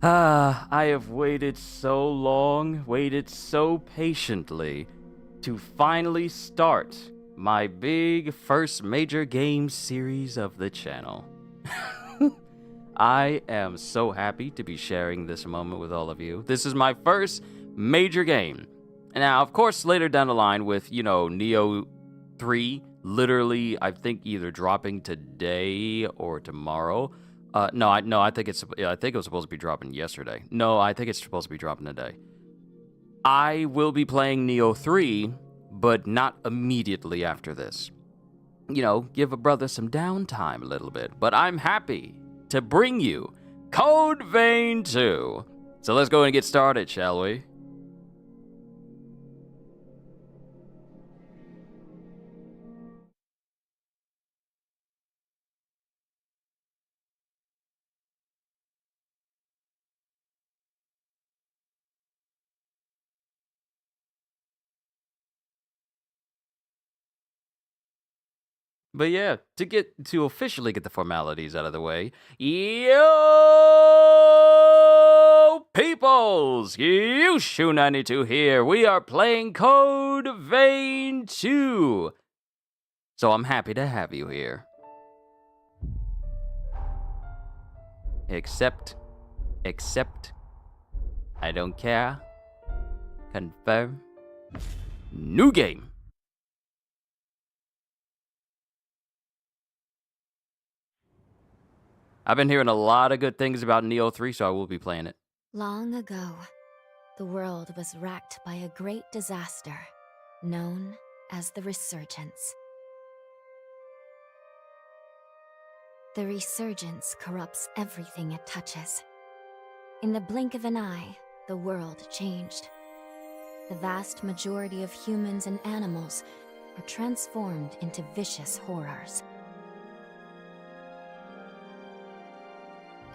I have waited so long, waited so patiently to finally start my big first major game series of the channel. I am so happy to be sharing this moment with all of you. This is my first major game. Now, of course, later down the line with, Neo 3, literally, I think either dropping today or tomorrow. No, I think I think it was supposed to be dropping yesterday. No, I think it's supposed to be dropping today. I will be playing Neo 3, but not immediately after this. Give a brother some downtime a little bit. But I'm happy to bring you Code Vein 2. So let's go and get started, shall we? But yeah, to officially get the formalities out of the way, yo peoples, Yushu92 here. We are playing Code Vein 2. So I'm happy to have you here. Accept, I don't care. Confirm. New game. I've been hearing a lot of good things about Neo 3, so I will be playing it. Long ago, the world was racked by a great disaster, known as the Resurgence. The Resurgence corrupts everything it touches. In the blink of an eye, the world changed. The vast majority of humans and animals are transformed into vicious horrors.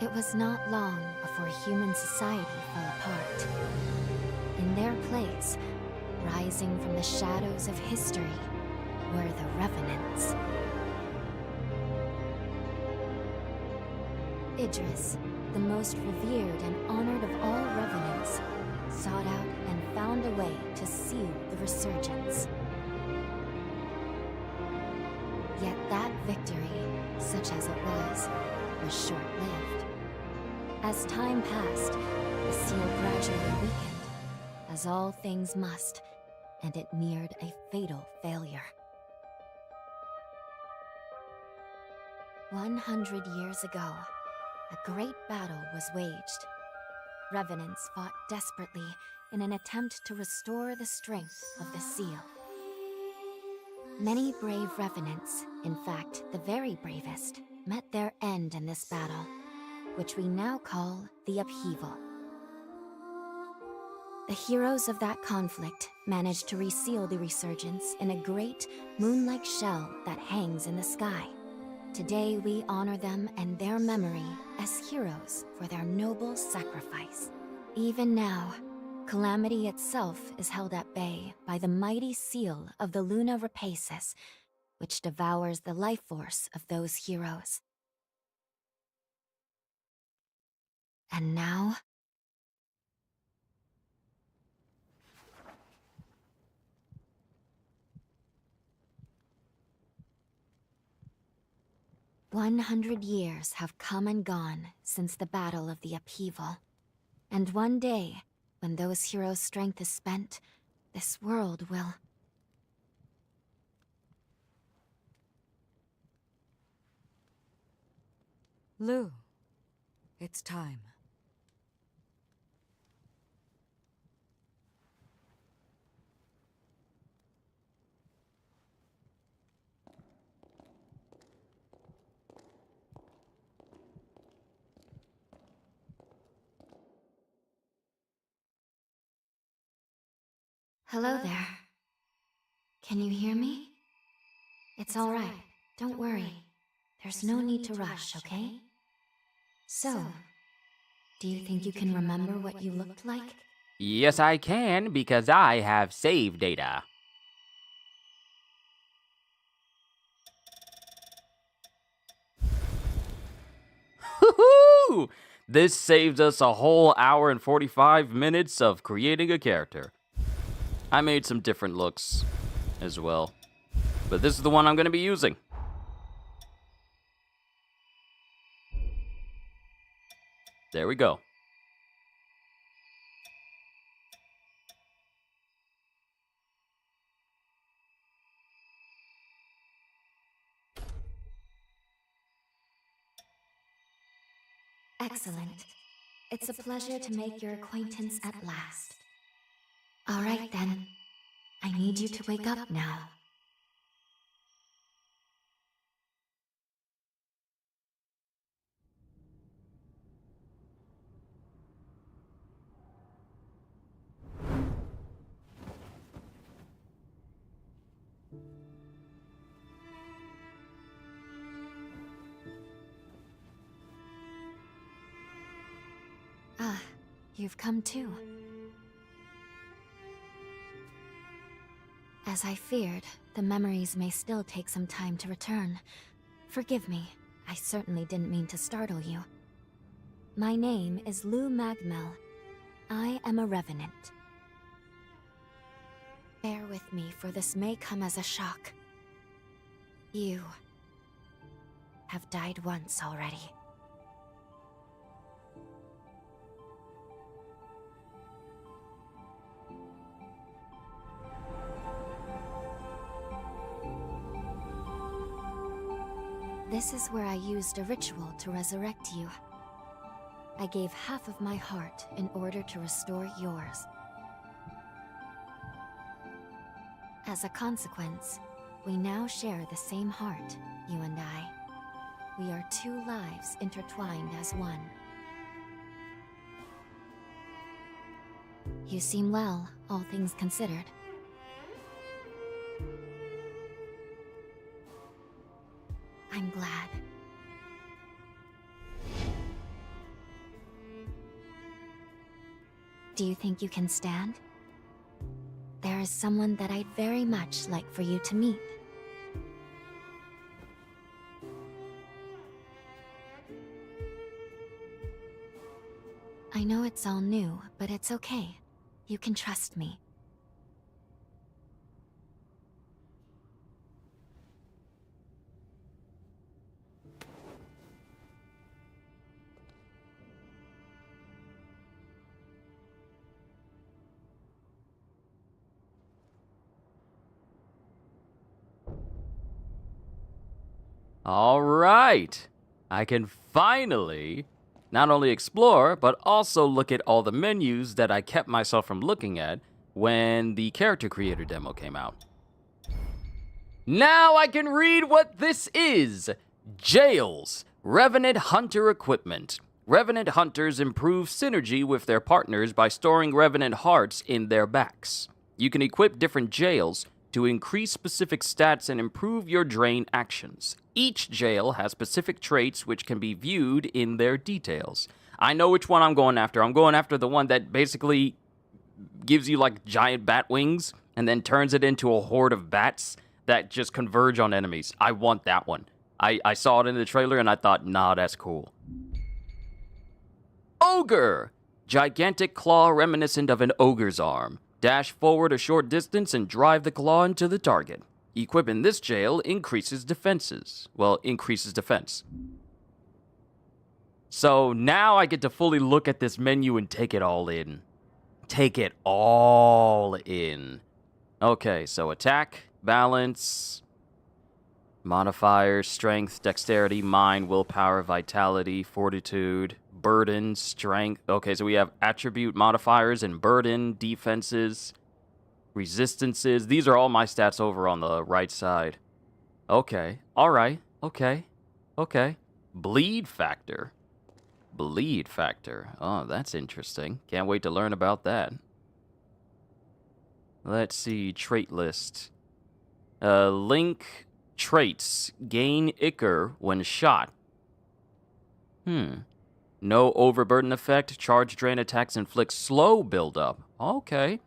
It was not long before human society fell apart. In their place, rising from the shadows of history, were the Revenants. Idris, the most revered and honored of all Revenants, sought out and found a way to seal the Resurgence. Yet that victory, such as it was short-lived. As time passed, the seal gradually weakened, as all things must, and it neared a fatal failure. 100 years ago, a great battle was waged. Revenants fought desperately in an attempt to restore the strength of the seal. Many brave Revenants, in fact, the very bravest, met their end in this battle, which we now call the Upheaval. The heroes of that conflict managed to reseal the Resurgence in a great, moon-like shell that hangs in the sky. Today we honor them and their memory as heroes for their noble sacrifice. Even now, Calamity itself is held at bay by the mighty seal of the Luna Rapaces, which devours the life force of those heroes. And now... "100 years have come and gone since the Battle of the Upheaval. And one day, when those heroes' strength is spent, this world will... Lou, it's time. Hello there. Can you hear me? It's all right. Don't worry. There's no need to rush, okay? So, do you think you can remember what you looked like? Yes, I can, because I have save data. Woohoo! This saved us a whole hour and 45 minutes of creating a character. I made some different looks as well, but this is the one I'm going to be using. There we go. Excellent. It's a pleasure to make your acquaintance at last. All right, then. I need you to wake up now. Ah, you've come too. As I feared, the memories may still take some time to return. Forgive me, I certainly didn't mean to startle you. My name is Lou Magmel. I am a Revenant. Bear with me, for this may come as a shock. You have died once already. This is where I used a ritual to resurrect you. I gave half of my heart in order to restore yours. As a consequence, we now share the same heart, you and I. We are two lives intertwined as one. You seem well, all things considered. I'm glad. Do you think you can stand? There is someone that I'd very much like for you to meet. I know it's all new, but it's okay. You can trust me. All right. I can finally not only explore, but also look at all the menus that I kept myself from looking at when the character creator demo came out. Now I can read what this is. Jails. Revenant Hunter Equipment. Revenant Hunters improve synergy with their partners by storing Revenant hearts in their backs. You can equip different jails to increase specific stats and improve your drain actions. Each jail has specific traits which can be viewed in their details. I know which one I'm going after. I'm going after the one that basically gives you like giant bat wings and then turns it into a horde of bats that just converge on enemies. I want that one. I saw it in the trailer and I thought, nah, that's cool. Ogre! Gigantic claw reminiscent of an ogre's arm. Dash forward a short distance and drive the claw into the target. Equipping this jail increases defenses. Well, increases defense. So now I get to fully look at this menu and take it all in. Take it all in. Okay, so attack, balance, modifiers, strength, dexterity, mind, willpower, vitality, fortitude, burden, strength. Okay, so we have attribute modifiers and burden, defenses, resistances. These are all my stats over on the right side. Okay, alright, okay. Bleed factor. Bleed factor. Oh, that's interesting. Can't wait to learn about that. Let's see, trait list. Link traits. Gain Ichor when shot. No overburden effect. Charge drain attacks inflict slow buildup. Okay.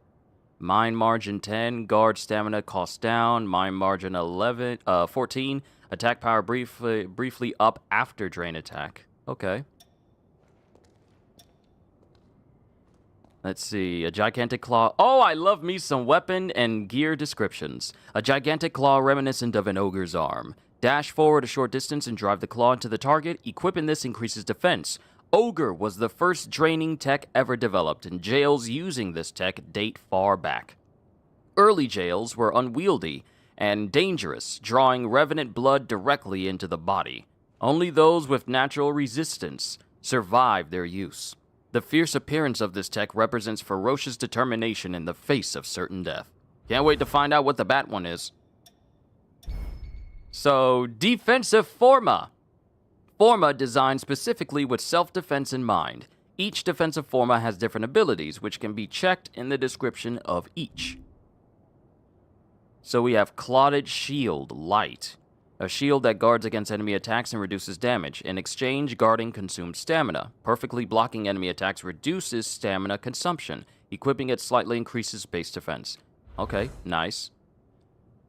Mind margin 10. Guard stamina cost down. Mind margin 14. Attack power briefly up after drain attack. Okay. Let's see, a gigantic claw. Oh, I love me some weapon and gear descriptions. A gigantic claw reminiscent of an ogre's arm. Dash forward a short distance and drive the claw into the target. Equipping this increases defense. Ogre was the first draining tech ever developed, and jails using this tech date far back. Early jails were unwieldy and dangerous, drawing revenant blood directly into the body. Only those with natural resistance survived their use. The fierce appearance of this tech represents ferocious determination in the face of certain death. Can't wait to find out what the bat one is. So, defensive forma. Forma designed specifically with self-defense in mind. Each defensive forma has different abilities, which can be checked in the description of each. So we have Clotted Shield Light. A shield that guards against enemy attacks and reduces damage. In exchange, guarding consumes stamina. Perfectly blocking enemy attacks reduces stamina consumption. Equipping it slightly increases base defense. Okay, nice.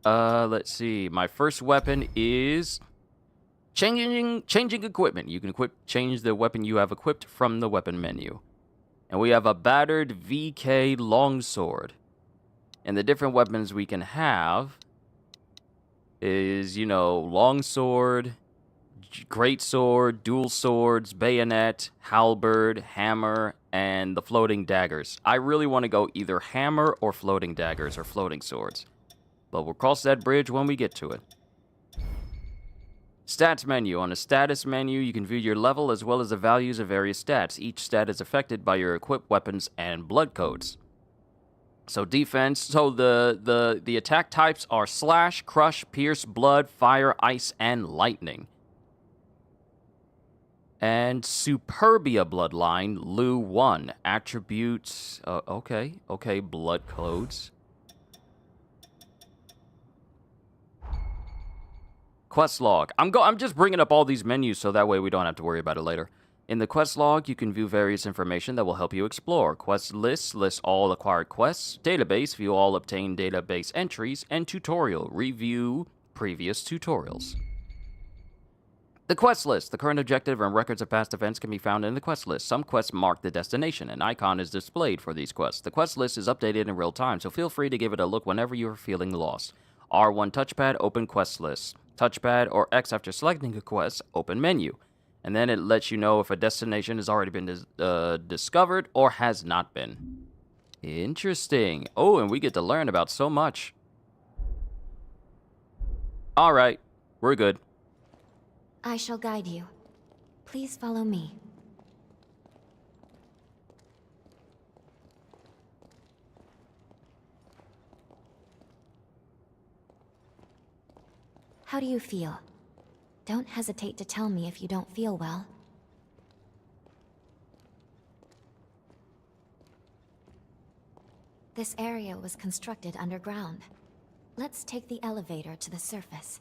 Let's see. My first weapon is changing equipment. You can change the weapon you have equipped from the weapon menu. And we have a battered VK longsword. And the different weapons we can have is, longsword, greatsword, dual swords, bayonet, halberd, hammer, and the floating daggers. I really want to go either hammer or floating daggers or floating swords. But we'll cross that bridge when we get to it. Stats menu. On the status menu, you can view your level as well as the values of various stats. Each stat is affected by your equipped weapons and blood codes. So defense, so the attack types are slash, crush, pierce, blood, fire, ice, and lightning. And Superbia Bloodline, Lu 1. Attributes, okay, blood codes. Quest log. I'm just bringing up all these menus so that way we don't have to worry about it later. In the quest log, you can view various information that will help you explore. Quest lists list all acquired quests. Database, view all obtained database entries. And tutorial, review previous tutorials. The quest list. The current objective and records of past events can be found in the quest list. Some quests mark the destination. An icon is displayed for these quests. The quest list is updated in real time, so feel free to give it a look whenever you are feeling lost. R1 touchpad, open quest list. Touchpad or X after selecting a quest, open menu. And then it lets you know if a destination has already been discovered or has not been. Interesting. Oh, and we get to learn about so much. All right, we're good. I shall guide you. Please follow me. How do you feel? Don't hesitate to tell me if you don't feel well. This area was constructed underground. Let's take the elevator to the surface.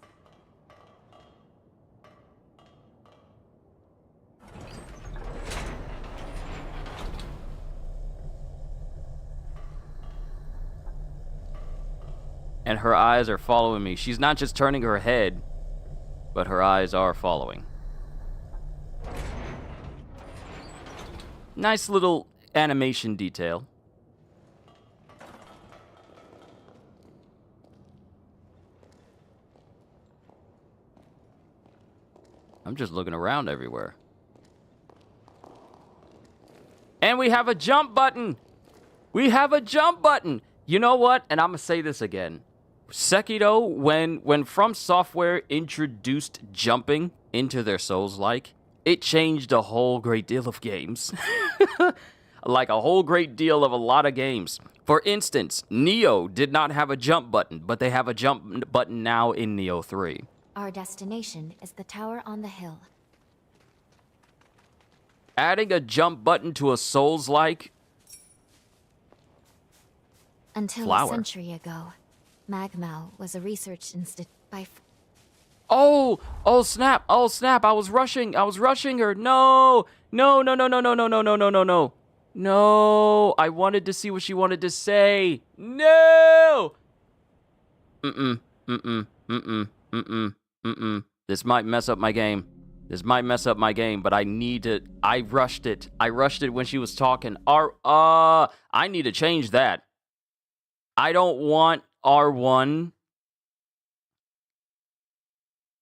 And her eyes are following me. She's not just turning her head, but her eyes are following. Nice little animation detail. I'm just looking around everywhere. And we have a jump button! We have a jump button! You know what? And I'm gonna say this again. Sekiro, when From Software introduced jumping into their Souls-like, it changed a whole great deal of games. Like a whole great deal of a lot of games. For instance, Neo did not have a jump button, but they have a jump button now in Neo 3. Our destination is the tower on the hill. Adding a jump button to a Souls-like? Until a century ago, Magmao was a research institute by... Oh snap, I was rushing her. No, I wanted to see what she wanted to say. No! This might mess up my game. This might mess up my game, but I need to... I rushed it. I rushed it when she was talking. I need to change that. I don't want R1.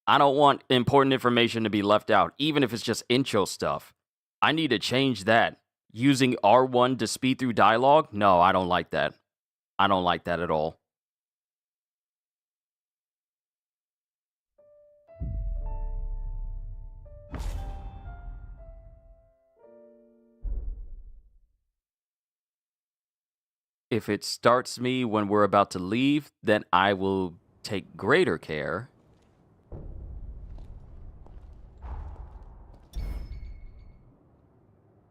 I don't want important information to be left out, even if it's just intro stuff. I need to change that. Using R1 to speed through dialogue? No, I don't like that. I don't like that at all. If it starts me when we're about to leave, then I will take greater care.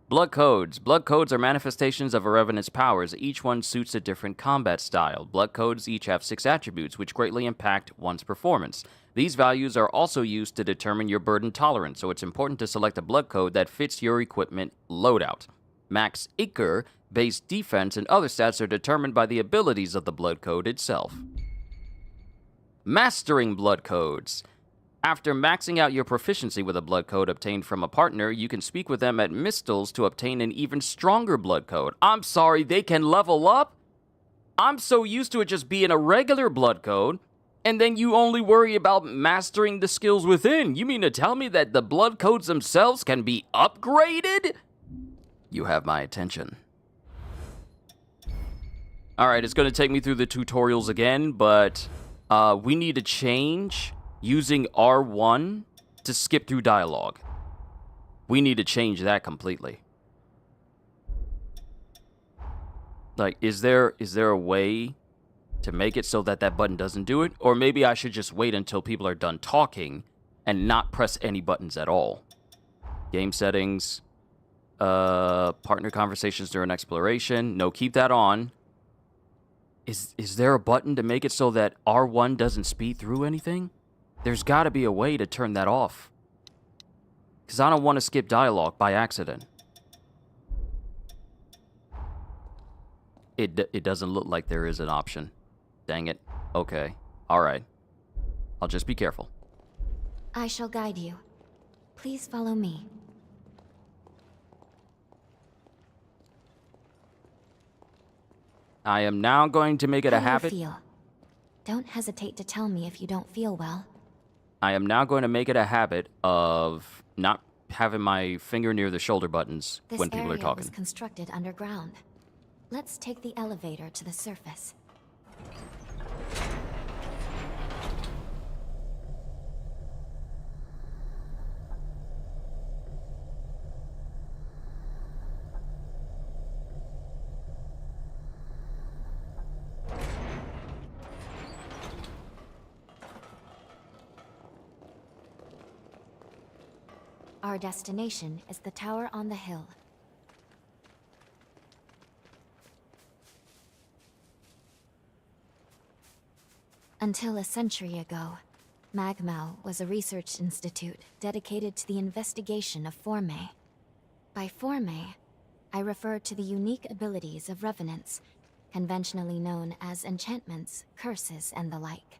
Blood codes. Blood codes are manifestations of a Revenant's powers. Each one suits a different combat style. Blood codes each have 6 attributes, which greatly impact one's performance. These values are also used to determine your burden tolerance, so it's important to select a blood code that fits your equipment loadout. Max Iker, base defense, and other stats are determined by the abilities of the blood code itself. Mastering blood codes. After maxing out your proficiency with a blood code obtained from a partner, you can speak with them at Mistles to obtain an even stronger blood code. I'm sorry, they can level up? I'm so used to it just being a regular blood code, and then you only worry about mastering the skills within. You mean to tell me that the blood codes themselves can be upgraded? You have my attention. Alright, it's going to take me through the tutorials again, but we need to change using R1 to skip through dialogue. We need to change that completely. Like, is there a way to make it so that that button doesn't do it? Or maybe I should just wait until people are done talking and not press any buttons at all. Game settings. Partner conversations during exploration. No, keep that on. Is there a button to make it so that R1 doesn't speed through anything? There's got to be a way to turn that off. Because I don't want to skip dialogue by accident. It doesn't look like there is an option. Dang it. Okay. Alright. I'll just be careful. I shall guide you. Please follow me. I am now going to make it a habit. How do you feel? Don't hesitate to tell me if you don't feel well. I am now going to make it a habit of not having my finger near the shoulder buttons when people are talking. This area was constructed underground. Let's take the elevator to the surface. Our destination is the tower on the hill. Until a century ago, Magmau was a research institute dedicated to the investigation of Forme. By Forme, I refer to the unique abilities of Revenants, conventionally known as enchantments, curses, and the like.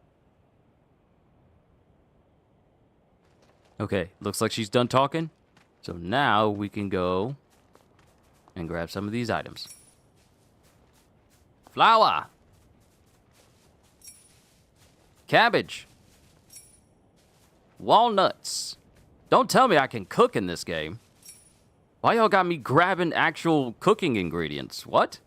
Okay, looks like she's done talking. So now we can go and grab some of these items. Flour. Cabbage. Walnuts. Don't tell me I can cook in this game. Why y'all got me grabbing actual cooking ingredients? What?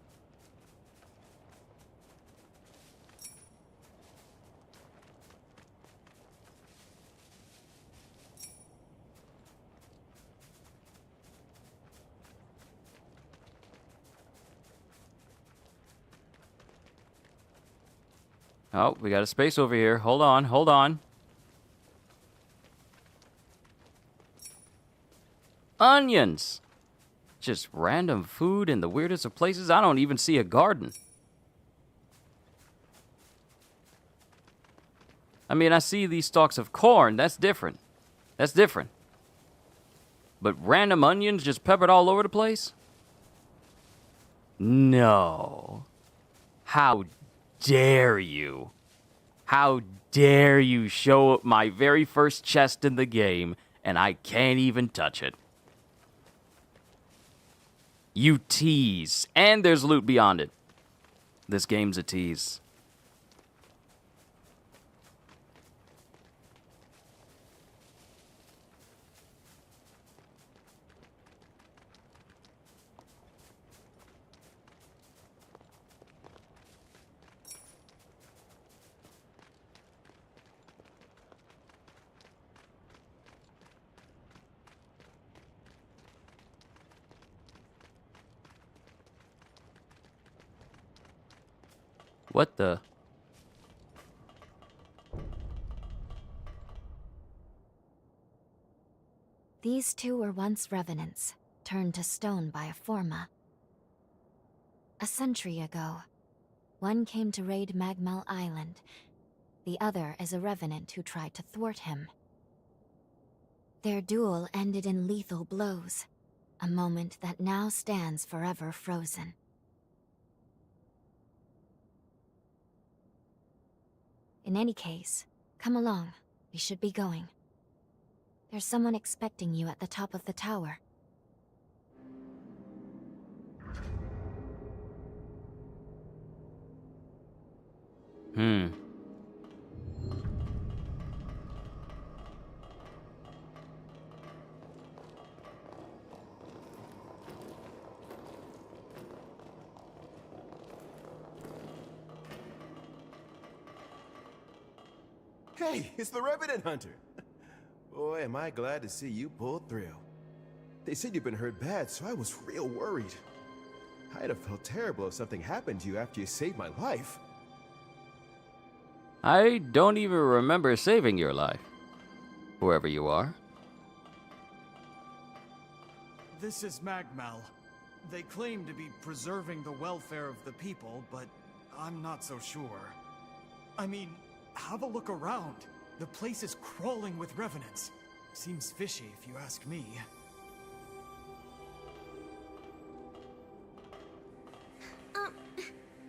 Oh, we got a space over here. Hold on, hold on. Onions! Just random food in the weirdest of places. I don't even see a garden. I mean, I see these stalks of corn. That's different. That's different. But random onions just peppered all over the place? No. How dare you? How dare you show up my very first chest in the game and I can't even touch it. You tease. And there's loot beyond it. This game's a tease. What the? These two were once revenants, turned to stone by a Forma. A century ago, one came to raid Magmel Island. The other is a revenant who tried to thwart him. Their duel ended in lethal blows, a moment that now stands forever frozen. In any case, come along. We should be going. There's someone expecting you at the top of the tower. Hey, it's the Revenant Hunter. Boy, am I glad to see you pulled through. They said you've been hurt bad, so I was real worried. I'd have felt terrible if something happened to you after you saved my life. I don't even remember saving your life. Whoever you are. This is Magmal. They claim to be preserving the welfare of the people, but I'm not so sure. I mean, have a look around. The place is crawling with revenants. Seems fishy if you ask me.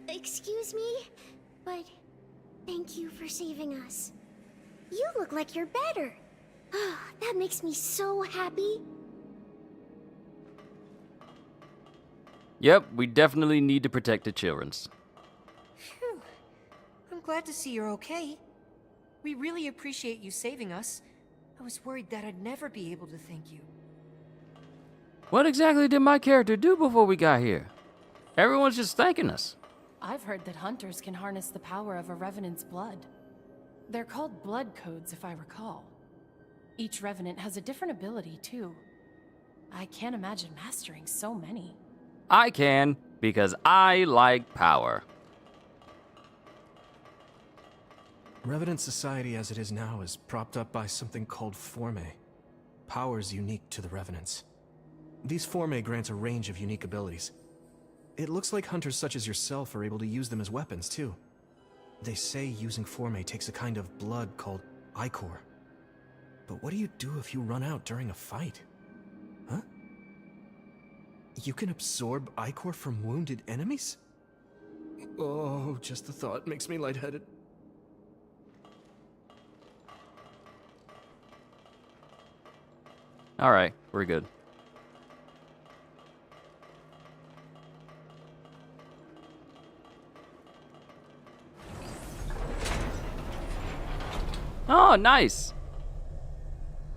Excuse me, but thank you for saving us. You look like you're better. Oh, that makes me so happy. Yep, we definitely need to protect the children's. Phew. I'm glad to see you're okay. We really appreciate you saving us. I was worried that I'd never be able to thank you. What exactly did my character do before we got here? Everyone's just thanking us. I've heard that hunters can harness the power of a revenant's blood. They're called blood codes, if I recall. Each revenant has a different ability, too. I can't imagine mastering so many. I can, because I like power. Revenant society as it is now is propped up by something called Forme. Powers unique to the Revenants. These Forme grant a range of unique abilities. It looks like hunters such as yourself are able to use them as weapons, too. They say using Forme takes a kind of blood called Ichor. But what do you do if you run out during a fight? Huh? You can absorb Ichor from wounded enemies? Oh, just the thought makes me lightheaded. Alright, we're good. Oh, nice!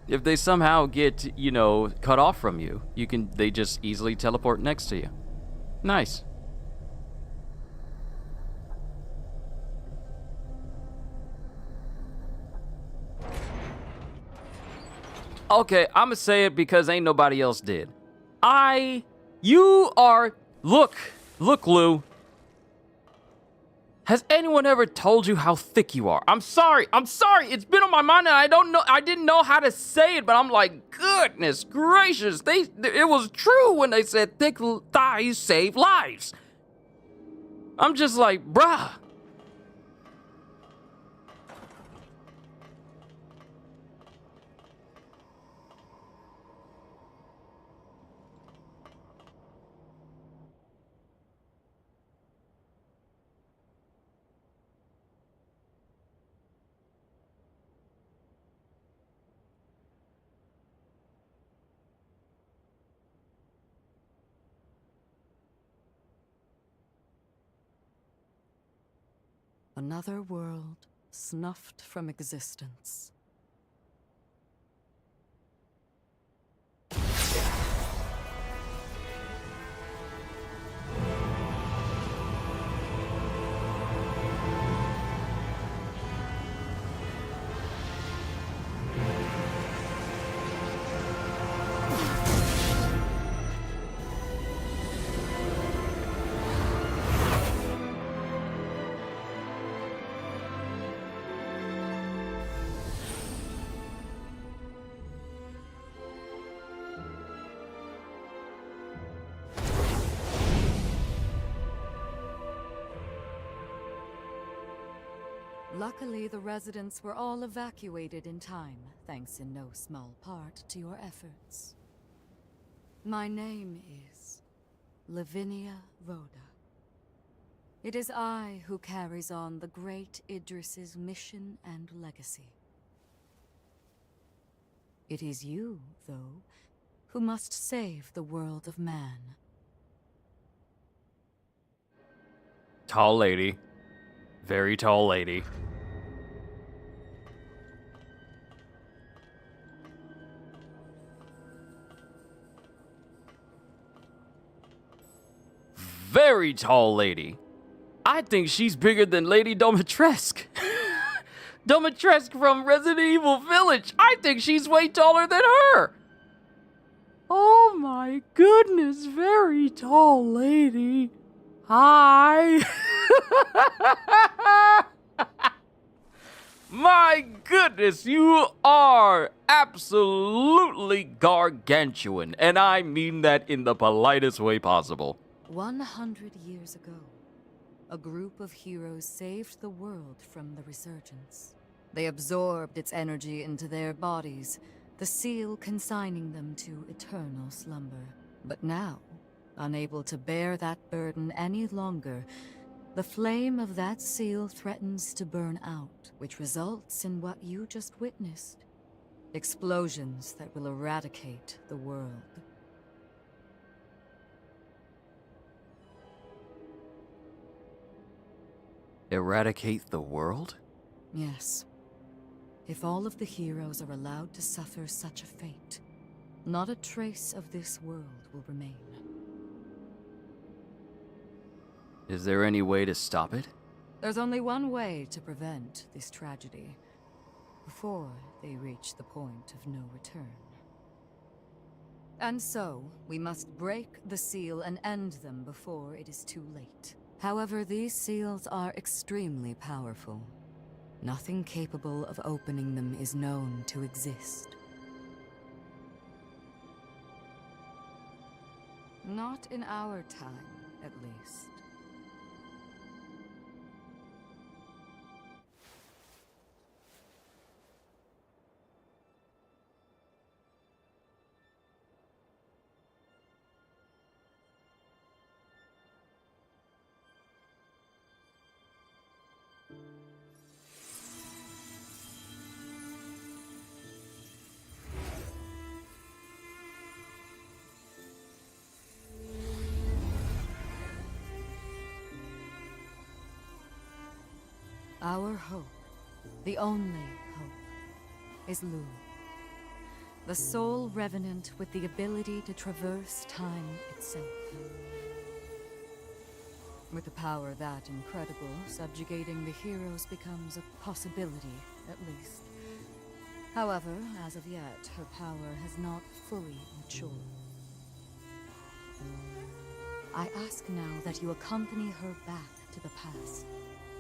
If they somehow get, you know, cut off from you, they just easily teleport next to you. Nice. Okay, I'ma say it because ain't nobody else did. Look, Lou. Has anyone ever told you how thick you are? I'm sorry. It's been on my mind and I didn't know how to say it, but I'm like, goodness gracious. It was true when they said thick thighs save lives. I'm just like, bruh. Another world snuffed from existence. Luckily, the residents were all evacuated in time, thanks in no small part to your efforts. My name is Lavinia Rhoda. It is I who carries on the great Idris's mission and legacy. It is you, though, who must save the world of man. Tall lady. Very tall lady. Very tall lady. I think she's bigger than Lady Domitresque. Domitresque from Resident Evil Village. I think she's way taller than her. Oh my goodness, very tall lady. Hi. My goodness, you are absolutely gargantuan, and I mean that in the politest way possible. 100 years ago, a group of heroes saved the world from the resurgence. They absorbed its energy into their bodies, the seal consigning them to eternal slumber. But now, unable to bear that burden any longer, the flame of that seal threatens to burn out, which results in what you just witnessed. Explosions that will eradicate the world. Eradicate the world? Yes. If all of the heroes are allowed to suffer such a fate, not a trace of this world will remain. Is there any way to stop it? There's only one way to prevent this tragedy, before they reach the point of no return. And so, we must break the seal and end them before it is too late. However, these seals are extremely powerful. Nothing capable of opening them is known to exist. Not in our time, at least. Our hope, the only hope, is Lu. The sole Revenant with the ability to traverse time itself. With a power that incredible, subjugating the heroes becomes a possibility, at least. However, as of yet, her power has not fully matured. I ask now that you accompany her back to the past.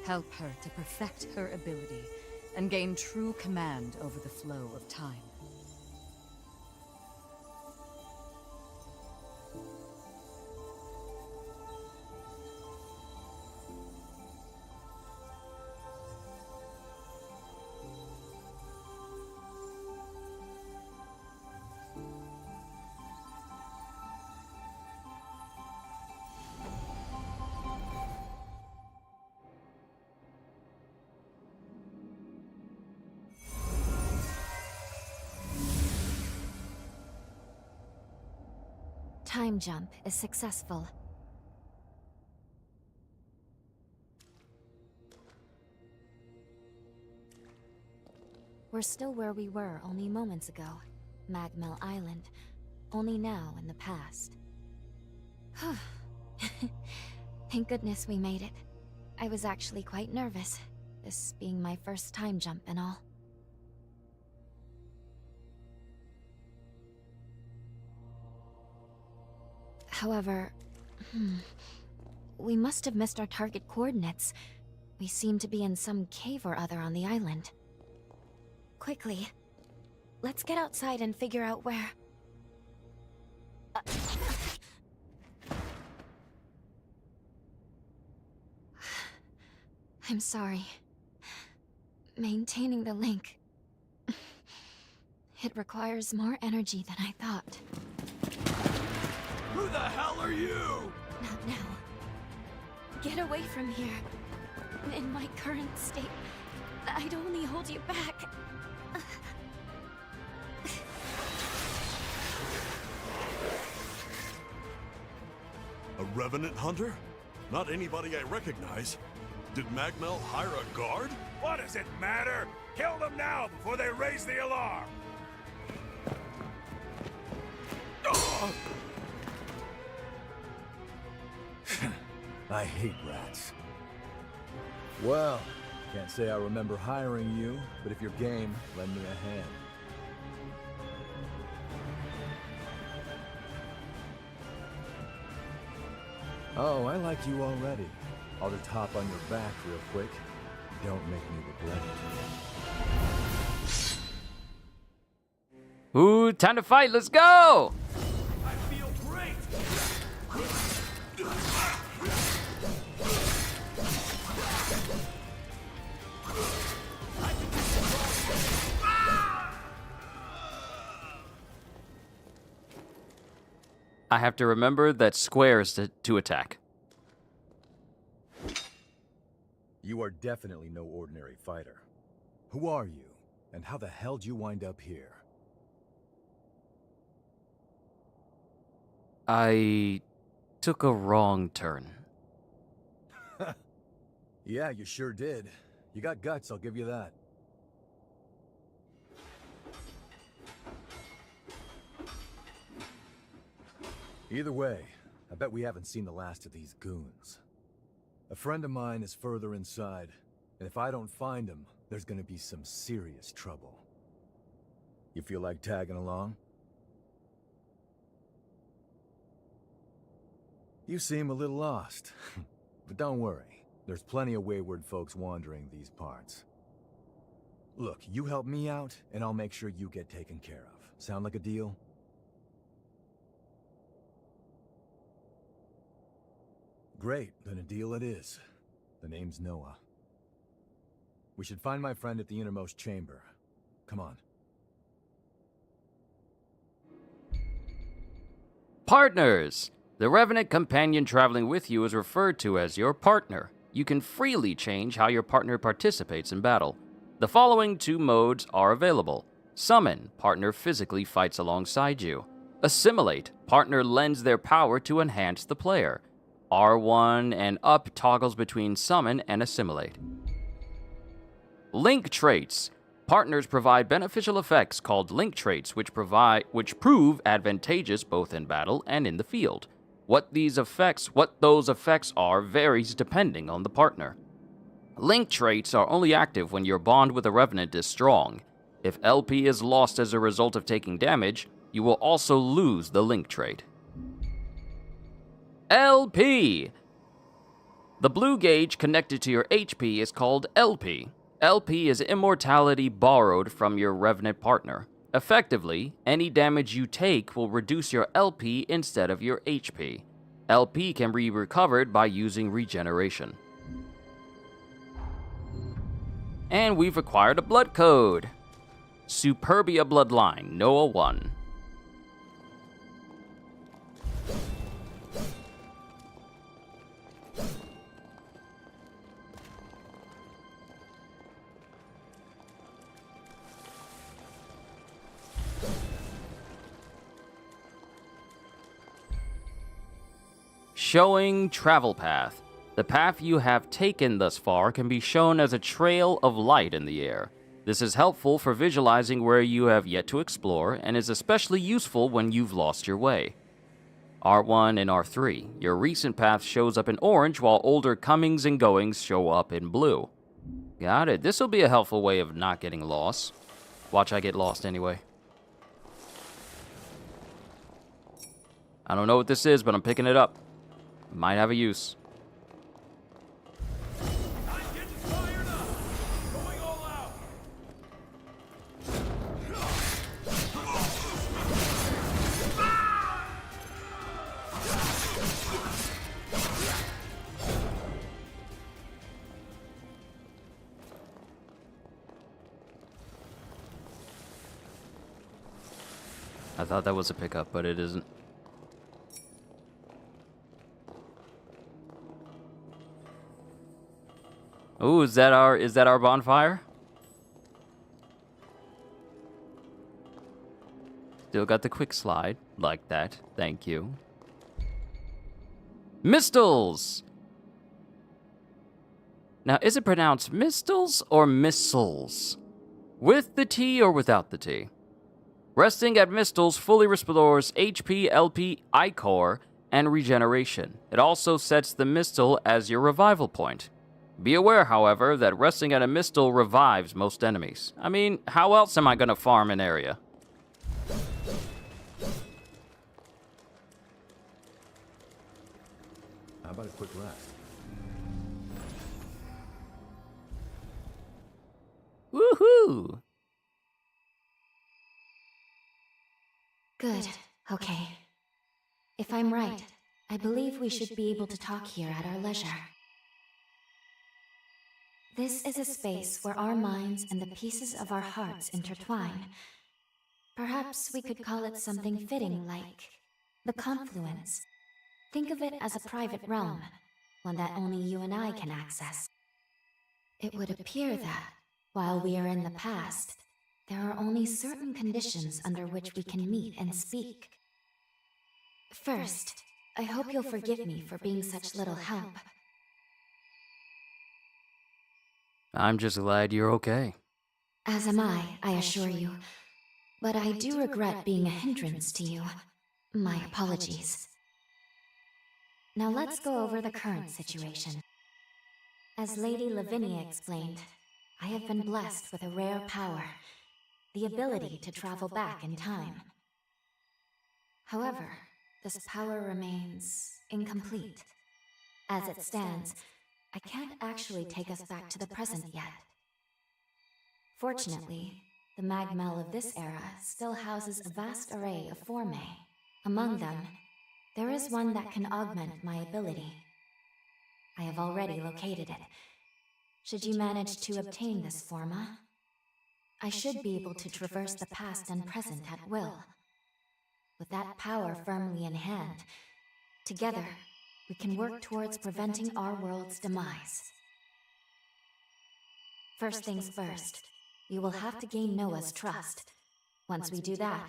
Help her to perfect her ability and gain true command over the flow of time. Time jump is successful. We're still where we were only moments ago. Magmel Island. Only now in the past. Thank goodness we made it. I was actually quite nervous, this being my first time jump and all. However, we must have missed our target coordinates. We seem to be in some cave or other on the island. Quickly, let's get outside and figure out where... I'm sorry. Maintaining the link... It requires more energy than I thought. Who the hell are you? Not now. Get away from here. In my current state, I'd only hold you back. A Revenant hunter? Not anybody I recognize. Did Magmel hire a guard? What does it matter? Kill them now before they raise the alarm! I hate rats. Well, can't say I remember hiring you, but if you're game, lend me a hand. Oh, I like you already. I'll just hop on your back real quick. Don't make me regret it. Ooh, time to fight, let's go! I feel great! I have to remember that square is to attack. You are definitely no ordinary fighter. Who are you, and how the hell did you wind up here? I took a wrong turn. Yeah, you sure did. You got guts, I'll give you that. Either way, I bet we haven't seen the last of these goons. A friend of mine is further inside, and if I don't find him, there's gonna be some serious trouble. You feel like tagging along? You seem a little lost, but don't worry. There's plenty of wayward folks wandering these parts. Look, you help me out, and I'll make sure you get taken care of. Sound like a deal? Great, then a deal it is. The name's Noah. We should find my friend at the innermost chamber. Come on. Partners! The Revenant companion traveling with you is referred to as your partner. You can freely change how your partner participates in battle. The following two modes are available. Summon, partner physically fights alongside you. Assimilate, partner lends their power to enhance the player. R1 and up toggles between summon and assimilate. Link traits. Partners provide beneficial effects called link traits which prove advantageous both in battle and in the field. What those effects are varies depending on the partner. Link traits are only active when your bond with a Revenant is strong. If LP is lost as a result of taking damage, you will also lose the link trait. LP! The blue gauge connected to your HP is called LP. LP is immortality borrowed from your Revenant partner. Effectively, any damage you take will reduce your LP instead of your HP. LP can be recovered by using regeneration. And we've acquired a blood code. Superbia Bloodline, Noah 1. Showing travel path. The path you have taken thus far can be shown as a trail of light in the air. This is helpful for visualizing where you have yet to explore and is especially useful when you've lost your way. R1 and R3. Your recent path shows up in orange while older comings and goings show up in blue. Got it. This will be a helpful way of not getting lost. Watch I get lost anyway. I don't know what this is, but I'm picking it up. Might have a use. I thought that was a pickup, but it isn't. Ooh, is that our bonfire? Still got the quick slide. Like that. Thank you. Mistles! Now, is it pronounced mistles or missiles? With the T or without the T? Resting at Mistles fully restores HP, LP, Ichor, and regeneration. It also sets the Mistle as your revival point. Be aware, however, that resting at a Mistle revives most enemies. I mean, how else am I gonna farm an area? How about a quick rest? Woohoo! Good. Okay. If I'm right, I believe we should be able to talk here at our leisure. This is a space where our minds and the pieces of our hearts intertwine. Perhaps we could call it something fitting like the confluence. Think of it as a private realm, one that only you and I can access. It would appear that, while we are in the past, there are only certain conditions under which we can meet and speak. First, I hope you'll forgive me for being such little help. I'm just glad you're okay. As am I assure you. But I do regret being a hindrance to you. My apologies. Now let's go over the current situation. As Lady Lavinia explained, I have been blessed with a rare power, the ability to travel back in time. However, this power remains incomplete. As it stands, I can't actually take us back to the present yet. Fortunately, the Magmel of this era still houses a vast array of formae. Among them, there is one that can augment my ability. I have already located it. Should you manage to obtain this forma, I should be able to traverse the past and present at will. With that power firmly in hand, together, we can work towards preventing our world's demise. First things first, you will have to gain Noah's trust. Once we do that,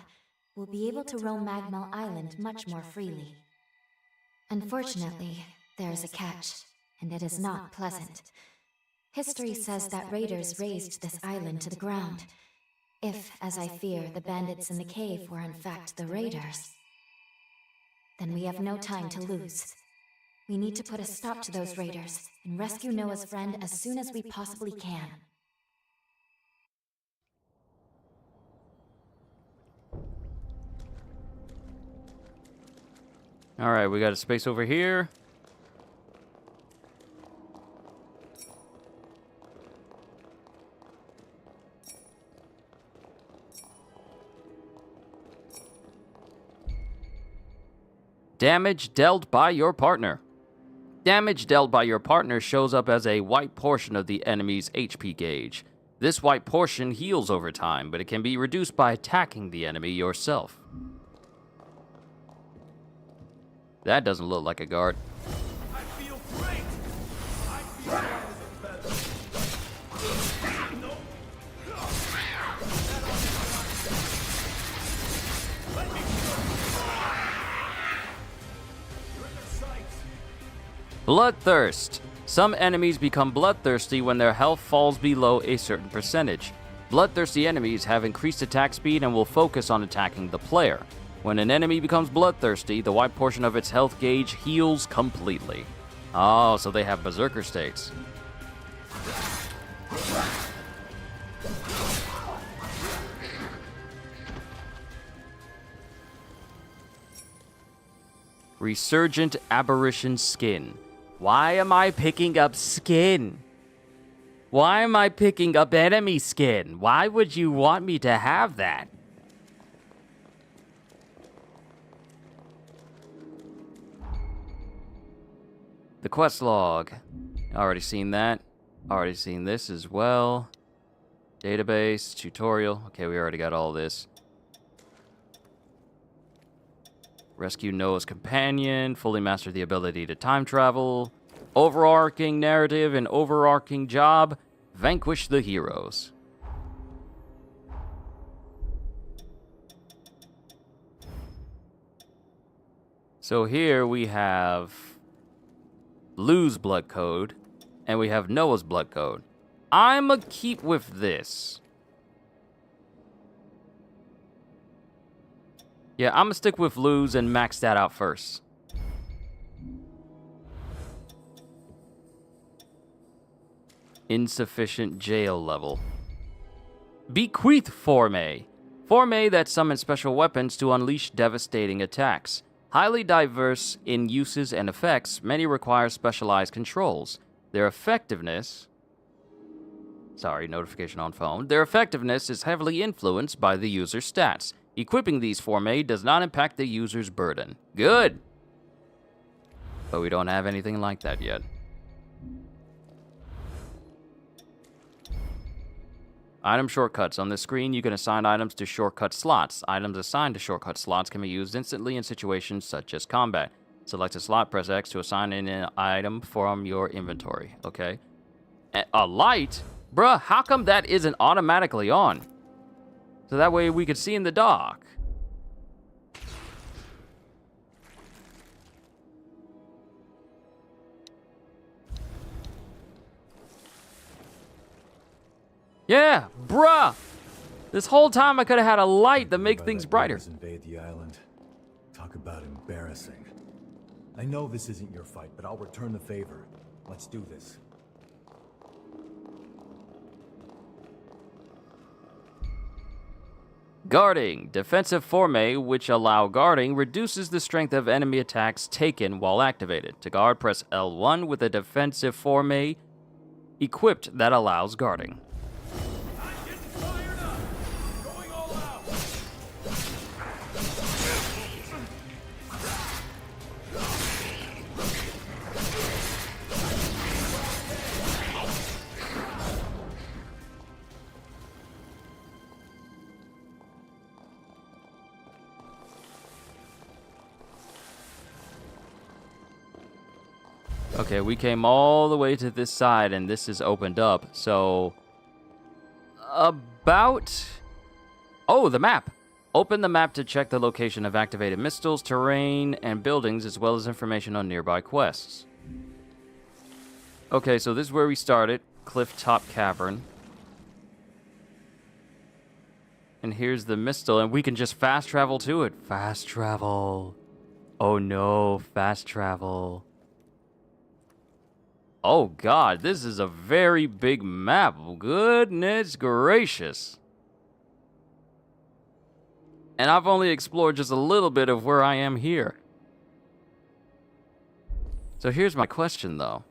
we'll be able to roam Magmel Island much more freely. Unfortunately, there is a catch, and it is not pleasant. History says that raiders razed this island to the ground. If, as I fear, the bandits in the cave were in fact the raiders, then we have no time to lose. We need to put a stop to those raiders and rescue Noah's friend as soon as we possibly can. Alright, we got a space over here. Damage dealt by your partner. Damage dealt by your partner shows up as a white portion of the enemy's HP gauge. This white portion heals over time, but it can be reduced by attacking the enemy yourself. That doesn't look like a guard. I feel great! I feel better. No. Let me You're in their sights. Bloodthirst. Some enemies become bloodthirsty when their health falls below a certain percentage. Bloodthirsty enemies have increased attack speed and will focus on attacking the player. When an enemy becomes bloodthirsty, the white portion of its health gauge heals completely. Oh, so they have berserker states. Resurgent Aberration Skin. Why am I picking up skin? Why am I picking up enemy skin? Why would you want me to have that? The quest log. Already seen that. Already seen this as well. Database, tutorial. Okay, we already got all this. Rescue Noah's companion, fully master the ability to time travel, overarching narrative and overarching job, vanquish the heroes. So here we have Lou's blood code, and we have Noah's blood code. I'ma keep with this. Yeah, I'm gonna stick with Lou's and max that out first. Insufficient jail level. Bequeath Forme. Forme that summon special weapons to unleash devastating attacks. Highly diverse in uses and effects, many require specialized controls. Their effectiveness... Sorry, notification on phone. Their effectiveness is heavily influenced by the user's stats. Equipping these Forme does not impact the user's burden. Good! But we don't have anything like that yet. Item shortcuts. On this screen, you can assign items to shortcut slots. Items assigned to shortcut slots can be used instantly in situations such as combat. Select a slot, press X to assign an item from your inventory. Okay. A light? Bruh, how come that isn't automatically on? So that way we could see in the dark. Yeah, bruh! This whole time I could have had a light that makes things brighter. Invade the island. Talk about embarrassing. I know this isn't your fight, but I'll return the favor. Let's do this. Guarding. Defensive Forme, which allow guarding, reduces the strength of enemy attacks taken while activated. To guard, press L1 with a defensive Forme equipped that allows guarding. Okay, we came all the way to this side, and this is opened up, so... About... Oh, the map! Open the map to check the location of activated missiles, terrain, and buildings, as well as information on nearby quests. Okay, so this is where we started. Cliff Top Cavern. And here's the missile, and we can just fast travel to it. Fast travel. Oh no, fast travel. Oh god, this is a very big map. Goodness gracious. And I've only explored just a little bit of where I am here. So here's my question though.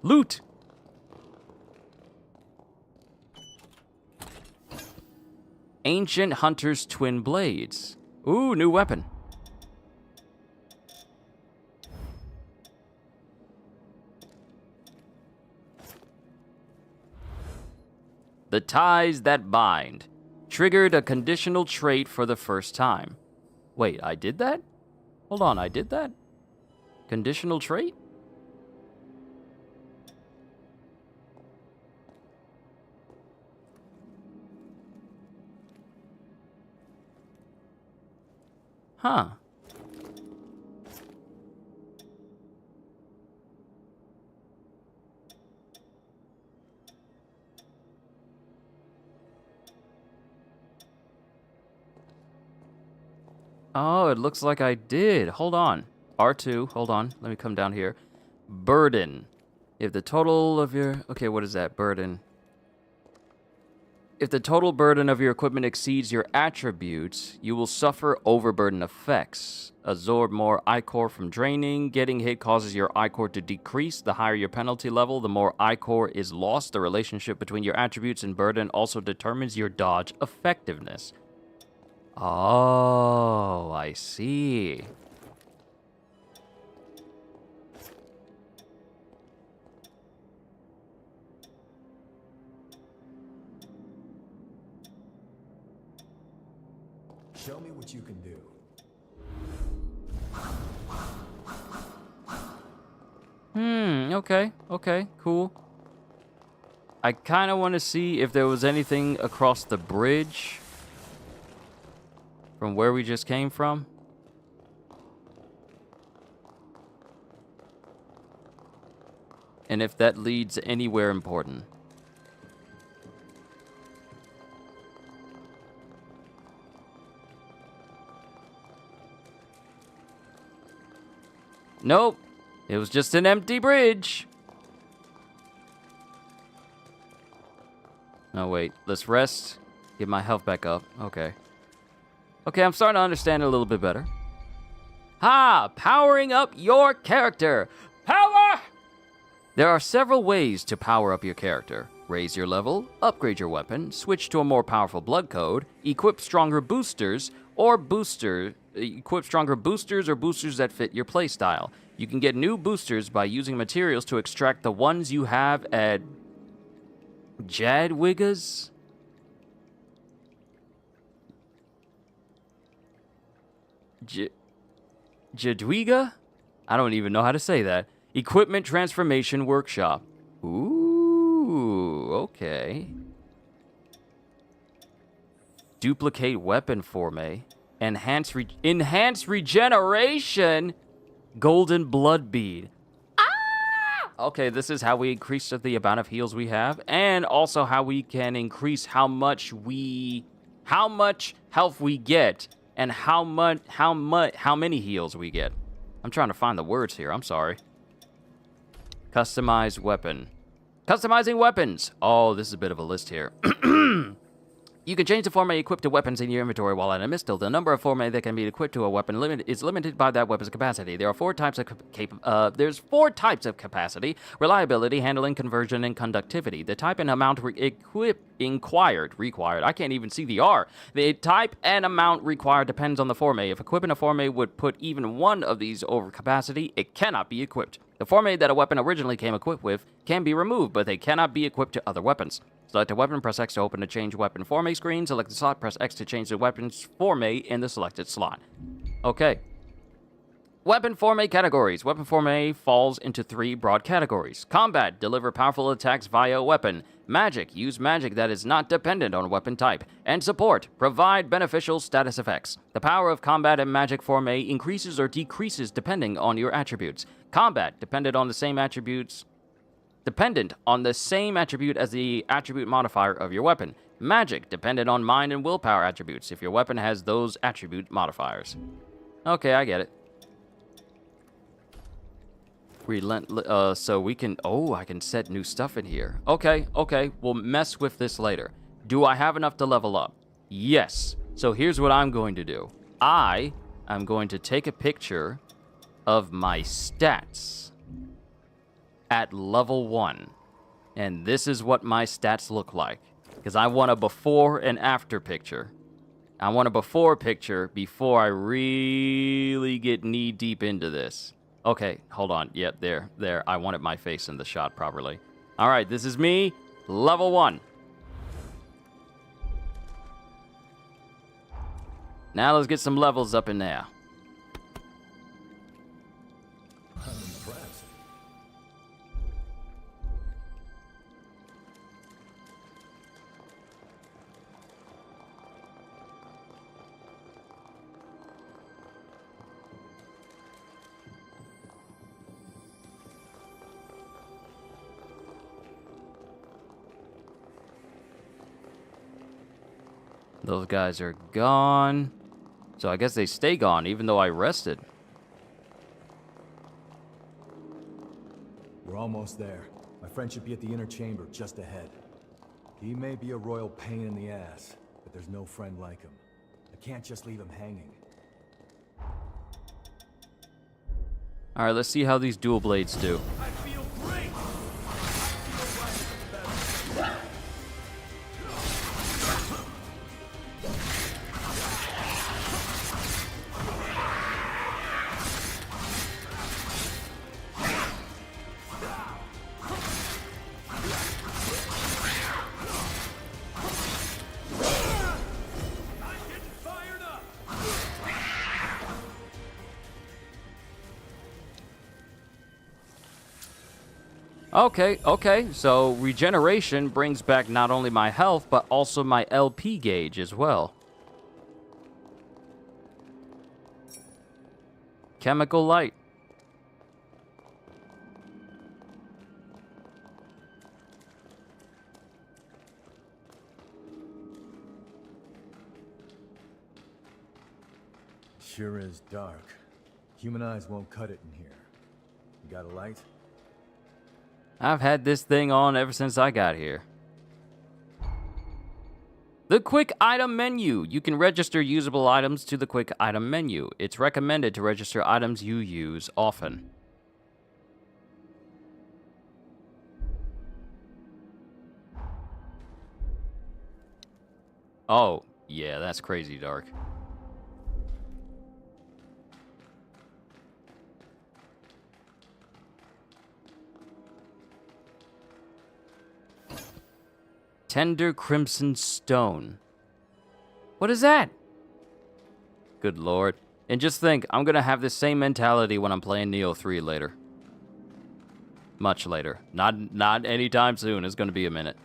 Loot! Ancient Hunter's Twin Blades. Ooh, new weapon. The Ties That Bind. Triggered a conditional trait for the first time. Wait, I did that? Hold on, I did that? Conditional trait? Huh. Oh, it looks like I did. Hold on. R2, hold on. Let me come down here. Burden. If the total of your... Okay, what is that? Burden. If the total burden of your equipment exceeds your attributes, you will suffer overburden effects. Absorb more ichor from draining. Getting hit causes your ichor to decrease. The higher your penalty level, the more ichor is lost. The relationship between your attributes and burden also determines your dodge effectiveness. Oh, I see. Show me what you can do. Okay, cool. I kind of want to see if there was anything across the bridge from where we just came from. And if that leads anywhere important. Nope. It was just an empty bridge. No, wait. Let's rest. Get my health back up. Okay. Okay, I'm starting to understand it a little bit better. Ha! Powering up your character. Power! There are several ways to power up your character. Raise your level, upgrade your weapon, switch to a more powerful blood code, equip stronger boosters, or equip stronger boosters or boosters that fit your playstyle. You can get new boosters by using materials to extract the ones you have at Jadwiga's? Jadwiga? I don't even know how to say that. Equipment Transformation Workshop. Ooh, okay. Duplicate weapon forme. Enhance regeneration. Golden blood bead. Ah! Okay, this is how we increase the amount of heals we have, and also how we can increase how much health we get, and how many heals we get. I'm trying to find the words here. I'm sorry. Customized weapon. Customizing weapons. Oh, this is a bit of a list here. You can change the format equipped to weapons in your inventory while at a missile. The number of format that can be equipped to a weapon is limited by that weapon's capacity. There are four types of capacity: reliability, handling, conversion, and conductivity. The type and amount required. I can't even see the R. The type and amount required depends on the format. If equipping a format would put even one of these over capacity, it cannot be equipped. The format that a weapon originally came equipped with can be removed, but they cannot be equipped to other weapons. Select a weapon, press X to open the change weapon format screen. Select the slot, press X to change the weapon's format in the selected slot. Okay. Weapon format categories. Weapon format falls into three broad categories. Combat, deliver powerful attacks via a weapon. Magic, use magic that is not dependent on weapon type. And support, provide beneficial status effects. The power of combat and magic format increases or decreases depending on your attributes. Combat, dependent on the same attribute as the attribute modifier of your weapon. Magic, dependent on mind and willpower attributes if your weapon has those attribute modifiers. Okay, I get it. So we can... Oh, I can set new stuff in here. Okay, we'll mess with this later. Do I have enough to level up? Yes. So here's what I'm going to do. I am going to take a picture of my stats at level 1. And this is what my stats look like. Because I want a before and after picture. I want a before picture before I really get knee deep into this. Okay, hold on. Yep, there. I wanted my face in the shot properly. All right, this is me, level 1. Now let's get some levels up in there. Those guys are gone. So I guess they stay gone even though I rested. We're almost there. My friend should be at the inner chamber just ahead. He may be a royal pain in the ass, but there's no friend like him. I can't just leave him hanging. Alright, let's see how these dual blades do. I feel great! Okay, so regeneration brings back not only my health, but also my LP gauge as well. Chemical light. Sure is dark. Human eyes won't cut it in here. You got a light? I've had this thing on ever since I got here. The quick item menu. You can register usable items to the quick item menu. It's recommended to register items you use often. Oh, yeah, that's crazy dark. Tender Crimson Stone. What is that? Good lord. And just think, I'm gonna have the same mentality when I'm playing Neo 3 later. Much later. Not anytime soon. It's gonna be a minute.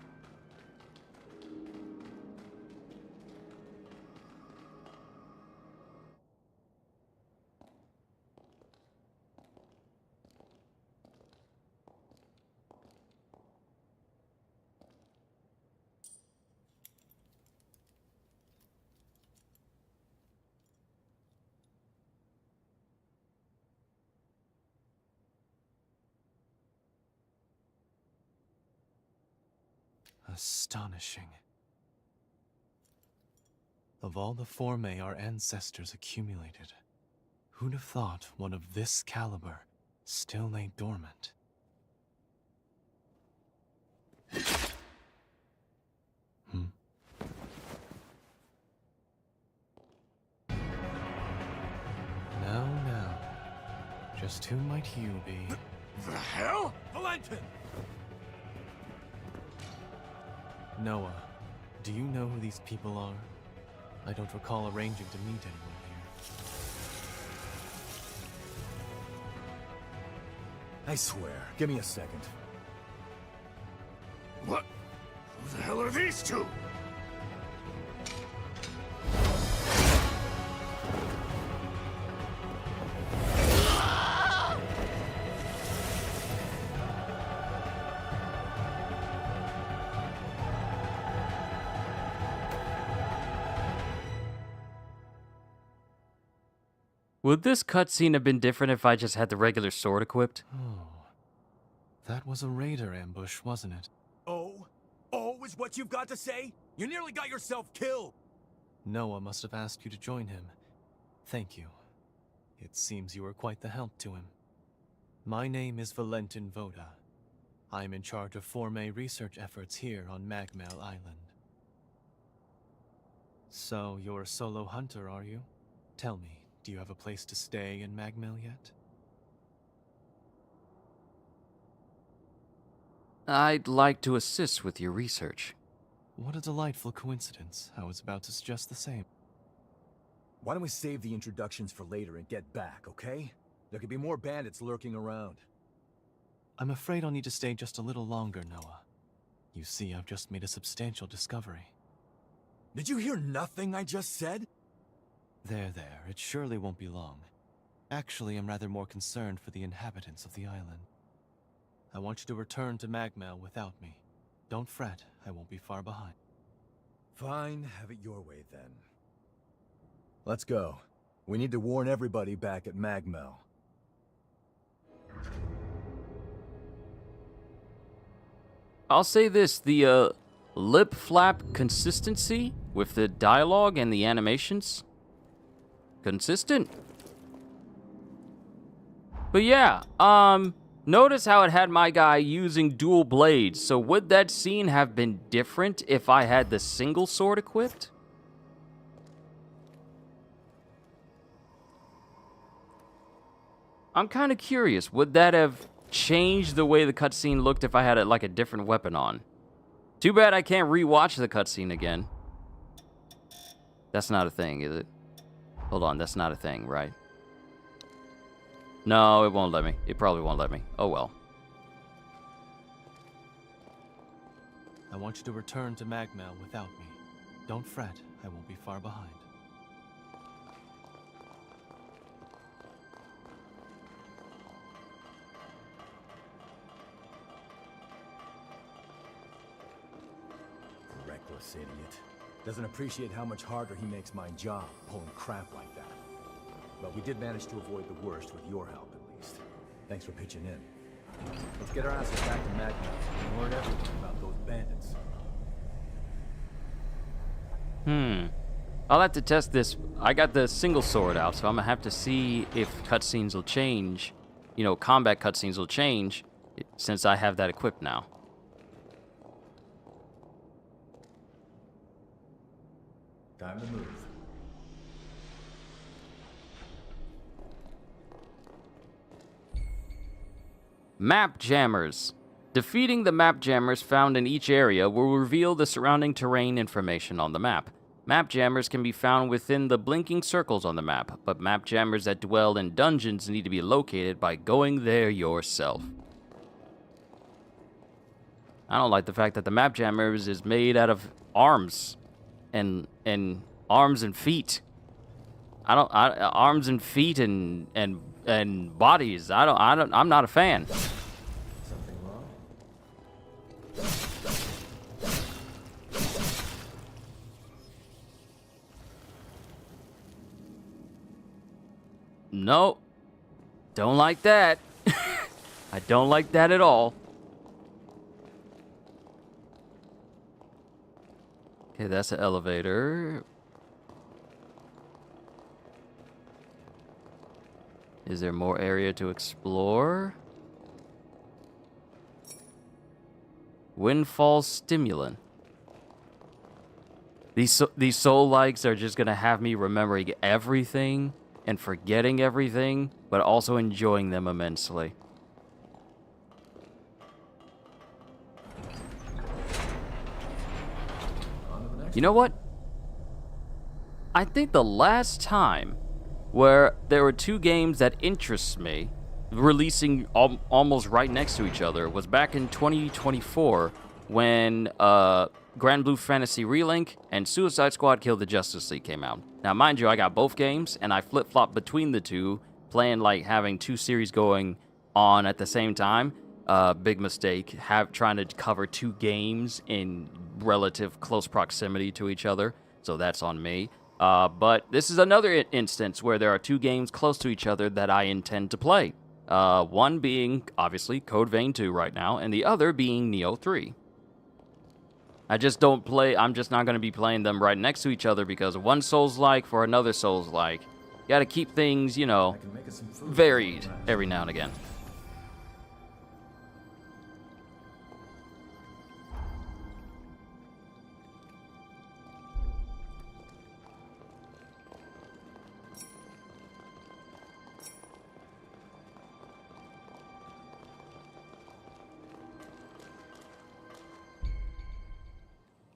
Astonishing. Of all the formae our ancestors accumulated, who'd have thought one of this caliber still lay dormant? Now. Just who might you be? The hell? Valentin! Noah, do you know who these people are? I don't recall arranging to meet anyone here. I swear. Give me a second. What? Who the hell are these two? Would this cutscene have been different if I just had the regular sword equipped? Oh. That was a raider ambush, wasn't it? Oh is what you've got to say? You nearly got yourself killed! Noah must have asked you to join him. Thank you. It seems you were quite the help to him. My name is Valentin Voda. I'm in charge of Formae research efforts here on Magmel Island. So, you're a solo hunter, are you? Tell me, do you have a place to stay in Magmel yet? I'd like to assist with your research. What a delightful coincidence. I was about to suggest the same. Why don't we save the introductions for later and get back, okay? There could be more bandits lurking around. I'm afraid I'll need to stay just a little longer, Noah. You see, I've just made a substantial discovery. Did you hear nothing I just said? There. It surely won't be long. Actually, I'm rather more concerned for the inhabitants of the island. I want you to return to Magmel without me. Don't fret, I won't be far behind. Fine, have it your way then. Let's go. We need to warn everybody back at Magmel. I'll say this, the lip flap consistency with the dialogue and the animations, consistent. But yeah, notice how it had my guy using dual blades. So would that scene have been different if I had the single sword equipped? I'm kind of curious. Would that have changed the way the cutscene looked if I had like a different weapon on? Too bad I can't rewatch the cutscene again. That's not a thing, is it? Hold on, that's not a thing, right? No, it won't let me. It probably won't let me. Oh well. I want you to return to Magmel without me. Don't fret, I won't be far behind. Reckless idiot. Doesn't appreciate how much harder he makes my job, pulling crap like that. But we did manage to avoid the worst with your help, at least. Thanks for pitching in. Let's get our asses back to Magmel and learn everything about those bandits. I'll have to test this. I got the single sword out, so I'm gonna have to see if cutscenes will change. You know, combat cutscenes will change since I have that equipped now. Time to move. Map jammers. Defeating the map jammers found in each area will reveal the surrounding terrain information on the map. Map jammers can be found within the blinking circles on the map, but map jammers that dwell in dungeons need to be located by going there yourself. I don't like the fact that the map jammers is made out of arms and arms and feet. Arms and feet and bodies. I'm not a fan. Something wrong? No. Don't like that. I don't like that at all. Okay, that's an elevator. Is there more area to explore? Windfall stimulant. These soul likes are just gonna have me remembering everything and forgetting everything, but also enjoying them immensely. You know what? I think the last time where there were two games that interest me releasing almost right next to each other was back in 2024 when Grand Blue Fantasy Relink and Suicide Squad Kill the Justice League came out. Now, mind you, I got both games, and I flip-flopped between the two, playing like having two series going on at the same time. Big mistake, trying to cover two games in relative close proximity to each other, so that's on me. But this is another instance where there are two games close to each other that I intend to play. One being, obviously, Code Vein 2 right now, and the other being Neo 3. I just don't play, I'm just not going to be playing them right next to each other because one Souls-like for another Souls-like. You gotta keep things, you know, varied every now and again.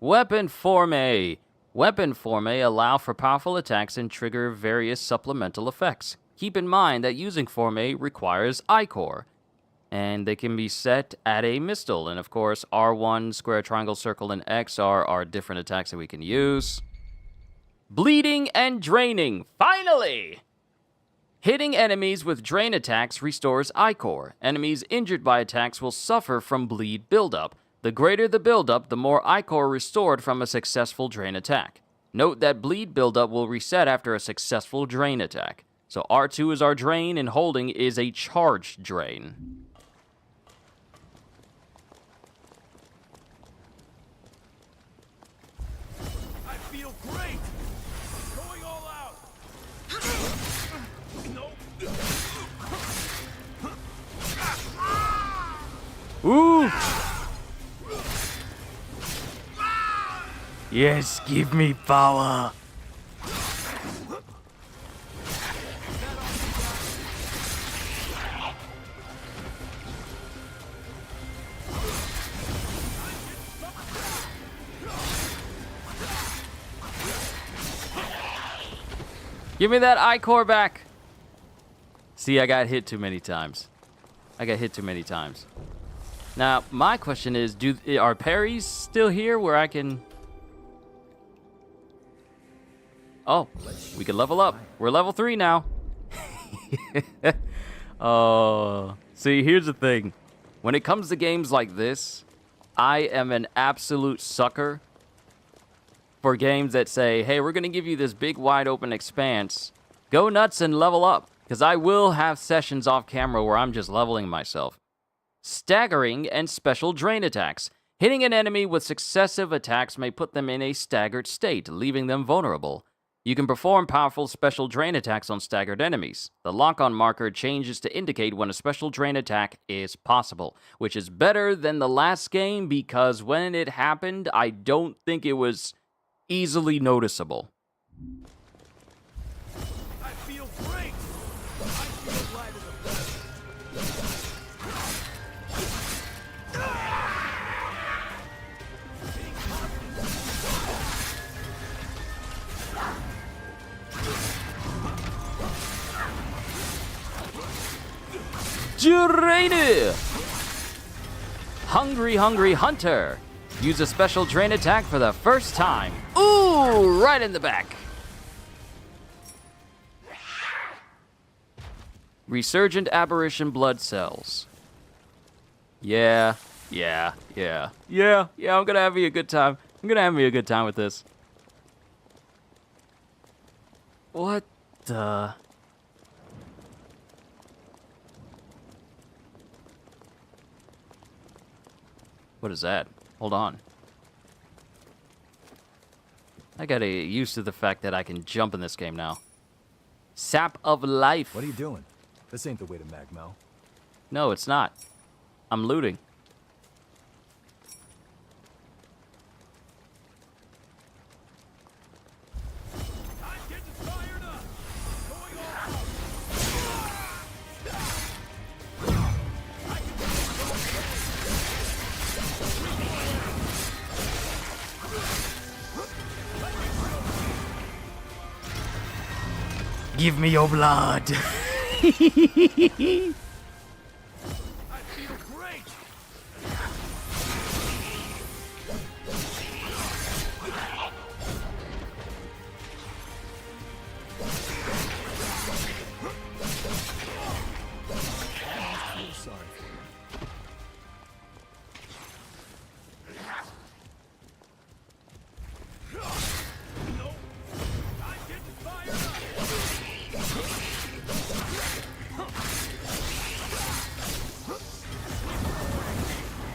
Weapon Forme. Weapon Forme allow for powerful attacks and trigger various supplemental effects. Keep in mind that using Forme requires Ichor, and they can be set at a mistle. And of course, R1, square, triangle, circle, and X are different attacks that we can use. Bleeding and Draining. Finally! Hitting enemies with drain attacks restores Ichor. Enemies injured by attacks will suffer from bleed buildup. The greater the buildup, the more Ichor restored from a successful drain attack. Note that bleed buildup will reset after a successful drain attack. So R2 is our drain, and holding is a charged drain. I feel great! Going all out! Ooh! Yes, give me power! Give me that I-core back! See, I got hit too many times. Now, my question is, are parries still here where I can... Oh, we can level up. We're level 3 now. Oh, see, here's the thing. When it comes to games like this, I am an absolute sucker for games that say, hey, we're going to give you this big, wide open expanse. Go nuts and level up. Because I will have sessions off camera where I'm just leveling myself. Staggering and special drain attacks. Hitting an enemy with successive attacks may put them in a staggered state, leaving them vulnerable. You can perform powerful special drain attacks on staggered enemies. The lock-on marker changes to indicate when a special drain attack is possible, which is better than the last game because when it happened, I don't think it was easily noticeable. I feel great! I feel light as a feather. Drainer! Hungry Hunter. Use a special drain attack for the first time. Ooh, right in the back. Resurgent Aberration Blood Cells. Yeah, I'm gonna have me a good time. With this. What the... What is that? Hold on. I gotta get used to the fact that I can jump in this game now. Sap of Life. What are you doing? This ain't the way to Magmel. No, it's not. I'm looting. Give me your blood. I feel great!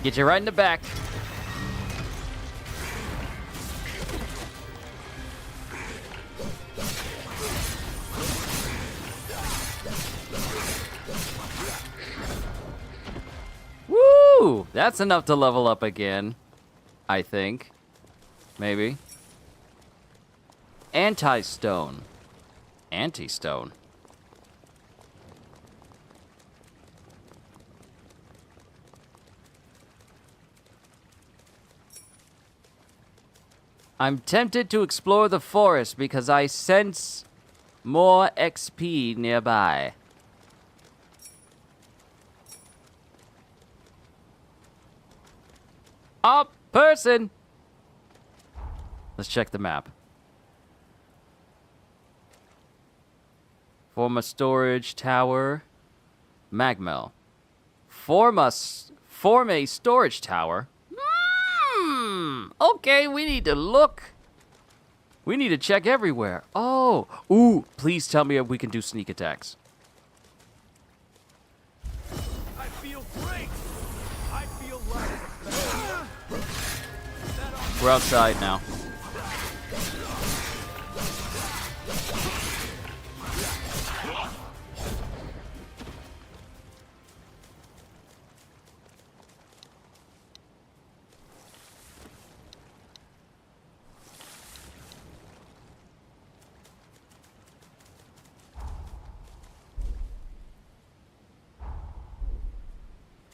Get you right in the back. Woo! That's enough to level up again. I think. Maybe. Anti-stone. Anti-stone. I'm tempted to explore the forest because I sense more XP nearby. Up, person! Let's check the map. Form a storage tower. Magmel. Form a storage tower. Okay, we need to look We need to check everywhere. Oh. Ooh, please tell me we can do sneak attacks. I feel great. I feel like We're outside now.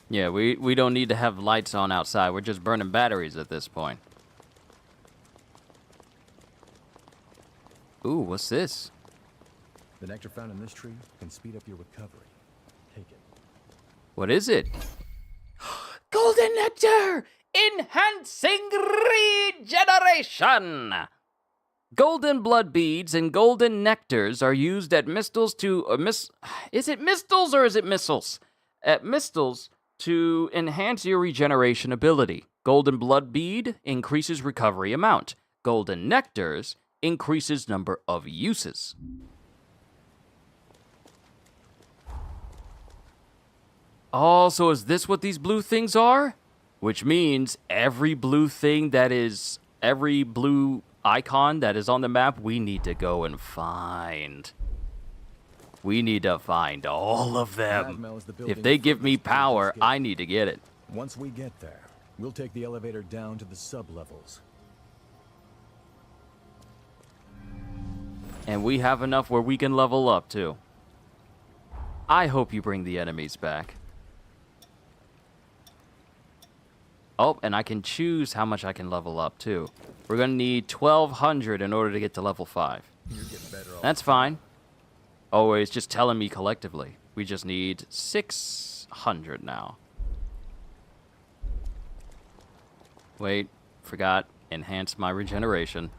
Yeah, we don't need to have lights on outside. We're just burning batteries at this point. Ooh, what's this? The nectar found in this tree can speed up your recovery. Take it. What is it? Golden nectar! Enhancing regeneration! Golden blood beads and golden nectars are used at Mistles to... is it Mistles or is it Missiles? At Mistles to enhance your regeneration ability. Golden blood bead increases recovery amount. Golden nectars increases number of uses. Oh, so is this what these blue things are? Which means every blue thing that is... every blue icon that is on the map, we need to go and find. We need to find all of them. If they give me power, I need to get it. Once we get there, we'll take the elevator down to the sub-levels. And we have enough where we can level up, too. I hope you bring the enemies back. Oh, and I can choose how much I can level up, too. We're going to need 1,200 in order to get to level 5. That's fine. Oh, it's just telling me collectively. We just need 600 now. Wait, forgot. Enhance my regeneration.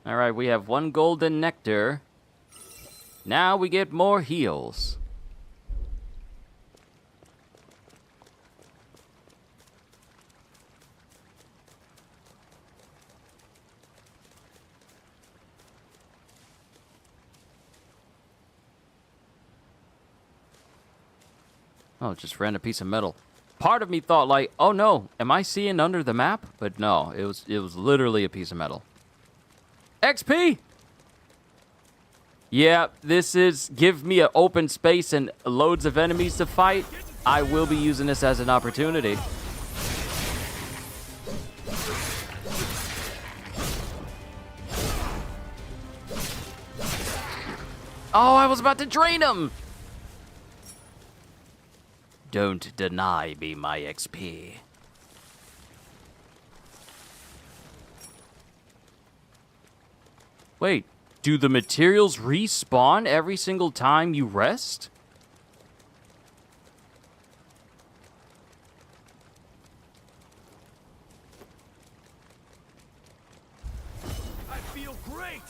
Alright, we have 1 golden nectar. Now we get more heals. Oh, just ran a piece of metal. Part of me thought like, oh no, am I seeing under the map? But no, it was literally a piece of metal. XP! Yeah, this is give me an open space and loads of enemies to fight. I will be using this as an opportunity. Oh, I was about to drain him! Don't deny me my XP. Wait, do the materials respawn every single time you rest? I feel great.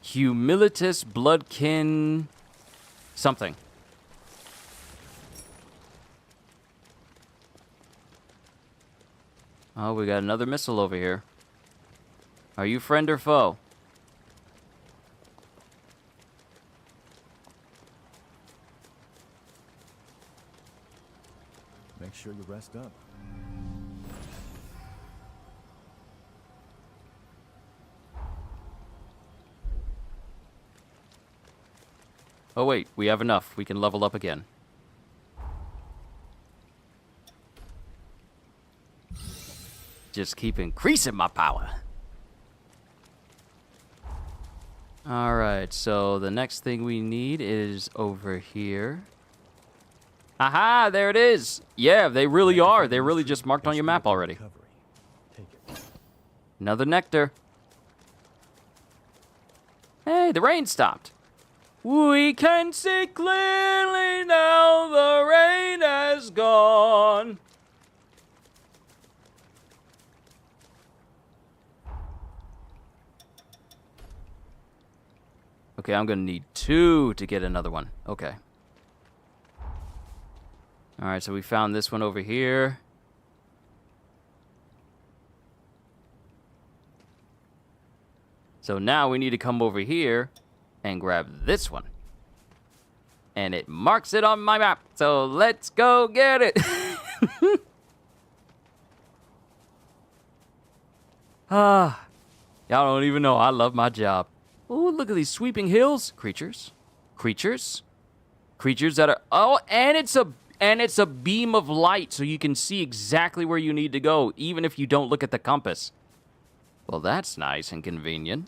Humilitus bloodkin something. Oh, we got another missile over here. Are you friend or foe? Make sure you rest up. Oh wait, we have enough. We can level up again. Just keep increasing my power. Alright, so the next thing we need is over here. Aha, there it is! Yeah, they really are. They really just marked on your map already. Another nectar. Hey, the rain stopped. We can see clearly now the rain has gone. Okay, I'm gonna need 2 to get another one. Okay. Alright, so we found this one over here. So now we need to come over here and grab this one. And it marks it on my map. So let's go get it. Y'all don't even know I love my job. Oh, look at these sweeping hills. Creatures. Creatures. Creatures that are... Oh, and it's a beam of light, so you can see exactly where you need to go, even if you don't look at the compass. Well, that's nice and convenient.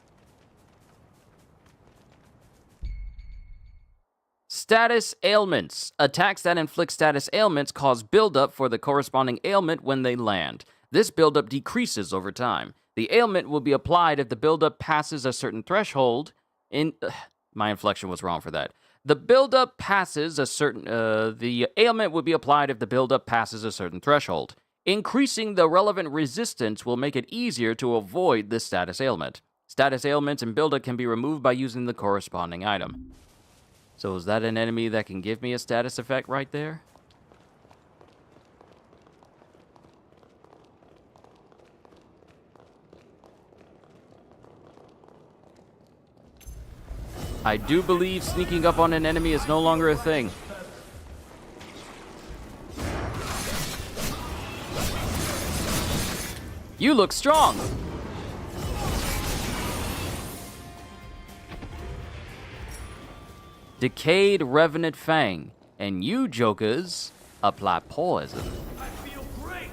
Status ailments. Attacks that inflict status ailments cause buildup for the corresponding ailment when they land. This buildup decreases over time. The ailment will be applied if the buildup passes a certain threshold. My inflection was wrong for that. The buildup passes a certain... the ailment will be applied if the buildup passes a certain threshold. Increasing the relevant resistance will make it easier to avoid this status ailment. Status ailments and buildup can be removed by using the corresponding item. So is that an enemy that can give me a status effect right there? I do believe sneaking up on an enemy is no longer a thing. You look strong! Decayed Revenant Fang. And you jokers apply poison. I feel great!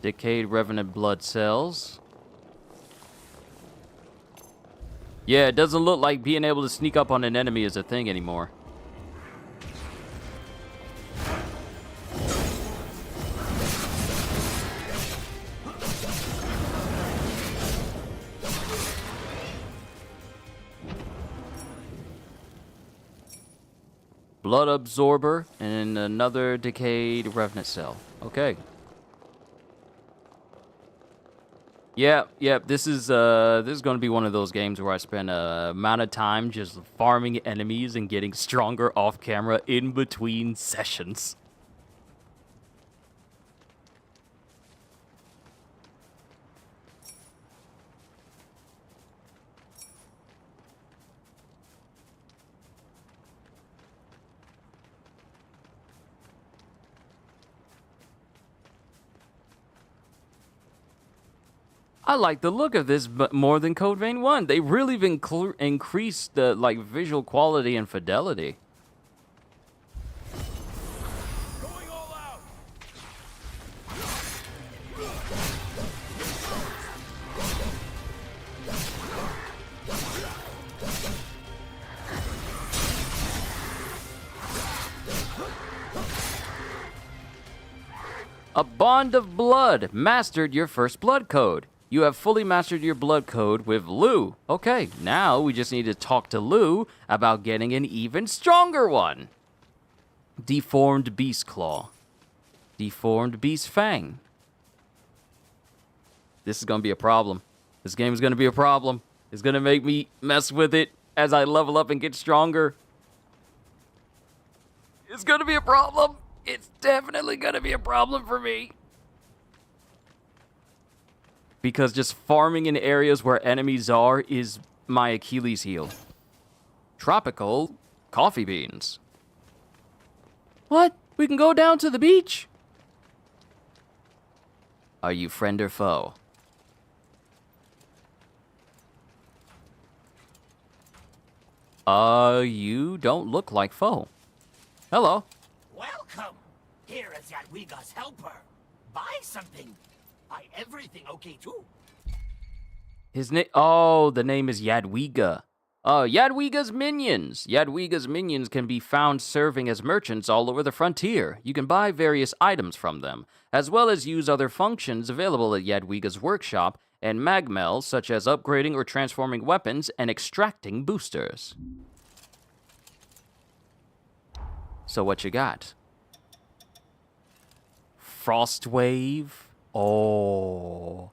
Decayed Revenant blood cells. Yeah, it doesn't look like being able to sneak up on an enemy is a thing anymore. Blood absorber and another decayed revenant cell. Okay. Yep. This is going to be one of those games where I spend a amount of time just farming enemies and getting stronger off camera in between sessions. I like the look of this but more than Code Vein 1. They really increased the visual quality and fidelity. Going all out! A bond of blood. Mastered your first blood code. You have fully mastered your blood code with Lou. Okay, now we just need to talk to Lou about getting an even stronger one. Deformed Beast Claw. Deformed Beast Fang. This is going to be a problem. This game is going to be a problem. It's going to make me mess with it as I level up and get stronger. It's going to be a problem. It's definitely going to be a problem for me. Because just farming in areas where enemies are is my Achilles heel. Tropical coffee beans. What? We can go down to the beach? Are you friend or foe? You don't look like foe. Hello. Welcome! Here is Yadwiga's helper. Buy something. Buy everything okay too. His name... Oh, the name is Yadwiga. Yadwiga's minions. Yadwiga's minions can be found serving as merchants all over the frontier. You can buy various items from them, as well as use other functions available at Yadwiga's workshop and Magmel, such as upgrading or transforming weapons and extracting boosters. So what you got? Frost Wave. Oh.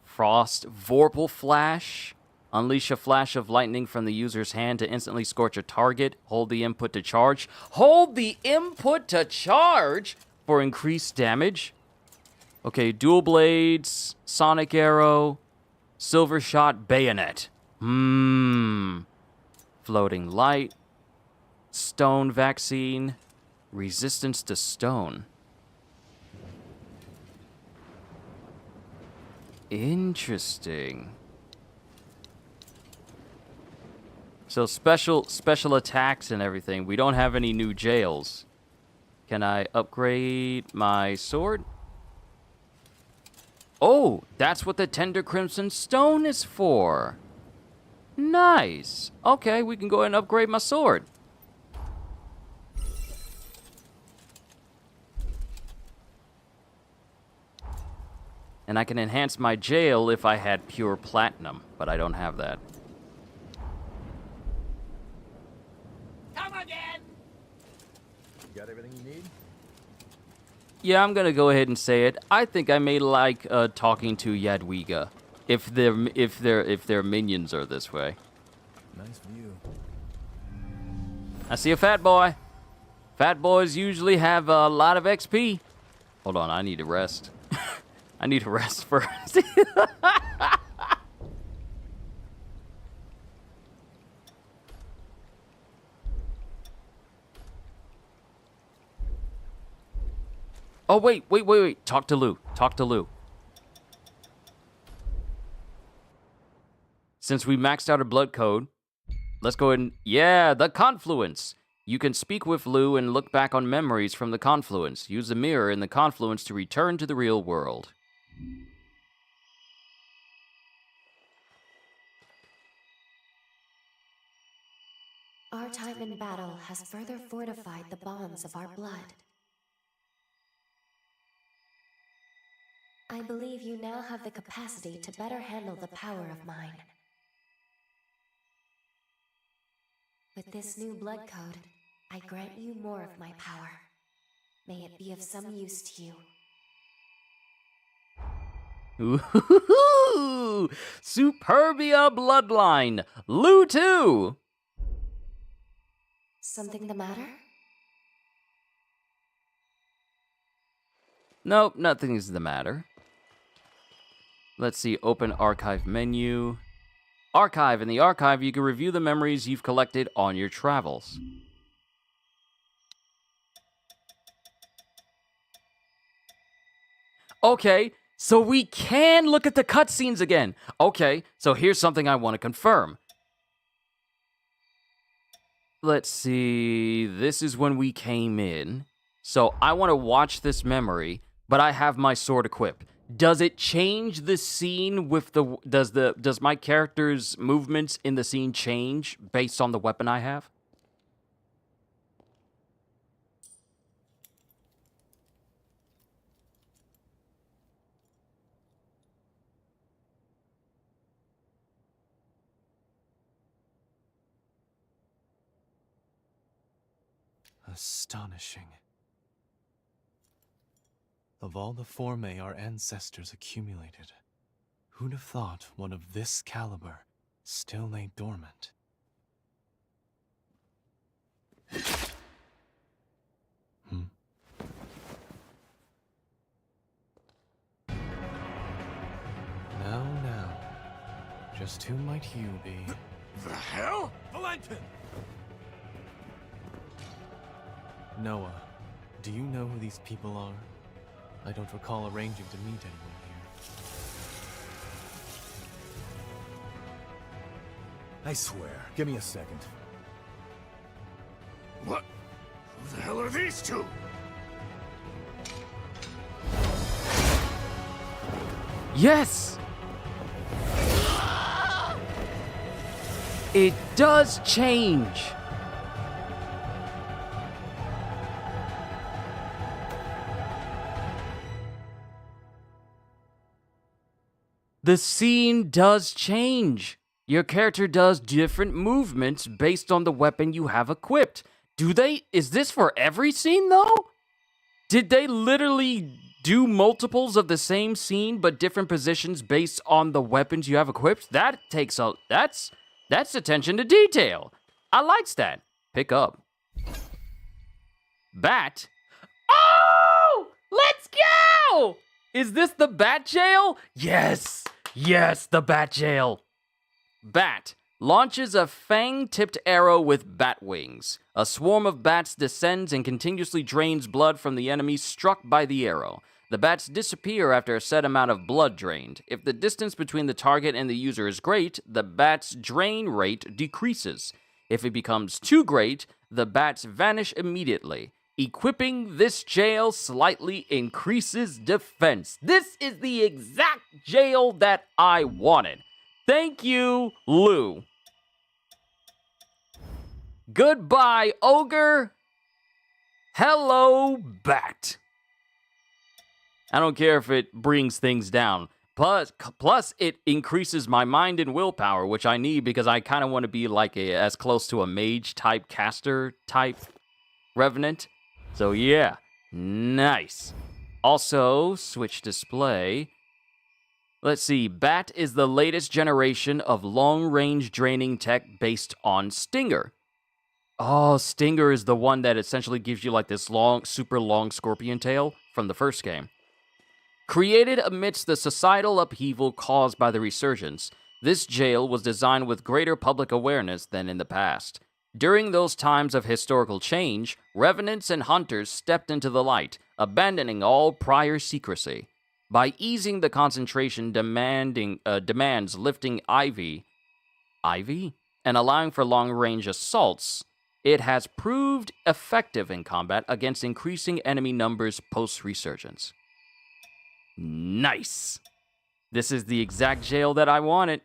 Frost Vorpal Flash. Unleash a flash of lightning from the user's hand to instantly scorch a target. Hold the input to charge. Hold the input to charge for increased damage. Okay, Dual Blades, Sonic Arrow, Silver Shot, Bayonet. Floating Light, Stone Vaccine, Resistance to Stone. Interesting. So special attacks and everything. We don't have any new jails. Can I upgrade my sword? Oh, that's what the Tender Crimson Stone is for. Nice. Okay, we can go ahead and upgrade my sword. And I can enhance my jail if I had pure platinum, but I don't have that. Come again! You got everything you need? Yeah, I'm gonna go ahead and say it. I think I may like talking to Yadwiga, if their minions are this way. Nice view. I see a fat boy. Fat boys usually have a lot of XP. Hold on, I need to rest. I need to rest first. Oh, wait. Talk to Lou. Since we maxed out our blood code, let's go ahead and... Yeah, the Confluence. You can speak with Lou and look back on memories from the Confluence. Use the mirror in the Confluence to return to the real world. Our time in battle has further fortified the bonds of our blood. I believe you now have the capacity to better handle the power of mine. With this new blood code, I grant you more of my power. May it be of some use to you. Ooh, Superbia Bloodline. Lou 2. Something the matter? Nope, nothing's the matter. Let's see, open archive menu. Archive. In the archive, you can review the memories you've collected on your travels. Okay, so we can look at the cutscenes again. Okay, so here's something I want to confirm. Let's see, this is when we came in. So I want to watch this memory, but I have my sword equipped. Does it change the scene with the... Does my character's movements in the scene change based on the weapon I have? Astonishing. Of all the formae our ancestors accumulated, who'd have thought one of this caliber still lay dormant? Now, just who might you be? The hell? Valentin! Noah, do you know who these people are? I don't recall arranging to meet anyone here. I swear. Give me a second. What? Who the hell are these two? Yes! it does change. The scene does change. Your character does different movements based on the weapon you have equipped. Is this for every scene though? Did they literally do multiples of the same scene but different positions based on the weapons you have equipped? That's attention to detail. I likes that. Pick up. Bat. Oh! Let's go! Is this the Bat Jail? Yes! Yes, the Bat Jail. Bat launches a fang-tipped arrow with bat wings. A swarm of bats descends and continuously drains blood from the enemy struck by the arrow. The bats disappear after a set amount of blood drained. If the distance between the target and the user is great, the bat's drain rate decreases. If it becomes too great, the bats vanish immediately. Equipping this jail slightly increases defense. This is the exact jail that I wanted. Thank you, Lou. Goodbye, ogre. Hello, bat. I don't care if it brings things down. Plus, it increases my mind and willpower, which I need because I kind of want to be like as close to a mage type caster type Revenant. So yeah, nice. Also, switch display. Let's see, Bat is the latest generation of long-range draining tech based on Stinger. Oh, Stinger is the one that essentially gives you like this super long scorpion tail from the first game. Created amidst the societal upheaval caused by the resurgence, this jail was designed with greater public awareness than in the past. During those times of historical change, revenants and hunters stepped into the light, abandoning all prior secrecy. By easing the concentration demands lifting Ivy, and allowing for long-range assaults, it has proved effective in combat against increasing enemy numbers post-resurgence. Nice! This is the exact jail that I wanted.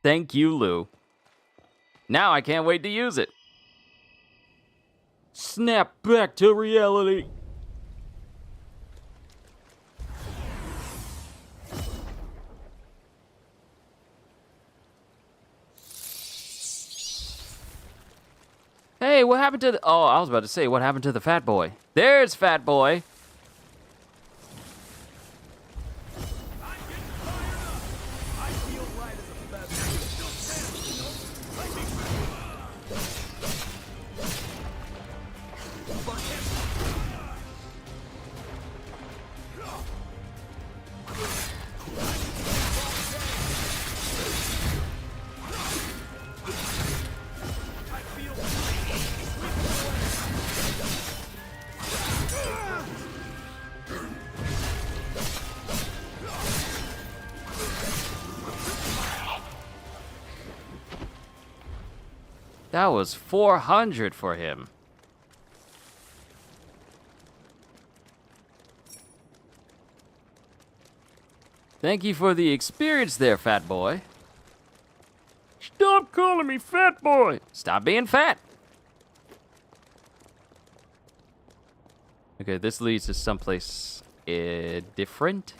Thank you, Lou. Now I can't wait to use it. Snap back to reality. Hey, what happened to the... Oh, I was about to say, what happened to the fat boy? There's fat boy. That was 400 for him. Thank you for the experience there, fat boy. Stop calling me fat boy. Stop being fat. Okay, this leads to someplace different.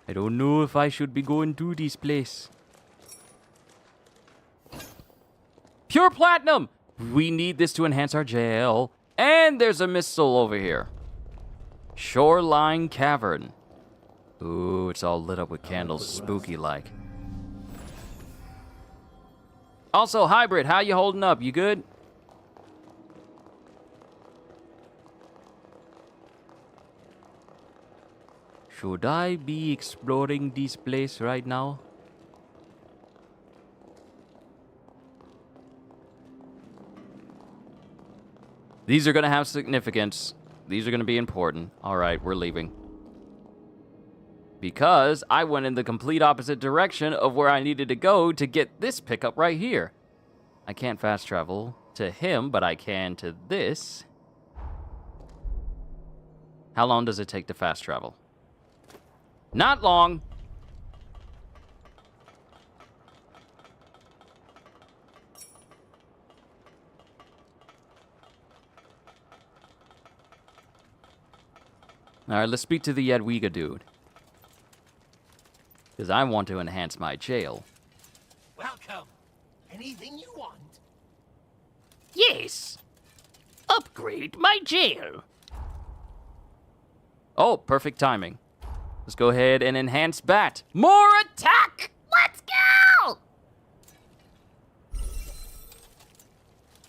I don't know if I should be going to this place. Pure platinum! We need this to enhance our jail. And there's a missile over here. Shoreline Cavern. Ooh, it's all lit up with candles, spooky-like. Also, Hybrid, how you holding up? You good? Should I be exploring this place right now? These are going to have significance. These are going to be important. All right, we're leaving. Because I went in the complete opposite direction of where I needed to go to get this pickup right here. I can't fast travel to him, but I can to this. How long does it take to fast travel? Not long. Alright, let's speak to the Yadwiga dude. Because I want to enhance my jail. Welcome. Anything you want? Yes! Upgrade my jail! Oh, perfect timing. Let's go ahead and enhance Bat. More attack! Let's go!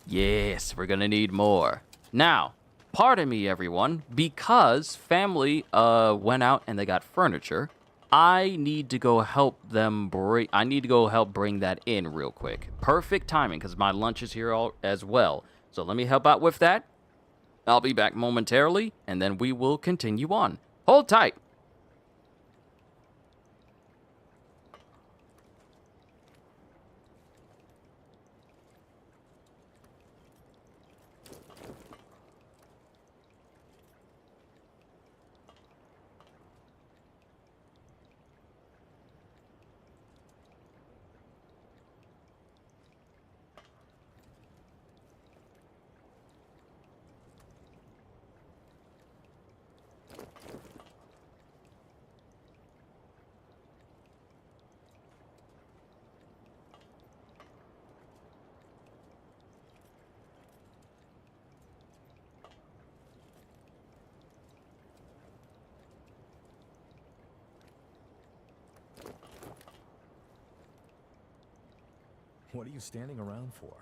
Yes, we're gonna need more. Now, pardon me, everyone, because family went out and they got furniture. I need to go help them bring. I need to go help bring that in real quick. Perfect timing, because my lunch is here as well. So let me help out with that. I'll be back momentarily, and then we will continue on. Hold tight. What are you standing around for?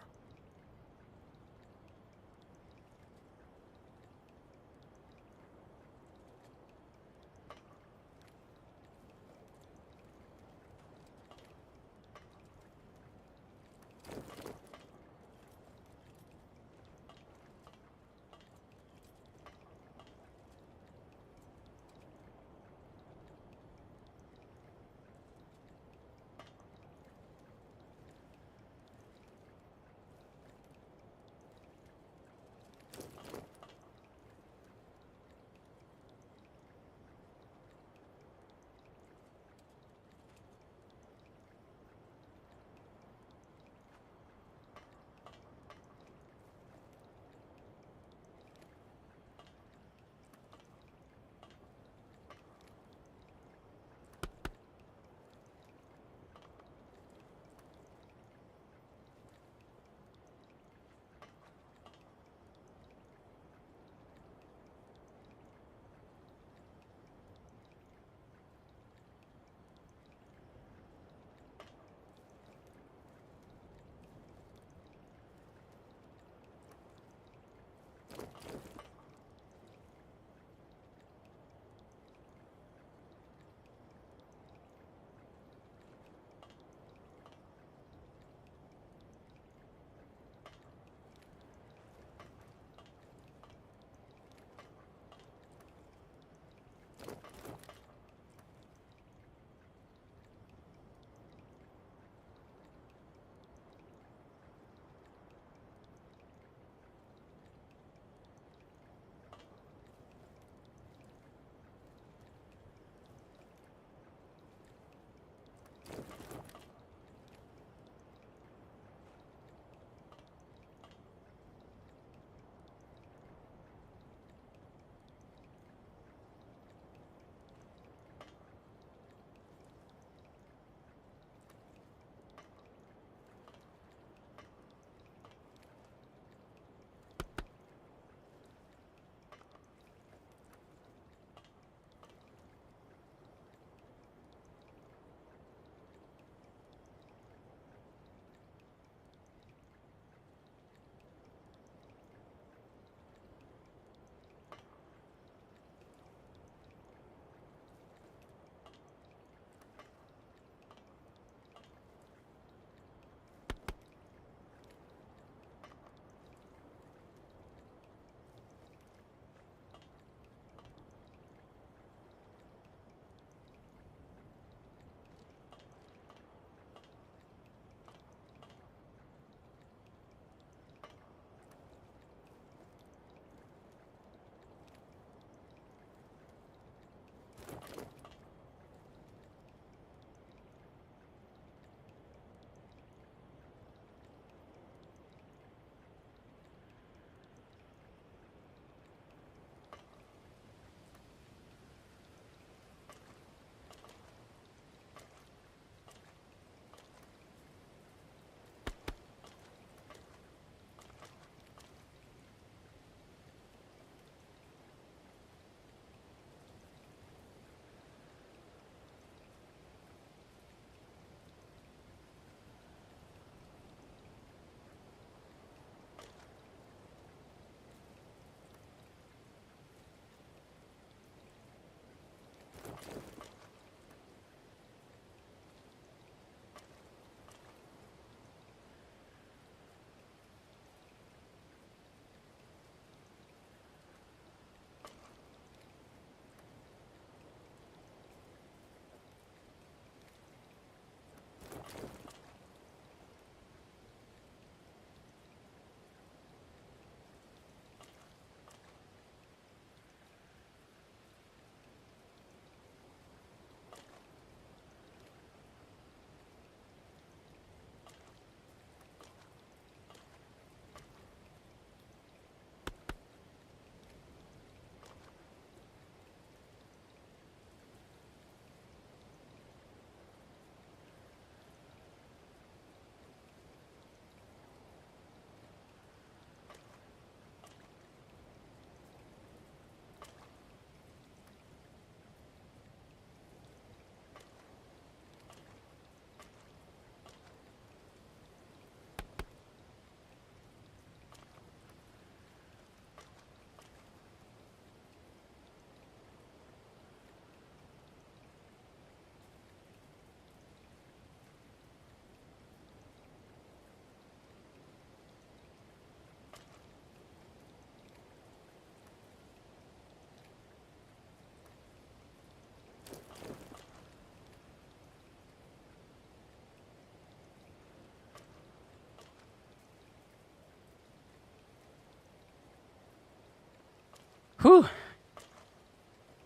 Whew.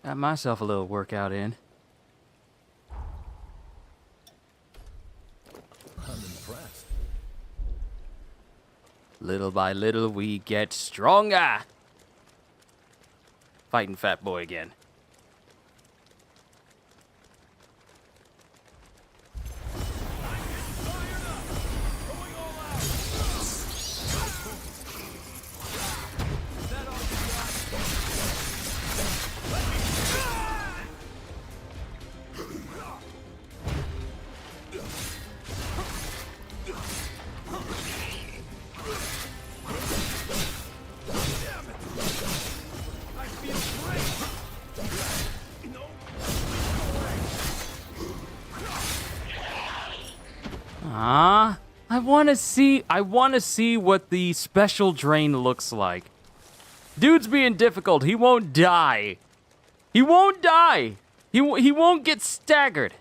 Got myself a little workout in. I'm impressed. Little by little, we get stronger. Fighting Fat Boy again. I want to see what the special drain looks like. Dude's being difficult. He won't die. He won't die. He won't get staggered.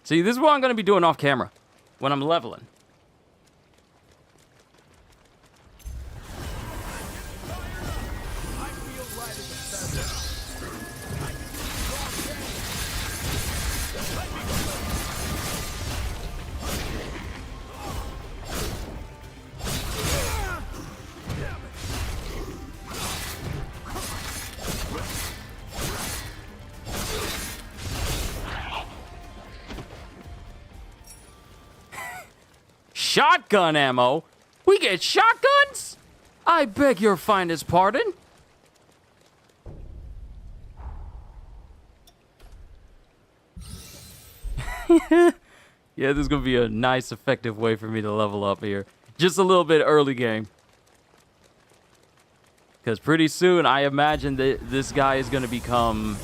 See, this is what I'm going to be doing off camera when I'm leveling. Shotgun ammo? We get shotguns? I beg your finest pardon? Yeah, this is gonna be a nice, effective way for me to level up here. Just a little bit early game. Because pretty soon, I imagine that this guy is gonna become...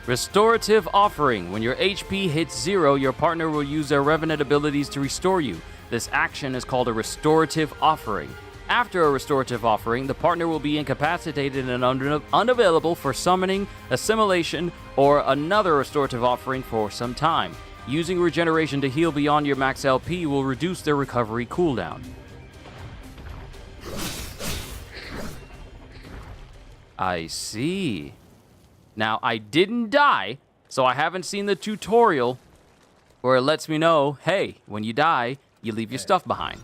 Restorative Offering. When your HP hits 0, your partner will use their Revenant abilities to restore you. This action is called a Restorative Offering. After a Restorative Offering, the partner will be incapacitated and unavailable for summoning, assimilation, or another Restorative Offering for some time. Using regeneration to heal beyond your max LP will reduce their recovery cooldown. I see. Now, I didn't die, so I haven't seen the tutorial where it lets me know, hey, when you die, you leave your stuff behind.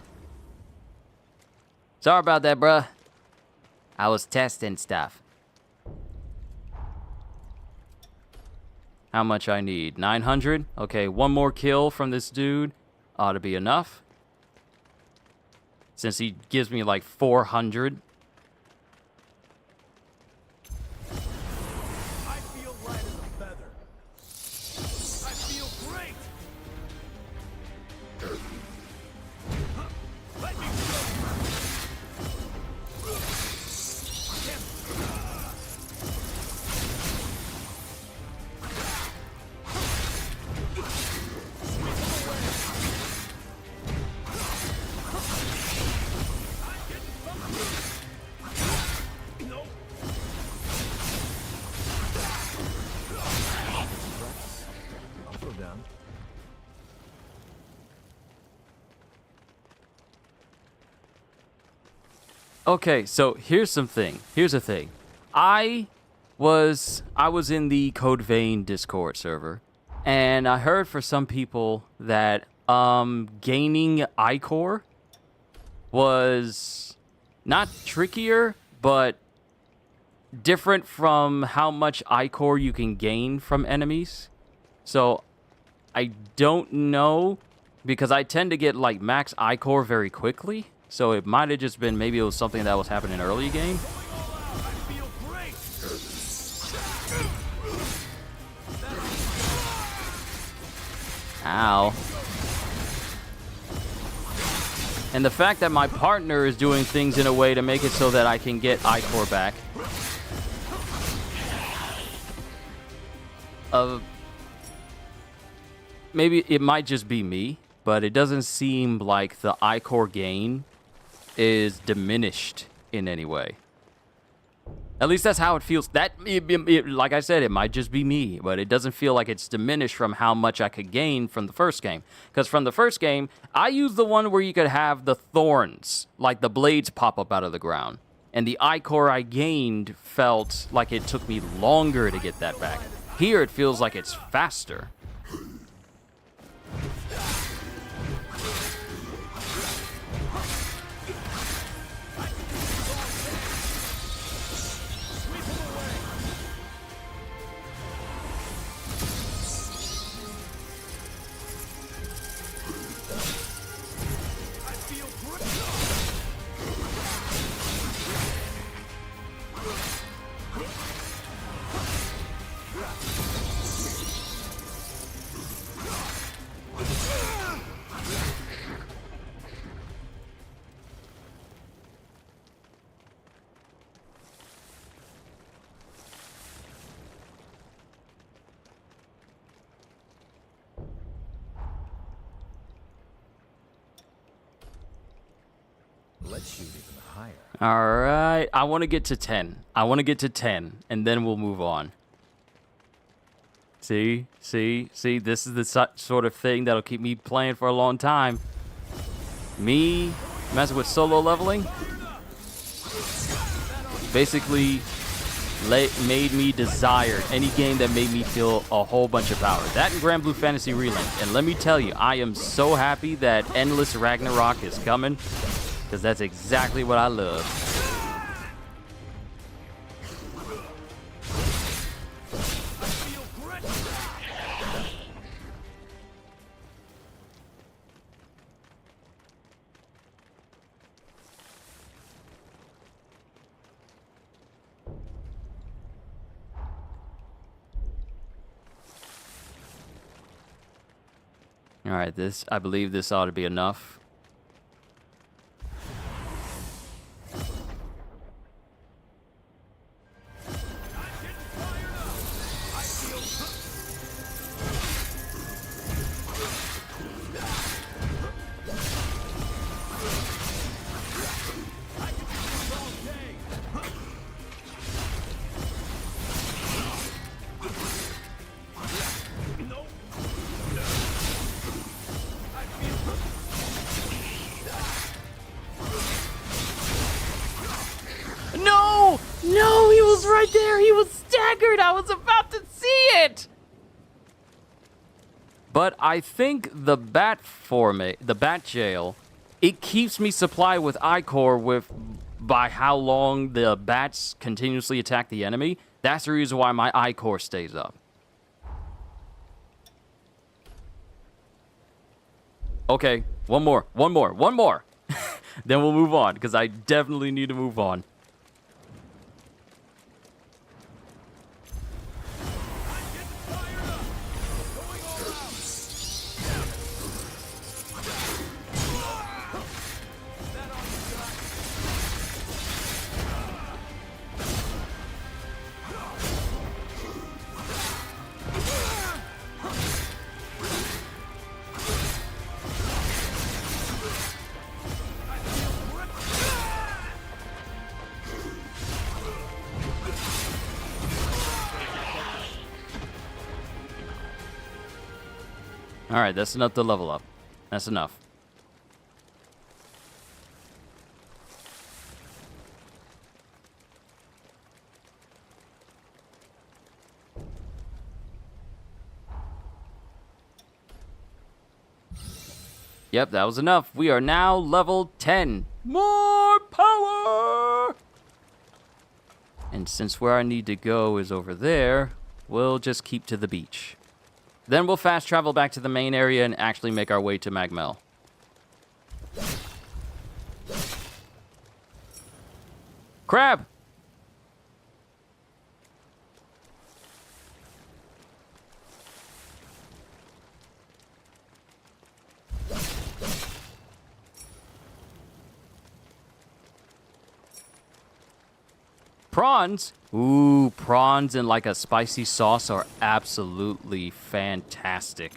Sorry about that, bruh. I was testing stuff. How much I need? 900? Okay, one more kill from this dude ought to be enough. Since he gives me like 400. Okay, so here's the thing. I was in the Code Vein Discord server, and I heard for some people that gaining Ichor was not trickier, but different from how much Ichor you can gain from enemies. So I don't know, because I tend to get like max Ichor very quickly. So it might have just been, maybe it was something that was happening early game. Ow. And the fact that my partner is doing things in a way to make it so that I can get Ichor back. Maybe it might just be me, but it doesn't seem like the Ichor gain is diminished in any way. At least that's how it feels. Like I said, it might just be me, but it doesn't feel like it's diminished from how much I could gain from the first game. Because from the first game, I used the one where you could have the thorns, like the blades pop up out of the ground. And the Ichor I gained felt like it took me longer to get that back. Here, it feels like it's faster. Let's shoot even higher. All right. I want to get to 10. I want to get to 10, and then we'll move on. See? This is the sort of thing that'll keep me playing for a long time. Me messing with solo leveling basically made me desire any game that made me feel a whole bunch of power. That and Grand Blue Fantasy Relink. And let me tell you, I am so happy that Endless Ragnarok is coming, because that's exactly what I love. All right, I believe this ought to be enough. No, he was right there. He was staggered. I was about to see it. But I think the bat jail, it keeps me supplied with Ichor by how long the bats continuously attack the enemy. That's the reason why my Ichor stays up. Okay, one more. Then we'll move on, because I definitely need to move on. All right, that's enough to level up. That's enough. Yep, that was enough. We are now level 10. More power! And since where I need to go is over there, we'll just keep to the beach. Then we'll fast travel back to the main area and actually make our way to Magmel. Crab! Prawns? Ooh, prawns in like a spicy sauce are absolutely fantastic.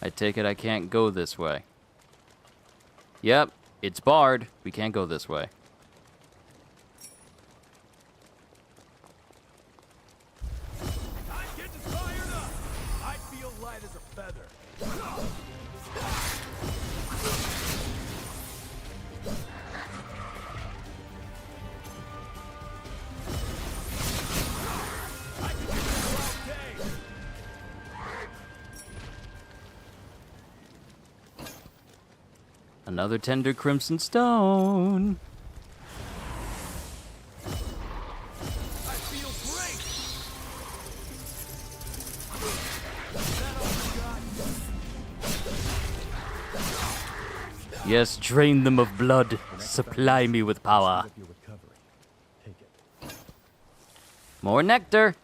I take it I can't go this way. Yep, it's barred. We can't go this way. I'm getting fired up. I feel light as a feather. I can do this all day. Another tender crimson stone. I feel great. Yes, drain them of blood. Supply me with power. Your recovery. Take it. More nectar.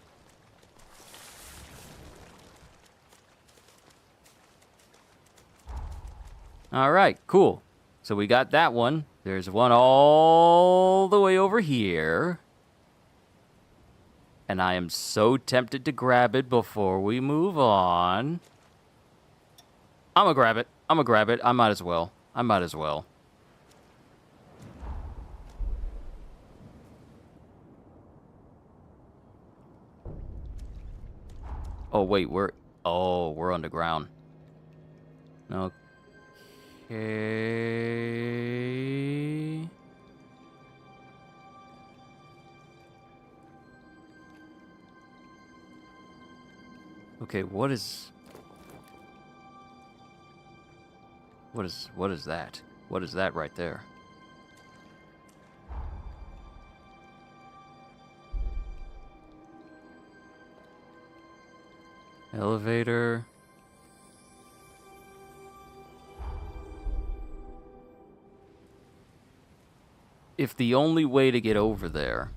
All right, cool. So we got that one. There's one all the way over here. And I am so tempted to grab it before we move on. I'm gonna grab it. I'm gonna grab it. I might as well. I might as well. Oh, wait, we're underground. Okay. Okay, what is that? What is that right there? Elevator. If the only way to get over there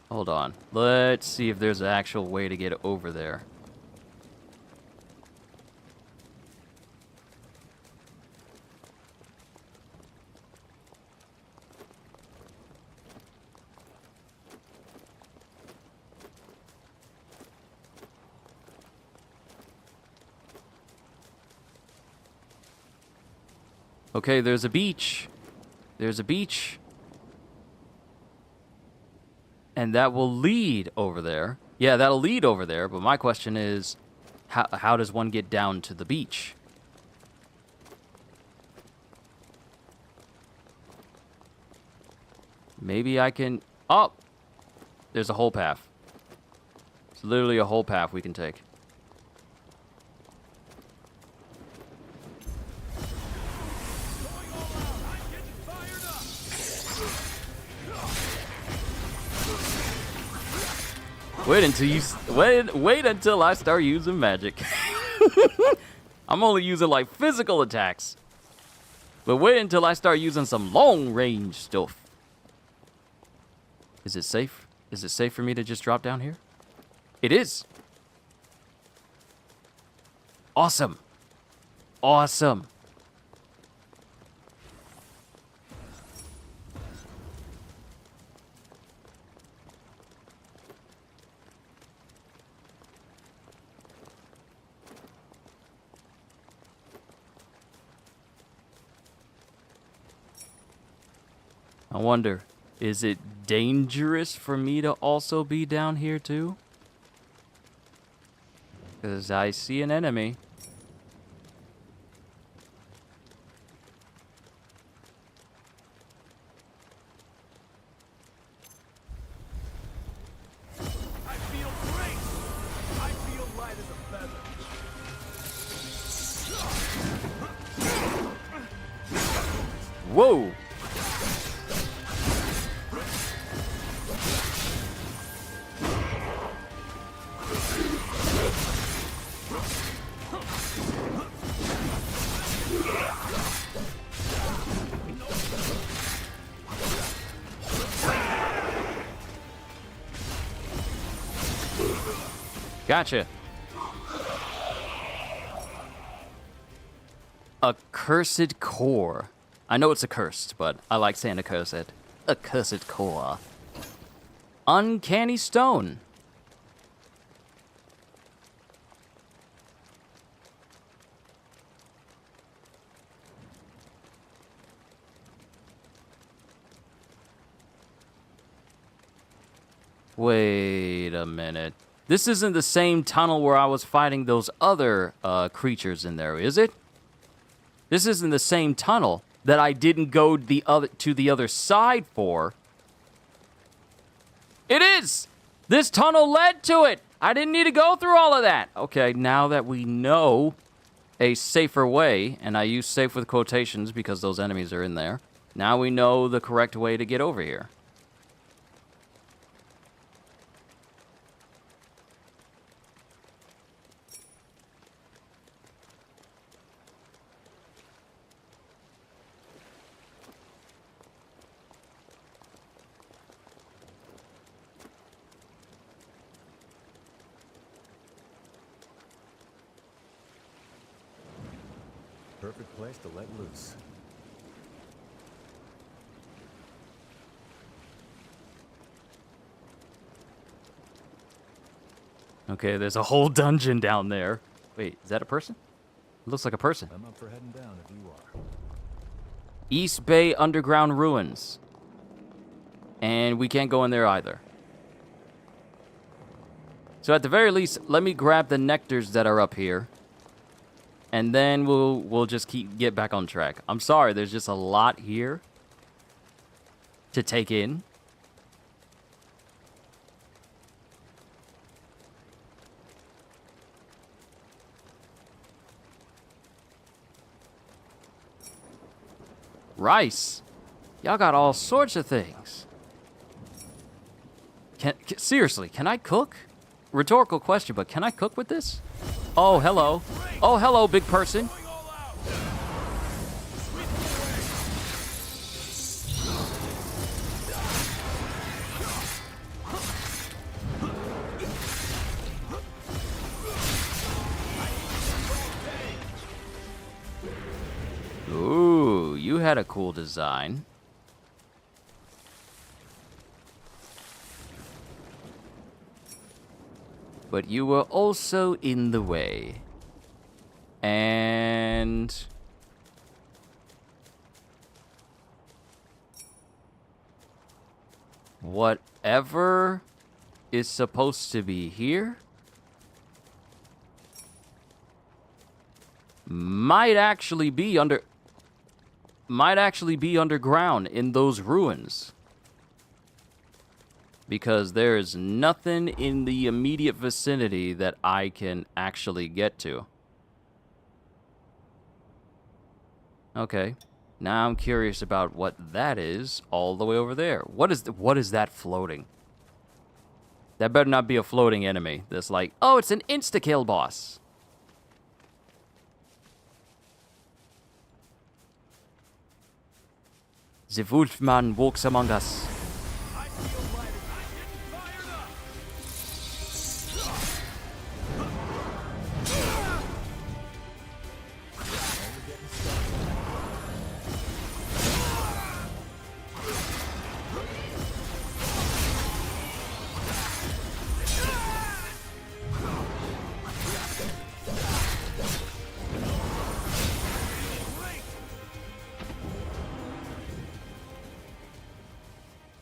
Hold on. Let's see if there's an actual way to get over there. Okay, there's a beach. There's a beach. And that will lead over there. Yeah, that'll lead over there, but my question is, how does one get down to the beach? Maybe I can... Oh! There's a whole path. It's literally a whole path we can take. Wait until I start using magic. I'm only using like physical attacks. But wait until I start using some long range stuff. Is it safe? Is it safe for me to just drop down here? It is. Awesome. Awesome. I wonder, is it dangerous for me to also be down here too? Because I see an enemy. I feel great. I feel light as a feather. Whoa! Gotcha. Accursed core. I know it's accursed, but I like saying accursed. Accursed core. Uncanny stone. Wait a minute. This isn't the same tunnel where I was fighting those other creatures in there, is it? This isn't the same tunnel that I didn't go to the other side for. It is! This tunnel led to it! I didn't need to go through all of that! Okay, now that we know a safer way, and I use safe with quotations because those enemies are in there, now we know the correct way to get over here. Perfect place to let loose. Okay, there's a whole dungeon down there. Wait, is that a person? It looks like a person. I'm up for heading down if you are. East Bay Underground Ruins. And we can't go in there either. So at the very least, let me grab the nectars that are up here. And then we'll just get back on track. I'm sorry, there's just a lot here to take in. Rice. Y'all got all sorts of things. Seriously, can I cook? Rhetorical question, but can I cook with this? Oh, hello. Oh, hello, big person. Ooh, you had a cool design. But you were also in the way. And whatever is supposed to be here might actually be underground in those ruins. Because there is nothing in the immediate vicinity that I can actually get to. Okay, now I'm curious about what that is all the way over there. What is that floating? That better not be a floating enemy that's like, oh, it's an insta-kill boss. The Wolfman walks among us.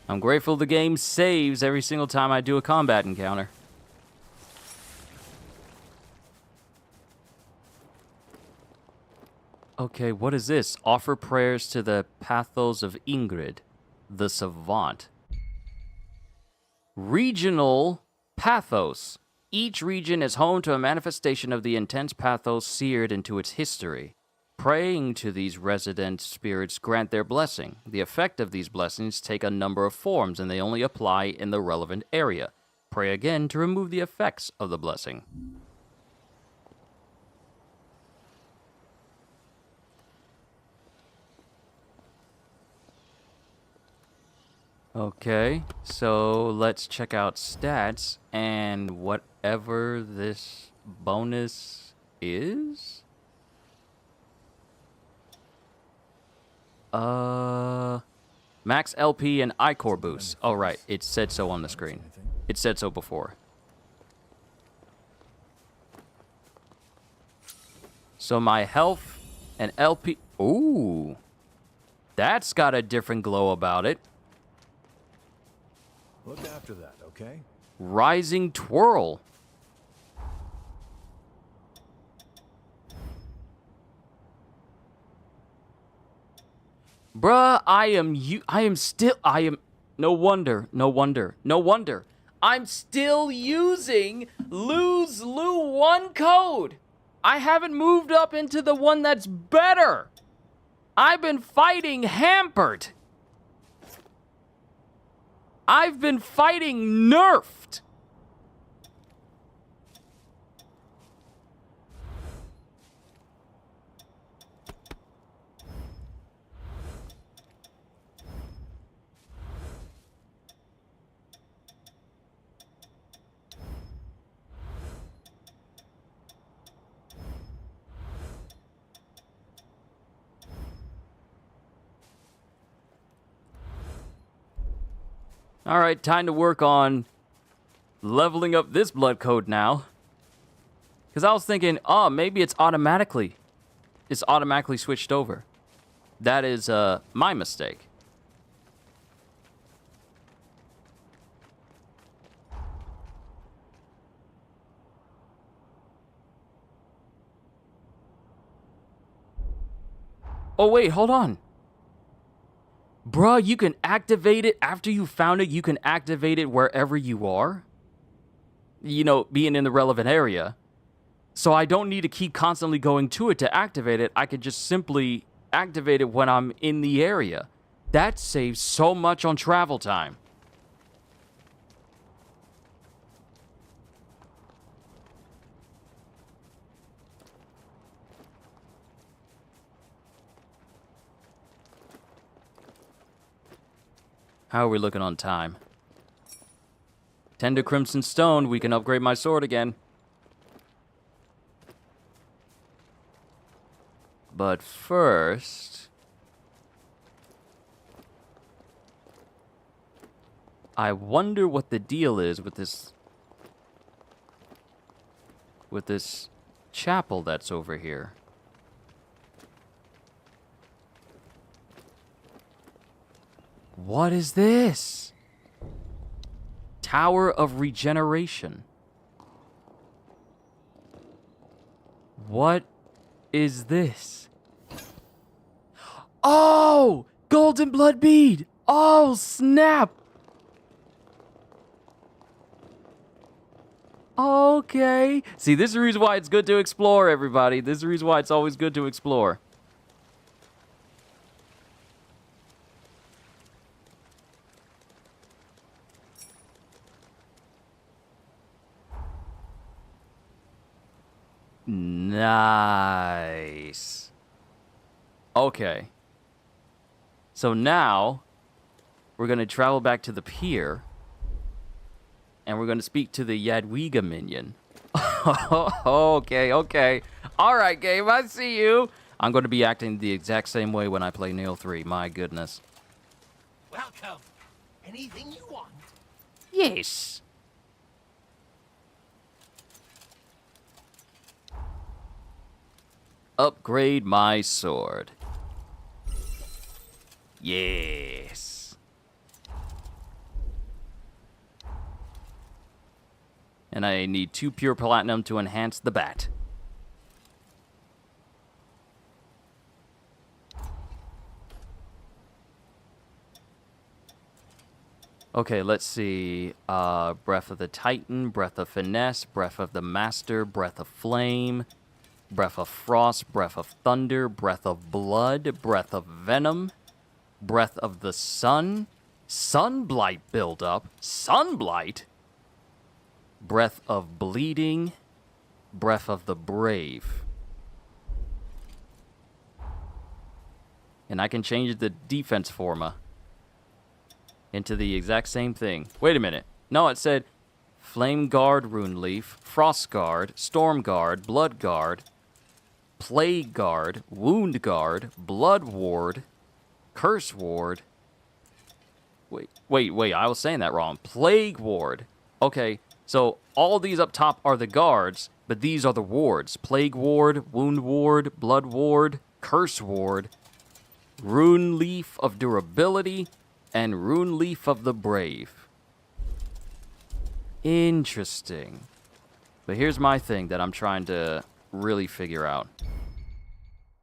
I'm grateful the game saves every single time I do a combat encounter. Okay, what is this? Offer prayers to the pathos of Ingrid, the savant. Regional pathos. Each region is home to a manifestation of the intense pathos seared into its history. Praying to these resident spirits grant their blessing. The effect of these blessings take a number of forms, and they only apply in the relevant area. Pray again to remove the effects of the blessing. Okay, so let's check out stats and whatever this bonus is. Max LP and iCore boost. Oh, right, it said so on the screen. It said so before. So my health and LP. Ooh, that's got a different glow about it. Look after that, okay? Rising Twirl. Bruh, no wonder. I'm still using Lose Lu 1 code. I haven't moved up into the one that's better. I've been fighting hampered. I've been fighting nerfed. All right, time to work on leveling up this blood code now. Because I was thinking, oh, maybe it's automatically switched over. That is my mistake. Oh, wait, hold on. Bruh, you can activate it after you found it. You can activate it wherever you are. You know, being in the relevant area. So I don't need to keep constantly going to it to activate it. I could just simply activate it when I'm in the area. That saves so much on travel time. How are we looking on time? 10 to Crimson Stone, we can upgrade my sword again. But first, I wonder what the deal is with this chapel that's over here. What is this? Tower of Regeneration. What is this? Oh! Golden Blood Bead! Oh, snap! Okay. See, this is the reason why it's good to explore, everybody. This is the reason why it's always good to explore. Nice. Okay. So now, we're going to travel back to the pier, and we're going to speak to the Jadwiga minion. Okay. All right, game, I see you. I'm going to be acting the exact same way when I play Nail 3. My goodness. Welcome. Anything you want? Yes. Upgrade my sword. Yes. And I need 2 pure platinum to enhance the bat. Okay, let's see. Breath of the Titan, Breath of Finesse, Breath of the Master, Breath of Flame, Breath of Frost, Breath of Thunder, Breath of Blood, Breath of Venom, Breath of the Sun, Sunblight buildup, Sunblight, Breath of Bleeding, Breath of the Brave. And I can change the defense forma. into the exact same thing. Wait a minute. No, it said Flame Guard, Rune Leaf, Frost Guard, Storm Guard, Blood Guard, Plague Guard, Wound Guard, Blood Ward, Curse Ward. Wait, I was saying that wrong. Plague Ward. Okay, so all these up top are the guards, but these are the wards. Plague Ward, Wound Ward, Blood Ward, Curse Ward, Rune Leaf of Durability, and Rune Leaf of the Brave. Interesting. But here's my thing that I'm trying to really figure out.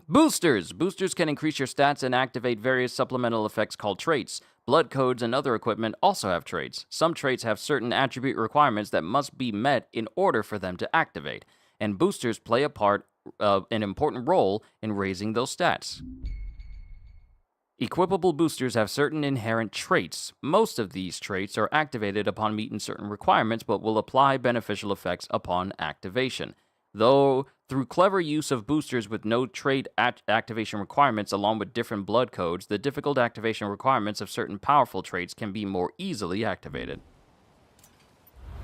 Boosters! Boosters can increase your stats and activate various supplemental effects called traits. Blood codes and other equipment also have traits. Some traits have certain attribute requirements that must be met in order for them to activate, and boosters play an important role in raising those stats. Equipable boosters have certain inherent traits. Most of these traits are activated upon meeting certain requirements, but will apply beneficial effects upon activation. Though, through clever use of boosters with no trait activation requirements along with different blood codes, the difficult activation requirements of certain powerful traits can be more easily activated.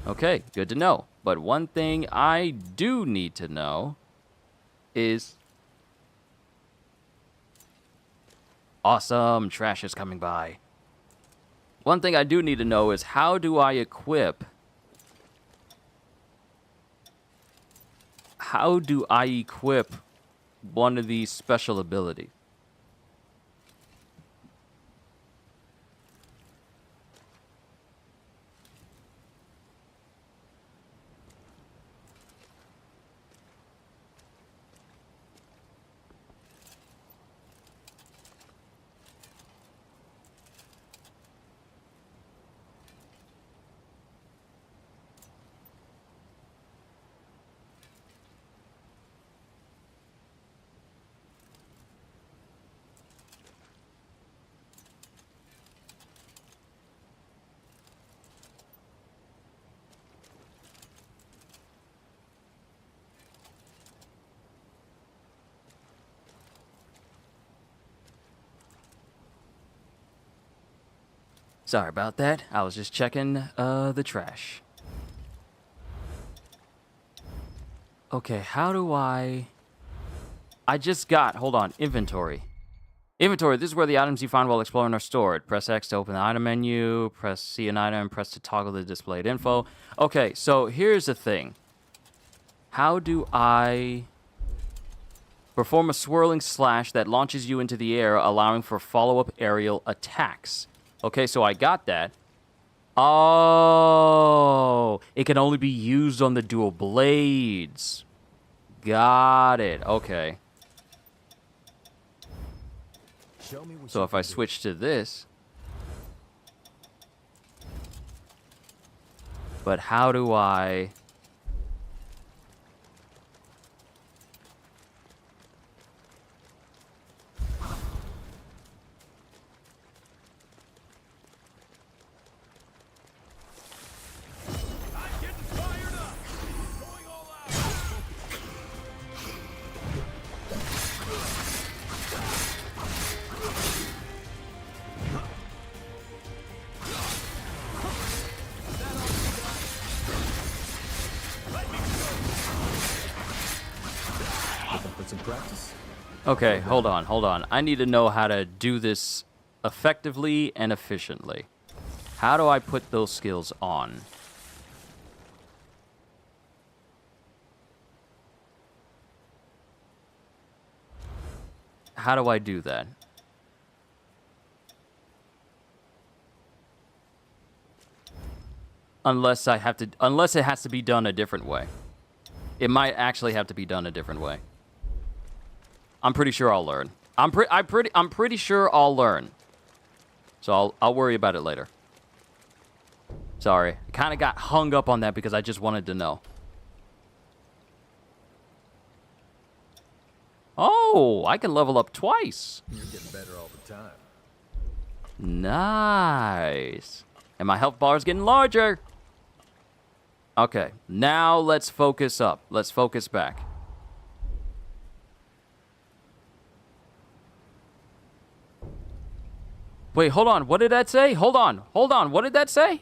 Okay, good to know. But one thing I do need to know is... Awesome, trash is coming by. One thing I do need to know is how do I equip... How do I equip one of these special abilities? Sorry about that. I was just checking the trash. Okay, how do I just got, hold on, inventory. Inventory, this is where the items you find while exploring are stored. Press X to open the item menu, press C an item, press to toggle the displayed info. Okay, so here's the thing. How do I perform a swirling slash that launches you into the air, allowing for follow-up aerial attacks? Okay, so I got that. Oh, it can only be used on the dual blades. Got it. Okay. So if I switch to this. But how do I... Okay, hold on. I need to know how to do this effectively and efficiently. How do I put those skills on? How do I do that? Unless it has to be done a different way. It might actually have to be done a different way. I'm pretty sure I'll learn. I'm pretty sure I'll learn. So I'll worry about it later. Sorry. I kind of got hung up on that because I just wanted to know. Oh, I can level up twice. You're getting better all the time. Nice. And my health bar is getting larger. Okay, now let's focus up. Let's focus back. Wait, hold on. What did that say? Hold on. Hold on. What did that say?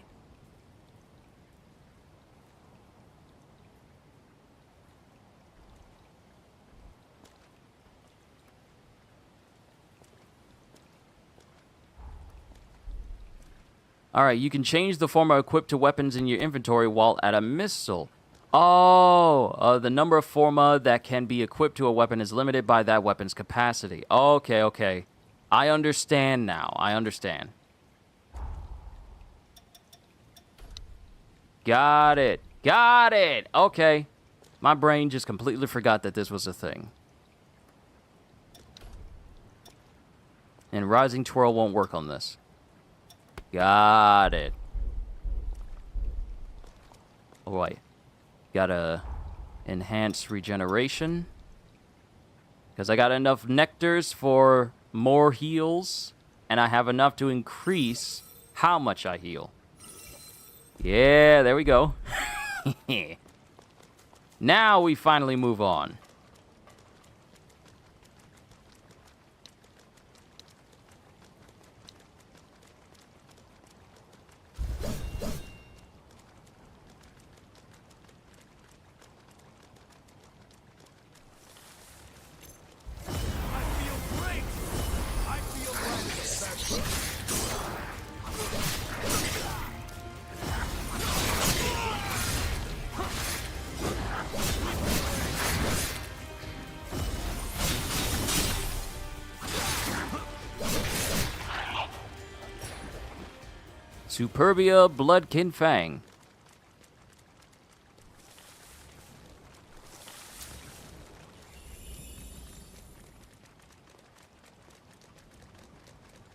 Alright, you can change the forma equipped to weapons in your inventory while at a missile. Oh, the number of forma that can be equipped to a weapon is limited by that weapon's capacity. Okay, okay. I understand now. I understand. Got it. Got it. Okay. My brain just completely forgot that this was a thing. And Rising Twirl won't work on this. Got it. Oh, wait. Gotta enhance regeneration. Because I got enough nectars for more heals. And I have enough to increase how much I heal. Yeah, there we go. Now we finally move on. Superbia Bloodkin Fang.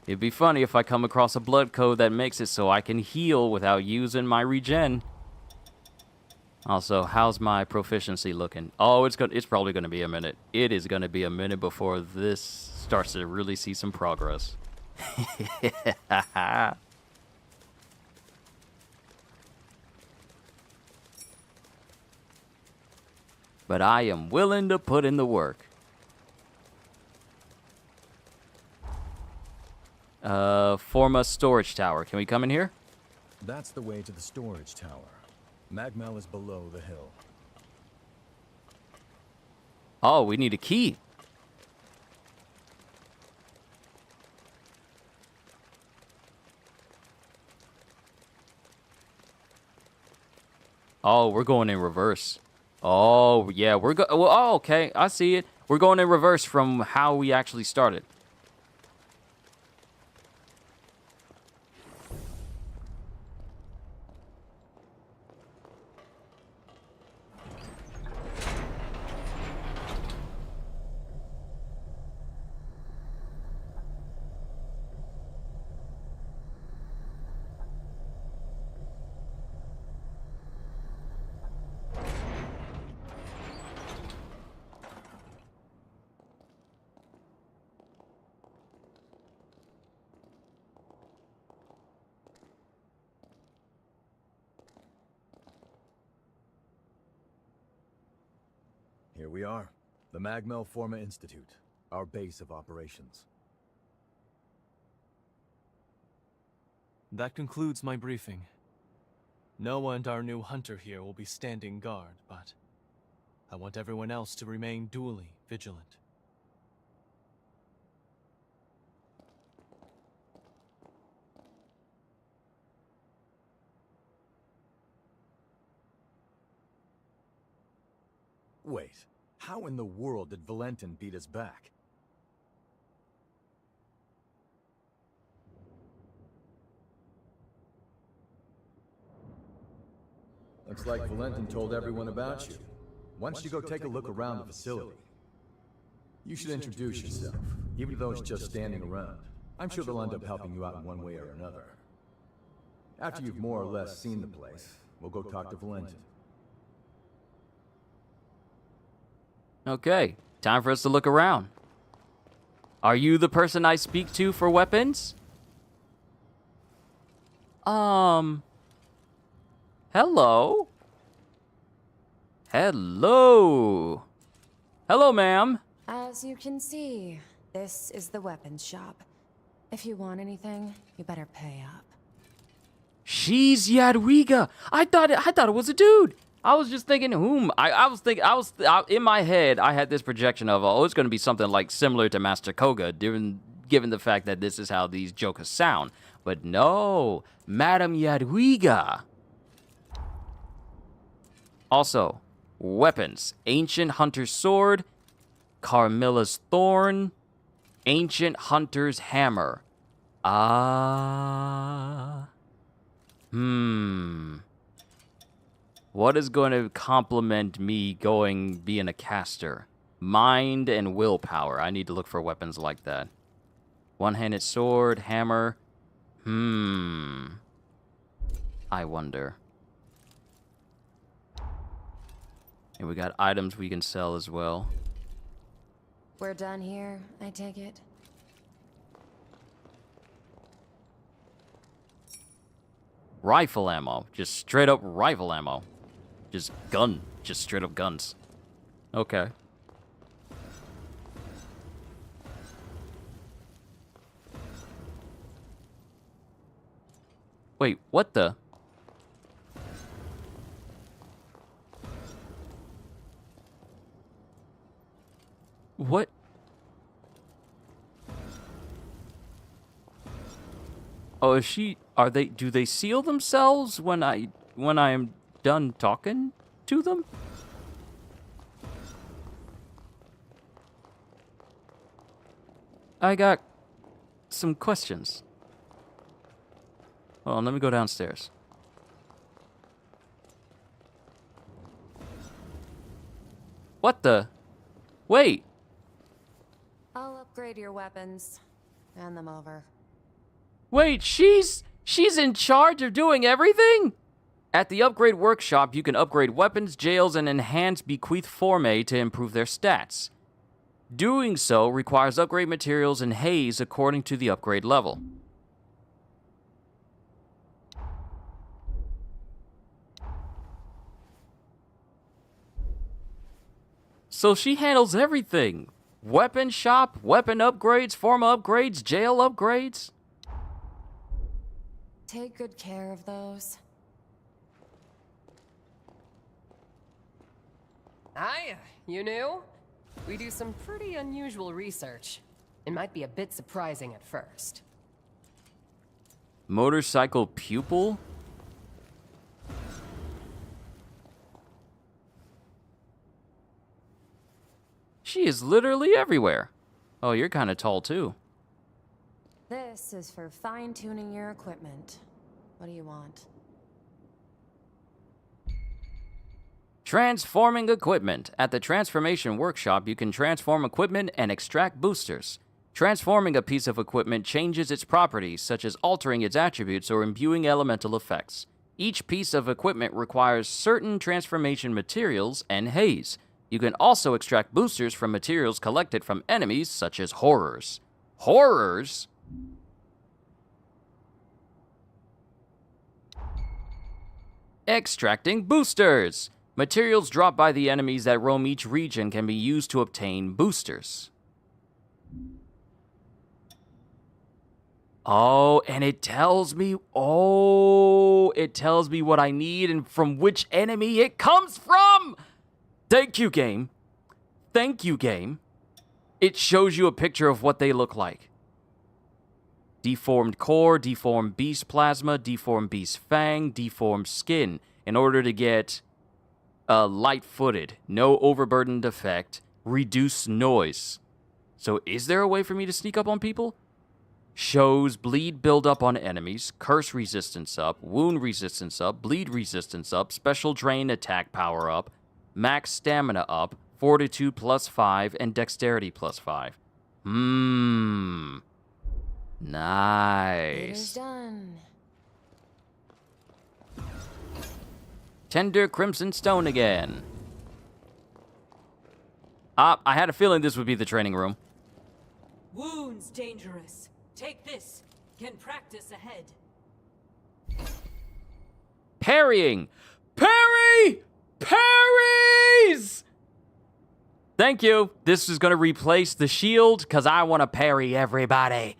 It'd be funny if I come across a blood code that makes it so I can heal without using my regen. Also, how's my proficiency looking? Oh, it's probably gonna be a minute. It is gonna be a minute before this starts to really see some progress. But I am willing to put in the work. Forma storage tower. Can we come in here? That's the way to the storage tower. Magmel is below the hill. Oh, we need a key. Oh, we're going in reverse. Oh, yeah, oh, okay, I see it. We're going in reverse from how we actually started. Here we are, the Magmel Forma Institute, our base of operations. That concludes my briefing. Noah and our new hunter here will be standing guard, but I want everyone else to remain duly vigilant. Wait, how in the world did Valentin beat us back? Looks like Valentin told everyone about you. Why don't you go take a look around the facility? You should introduce yourself, even though it's just standing around. I'm sure they'll end up helping you out in one way or another. After you've more or less seen the place, we'll go talk to Valentin. Okay, time for us to look around. Are you the person I speak to for weapons? Hello? Hello? Hello, ma'am. As you can see, this is the weapons shop. If you want anything, you better pay up. She's Yadwiga. I thought it was a dude. I was just thinking, in my head, I had this projection of, oh, it's going to be something like similar to Master Koga, given the fact that this is how these jokers sound. But no, Madam Yadwiga. Also, weapons. Ancient Hunter's Sword, Carmilla's Thorn, Ancient Hunter's Hammer. What is going to complement me being a caster? Mind and willpower. I need to look for weapons like that. One-handed sword, hammer. I wonder. And we got items we can sell as well. We're done here, I take it? Rifle ammo. Just straight up rifle ammo. Just straight up guns. Okay. Wait, what the? What? Oh, do they seal themselves when I am done talking to them? I got some questions. Hold on, let me go downstairs. What the? Wait. I'll upgrade your weapons. Hand them over. Wait, she's in charge of doing everything? At the upgrade workshop, you can upgrade weapons, jails, and enhance bequeath formae to improve their stats. Doing so requires upgrade materials and haze according to the upgrade level. So she handles everything. Weapon shop, weapon upgrades, forma upgrades, jail upgrades. Take good care of those. Hiya, you new? We do some pretty unusual research. It might be a bit surprising at first. Motorcycle pupil? She is literally everywhere. Oh, you're kind of tall too. This is for fine-tuning your equipment. What do you want? Transforming equipment. At the Transformation Workshop, you can transform equipment and extract boosters. Transforming a piece of equipment changes its properties, such as altering its attributes or imbuing elemental effects. Each piece of equipment requires certain transformation materials and haze. You can also extract boosters from materials collected from enemies, such as horrors. Horrors? Extracting boosters. Materials dropped by the enemies that roam each region can be used to obtain boosters. Oh, and it tells me what I need and from which enemy it comes from. Thank you, game. Thank you, game. It shows you a picture of what they look like. Deformed core, deformed beast plasma, deformed beast fang, deformed skin. In order to get light-footed, no overburdened effect, reduced noise. So is there a way for me to sneak up on people? Shows bleed buildup on enemies, curse resistance up, wound resistance up, bleed resistance up, special drain attack power up, max stamina up, fortitude +5, and dexterity +5. Nice. It is done. Tender Crimson Stone again. I had a feeling this would be the training room. Wounds dangerous. Take this. Can practice ahead. Parrying. Parry! Parries! Thank you. This is going to replace the shield because I want to parry everybody.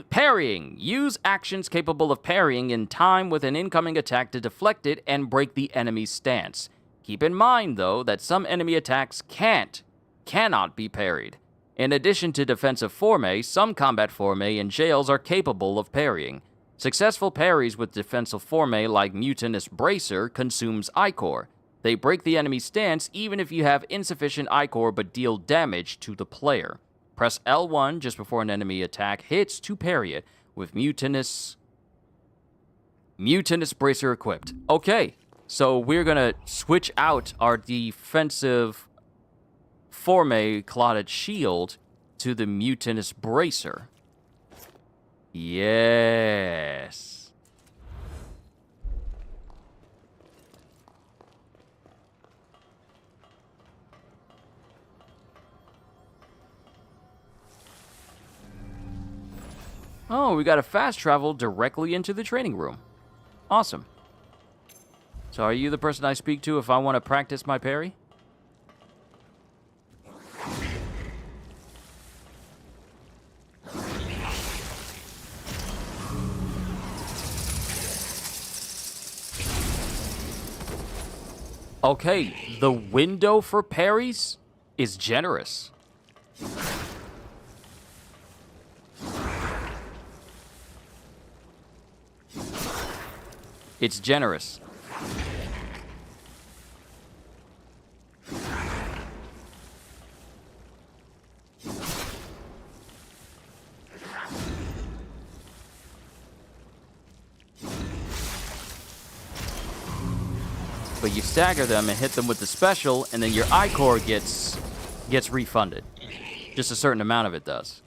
Parrying. Use actions capable of parrying in time with an incoming attack to deflect it and break the enemy's stance. Keep in mind, though, that some enemy attacks cannot be parried. In addition to defensive forme, some combat forme and jails are capable of parrying. Successful parries with defensive forme like Mutinous Bracer consumes Ichor. They break the enemy's stance even if you have insufficient Ichor but deal damage to the player. Press L1 just before an enemy attack hits to parry it with Mutinous Bracer equipped. Okay, so we're gonna switch out our defensive forme clotted shield to the Mutinous Bracer. Yes. Oh, we got a fast travel directly into the training room. Awesome. So are you the person I speak to if I want to practice my parry? Okay, the window for parries is generous. It's generous. But you stagger them and hit them with the special, and then your Ichor gets refunded. Just a certain amount of it does.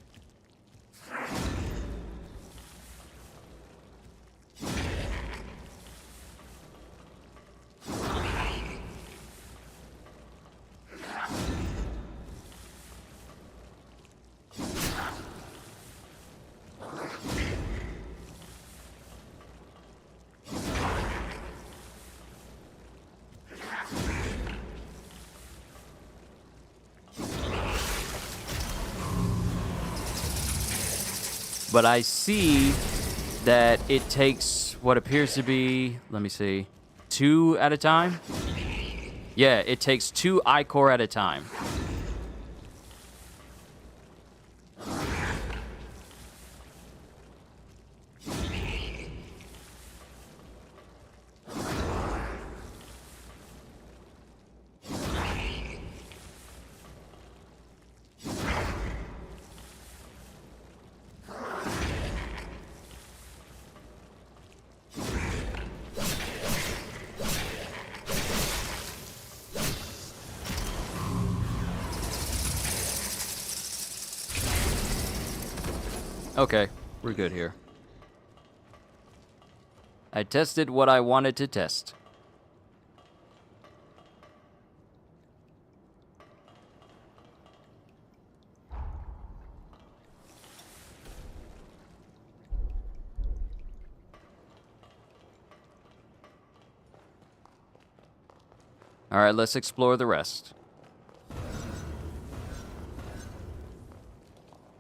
But I see that it takes what appears to be, let me see, 2 at a time? Yeah, it takes 2 Ichor at a time. Okay, we're good here. I tested what I wanted to test. All right, let's explore the rest.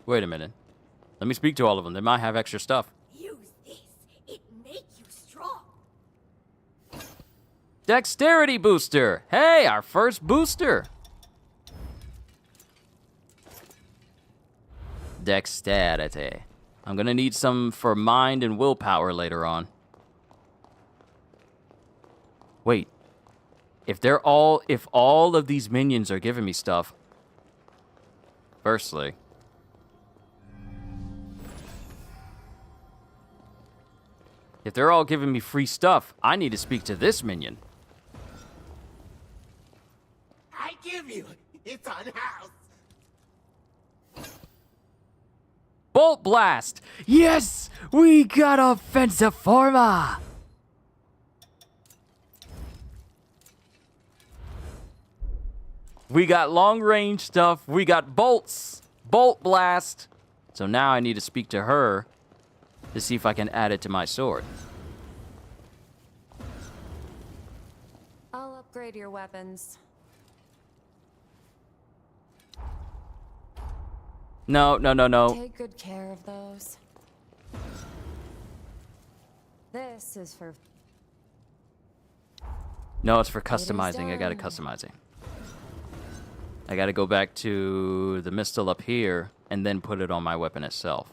Wait a minute. Let me speak to all of them. They might have extra stuff. Use this. It make you strong. Dexterity booster. Hey, our first booster. Dexterity. I'm gonna need some for mind and willpower later on. Wait. If all of these minions are giving me stuff. Firstly. If they're all giving me free stuff, I need to speak to this minion. I give you. It's unhoused. Bolt Blast! Yes! We got offensive forma! We got long range stuff. We got bolts. Bolt Blast. So now I need to speak to her to see if I can add it to my sword. I'll upgrade your weapons. No, no, no, no. Take good care of those. This is for... No, it's for customizing. I gotta customize it. I gotta go back to the mistle up here and then put it on my weapon itself.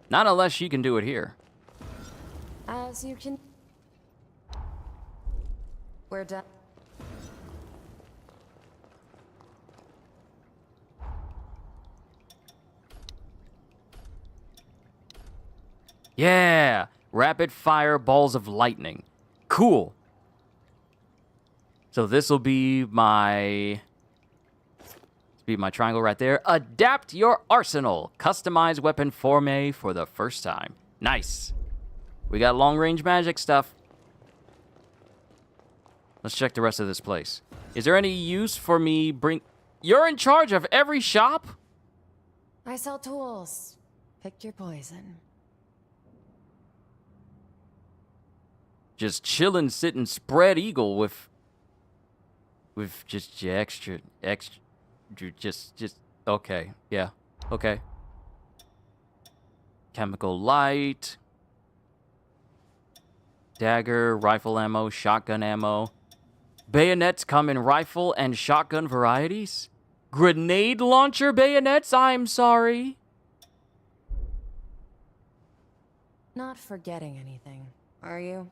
Not unless she can do it here. As you can... We're done. Yeah! Rapid fire balls of lightning. Cool. So this will be my... triangle right there. Adapt your arsenal. Customize weapon forme for the first time. Nice. We got long-range magic stuff. Let's check the rest of this place. Is there any use for me bring... You're in charge of every shop? I sell tools. Pick your poison. Just chillin', sitting spread eagle with just extra, just, okay, yeah, okay. Chemical light. Dagger, rifle ammo, shotgun ammo. Bayonets come in rifle and shotgun varieties? Grenade launcher bayonets? I'm sorry. Not forgetting anything, are you?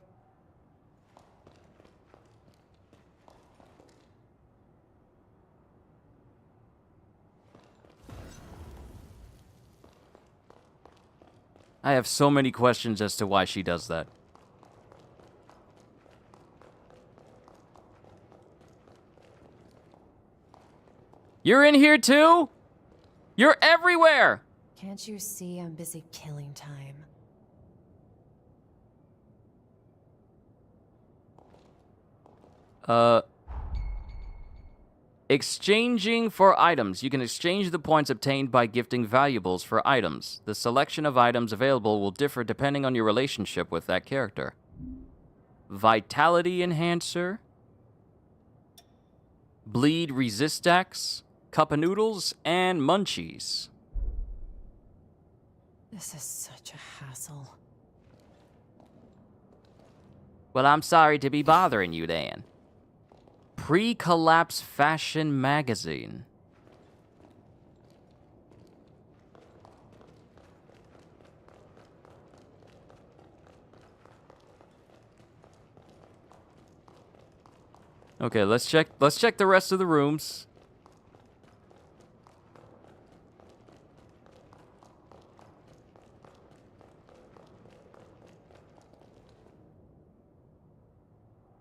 I have so many questions as to why she does that. You're in here too? You're everywhere! Can't you see I'm busy killing time? Exchanging for items. You can exchange the points obtained by gifting valuables for items. The selection of items available will differ depending on your relationship with that character. Vitality Enhancer. Bleed Resistax. Cup of Noodles. And Munchies. This is such a hassle. Well, I'm sorry to be bothering you, Dan. Pre-collapse fashion magazine. Okay, let's check the rest of the rooms.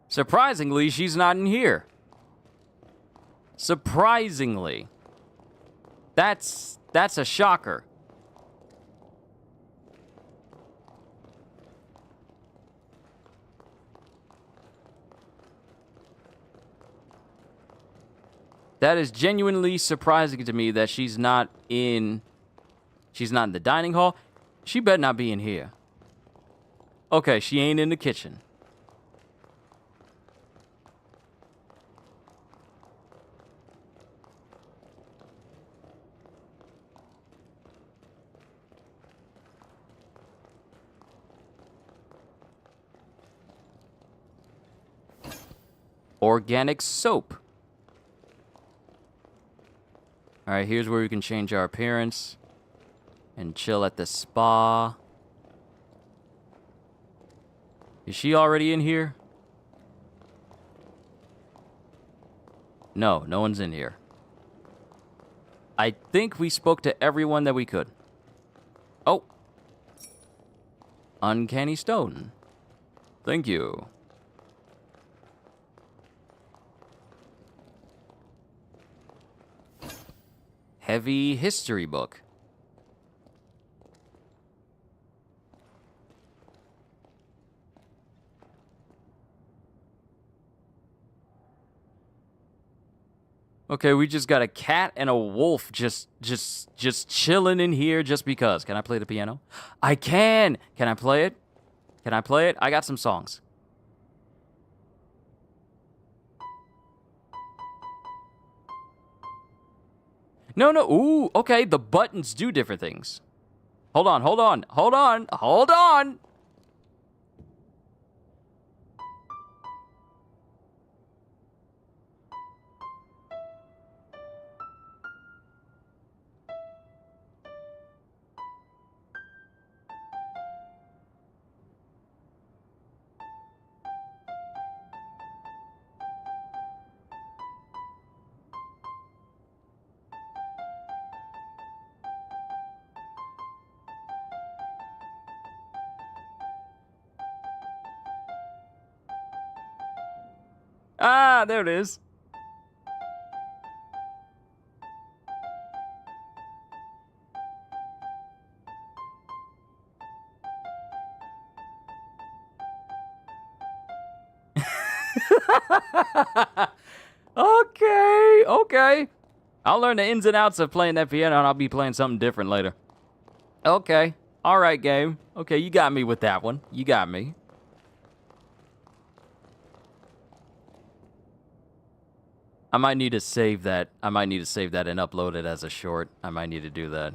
Surprisingly, she's not in here. Surprisingly. That's a shocker. That is genuinely surprising to me that she's not in the dining hall. She better not be in here. Okay, she ain't in the kitchen. Organic soap. Alright, here's where we can change our appearance and chill at the spa. Is she already in here? No, no one's in here. I think we spoke to everyone that we could. Oh. Uncanny stone. Thank you. Heavy history book. Okay, we just got a cat and a wolf just chilling in here just because. Can I play the piano? I can! Can I play it? Can I play it? I got some songs. No, no. Ooh, okay. The buttons do different things. Hold on, hold on, hold on, hold on. Ah, there it is. Okay, okay. I'll learn the ins and outs of playing that piano, and I'll be playing something different later. Okay. All right, game. Okay, you got me with that one. You got me. I might need to save that. I might need to save that and upload it as a short. I might need to do that.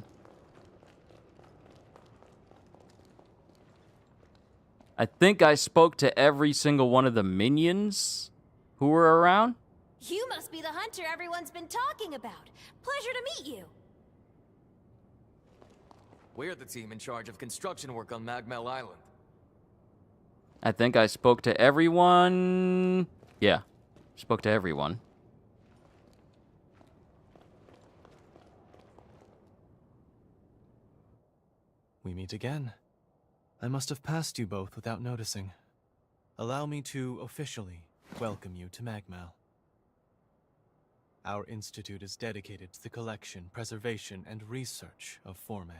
I think I spoke to every single one of the minions who were around. You must be the hunter everyone's been talking about. Pleasure to meet you. We're the team in charge of construction work on Magmel Island. I think I spoke to everyone. Yeah, spoke to everyone. We meet again. I must have passed you both without noticing. Allow me to officially welcome you to Magmel. Our institute is dedicated to the collection, preservation, and research of Forme.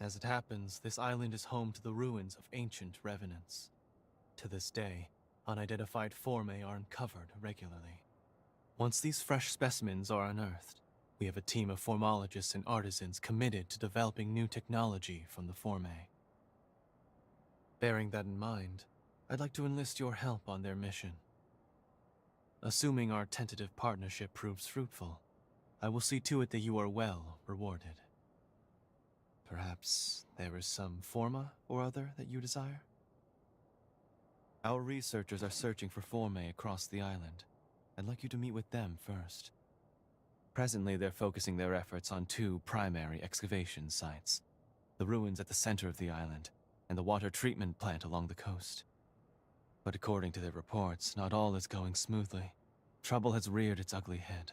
As it happens, this island is home to the ruins of ancient revenants. To this day, unidentified Forme are uncovered regularly. Once these fresh specimens are unearthed, we have a team of formologists and artisans committed to developing new technology from the Forme. Bearing that in mind, I'd like to enlist your help on their mission. Assuming our tentative partnership proves fruitful, I will see to it that you are well rewarded. Perhaps there is some forma or other that you desire? Our researchers are searching for Forme across the island. I'd like you to meet with them first. Presently, they're focusing their efforts on two primary excavation sites: the ruins at the center of the island, and the water treatment plant along the coast. But according to their reports, not all is going smoothly. Trouble has reared its ugly head.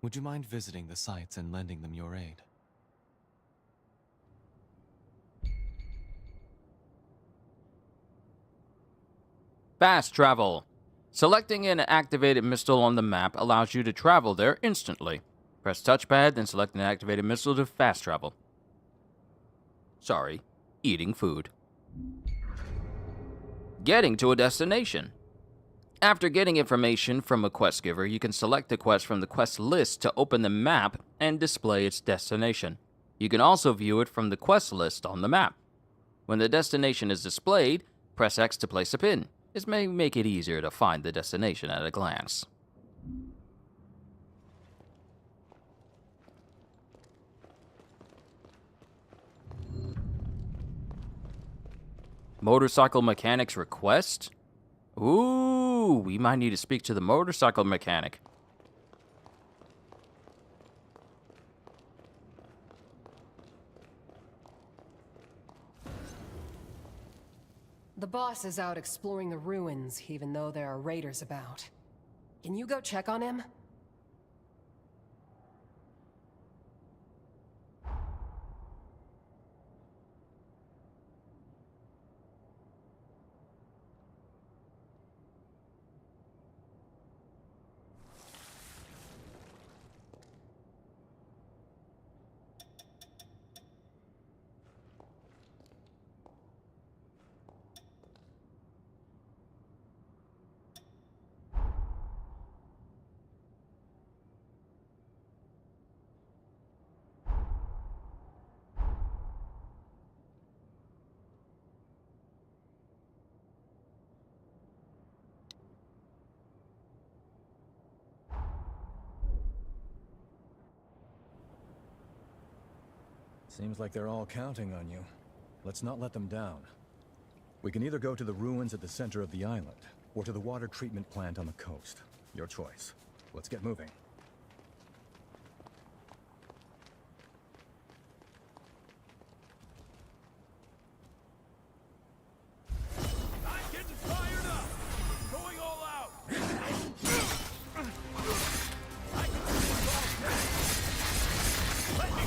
Would you mind visiting the sites and lending them your aid? Fast travel. Selecting an activated missile on the map allows you to travel there instantly. Press touchpad, then select an activated missile to fast travel. Sorry, eating food. Getting to a destination. After getting information from a quest giver, you can select the quest from the quest list to open the map and display its destination. You can also view it from the quest list on the map. When the destination is displayed, press X to place a pin. This may make it easier to find the destination at a glance. Motorcycle mechanics request? Ooh, we might need to speak to the motorcycle mechanic. The boss is out exploring the ruins, even though there are raiders about. Can you go check on him? Seems like they're all counting on you. Let's not let them down. We can either go to the ruins at the center of the island, or to the water treatment plant on the coast. Your choice. Let's get moving. I'm getting fired up! Going all out! I can do this all day! Let me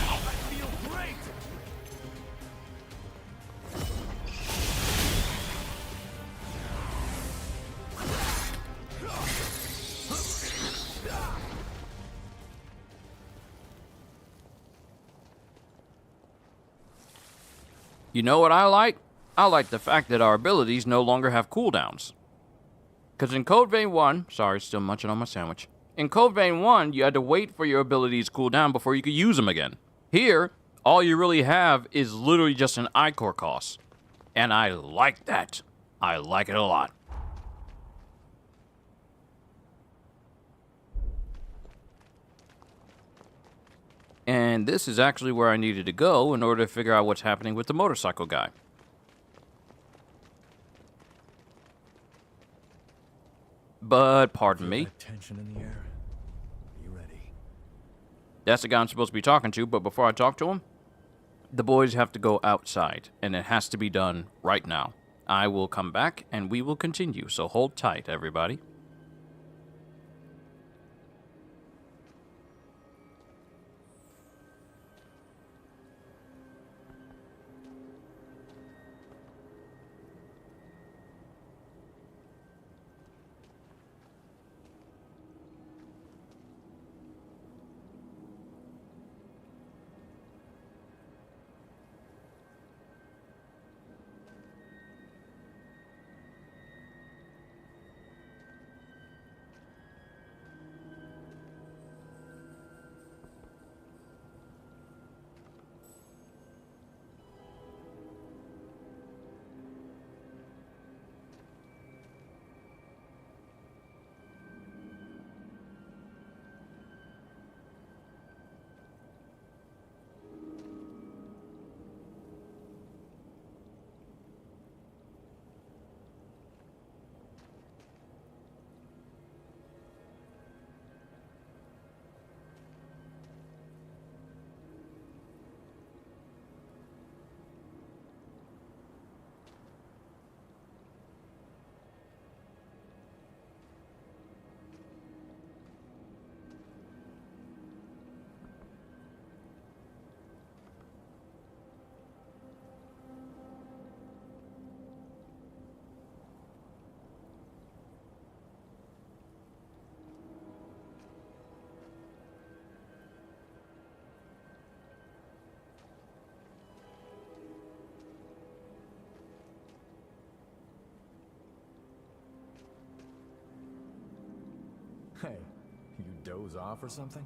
I feel great! You know what I like? I like the fact that our abilities no longer have cooldowns. Because in Code Vein 1, sorry, still munching on my sandwich. In Code Vein 1, you had to wait for your abilities to cool down before you could use them again. Here, all you really have is literally just an Ichor cost. And I like that. I like it a lot. And this is actually where I needed to go in order to figure out what's happening with the motorcycle guy. But pardon me. Tension in the air. Are you ready? That's the guy I'm supposed to be talking to, but before I talk to him, the boys have to go outside, and it has to be done right now. I will come back, and we will continue, so hold tight, everybody. Hey, you doze off or something?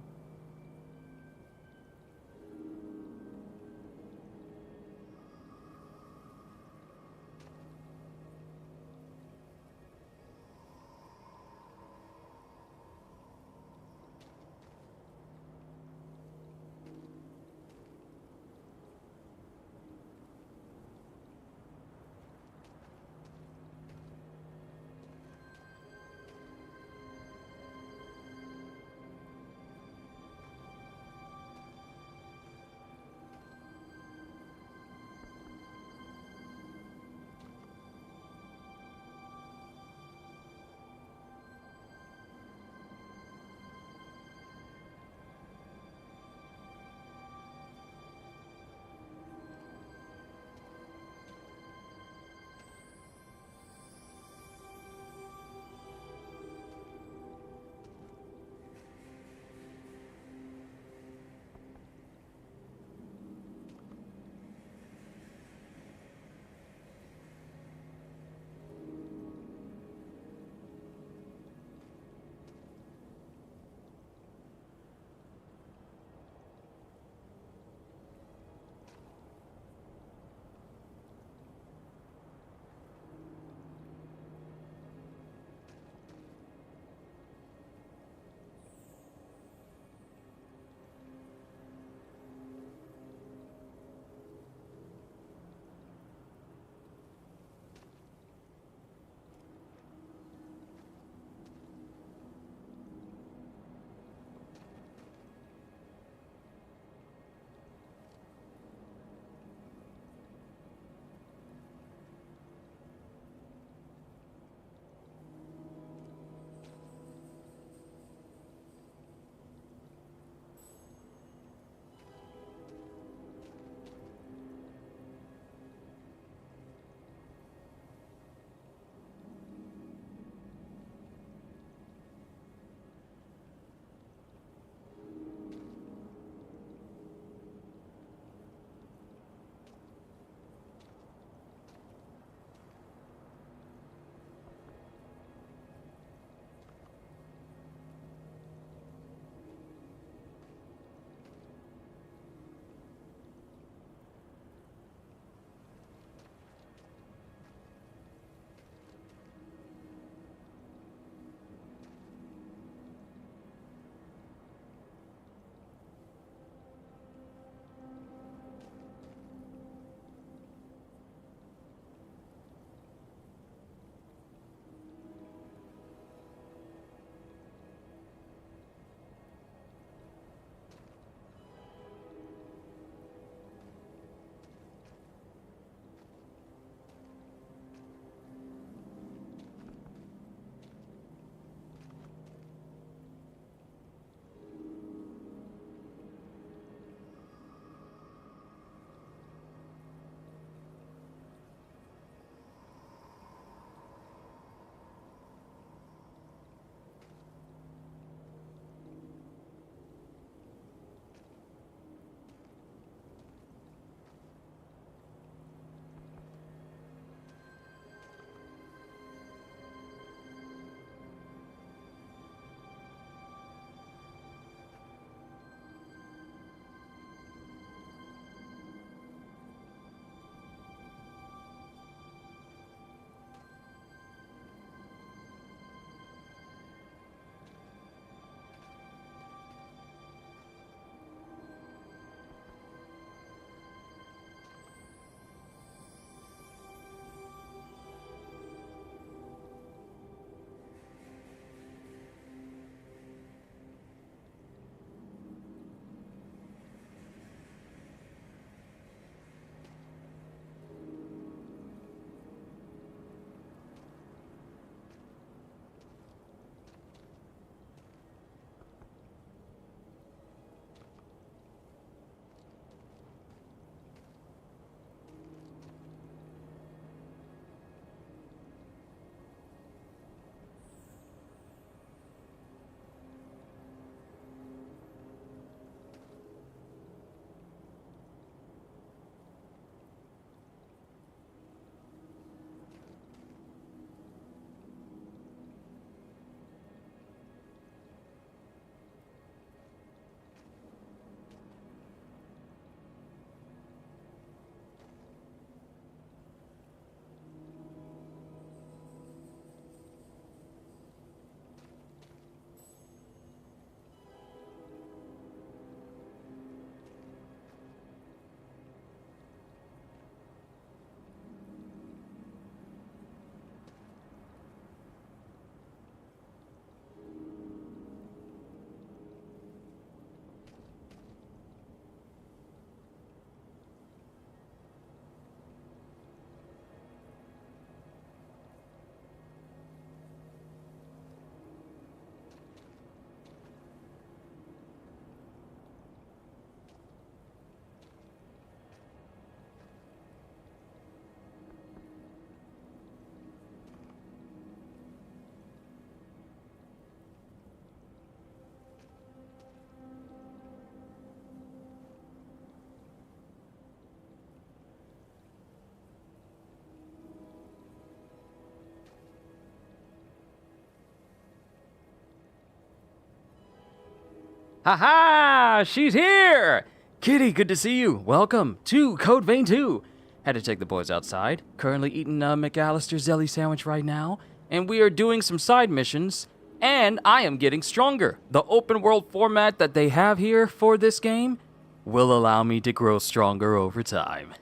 Haha! She's here! Kitty, good to see you. Welcome to Code Vein 2. Had to take the boys outside. Currently eating a McAllister Zelly sandwich right now. And we are doing some side missions. And I am getting stronger. The open world format that they have here for this game will allow me to grow stronger over time.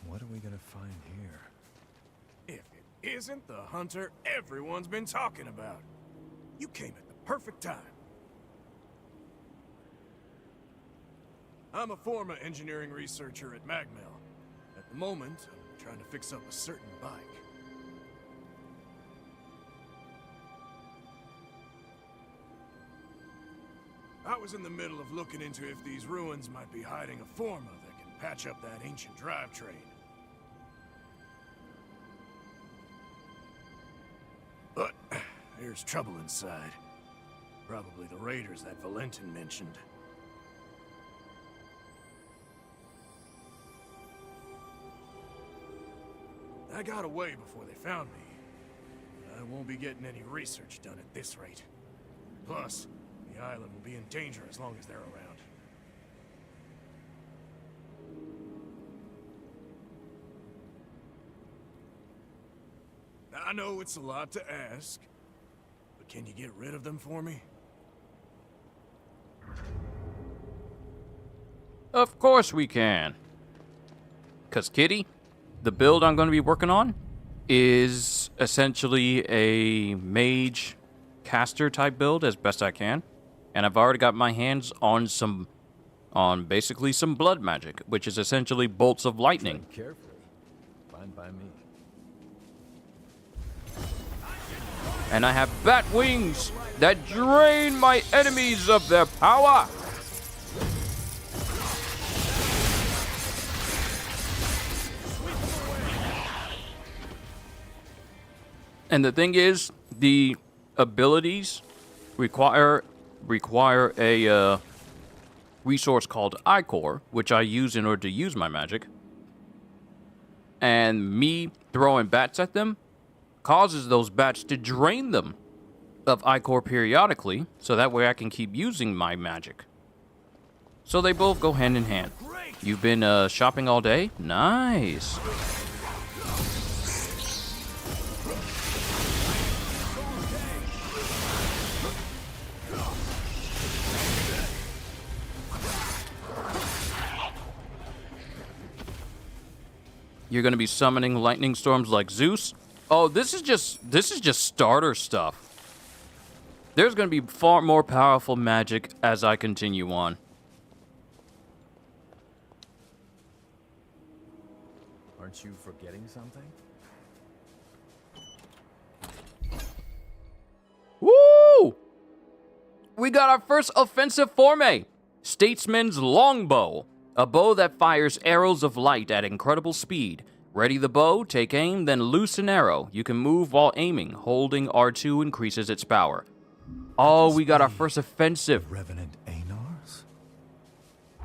What are we gonna find here? If it isn't the hunter everyone's been talking about. You came at the perfect time. I'm a former engineering researcher at Magmel. At the moment, I'm trying to fix up a certain bike. I was in the middle of looking into if these ruins might be hiding a Forma that can patch up that ancient drivetrain. But there's trouble inside. Probably the raiders that Valentin mentioned. I got away before they found me. But I won't be getting any research done at this rate. Plus, the island will be in danger as long as they're around. I know it's a lot to ask, but can you get rid of them for me? Of course we can. 'Cause Kitty, the build I'm going to be working on is essentially a mage caster type build as best I can. And I've already got my hands on basically some blood magic, which is essentially bolts of lightning. Tread carefully. Fine by me. And I have bat wings that drain my enemies of their power. And the thing is, the abilities require a resource called Ichor, which I use in order to use my magic. And me throwing bats at them causes those bats to drain them of Ichor periodically, so that way I can keep using my magic. So they both go hand in hand. You've been shopping all day? Nice. You're gonna be summoning lightning storms like Zeus? Oh, this is just starter stuff. There's gonna be far more powerful magic as I continue on. Aren't you forgetting something? Woo! We got our first offensive forme, Statesman's Longbow. A bow that fires arrows of light at incredible speed. Ready the bow, take aim, then loose an arrow. You can move while aiming. Holding R2 increases its power. Oh, we got our first offensive. Revenant Anars?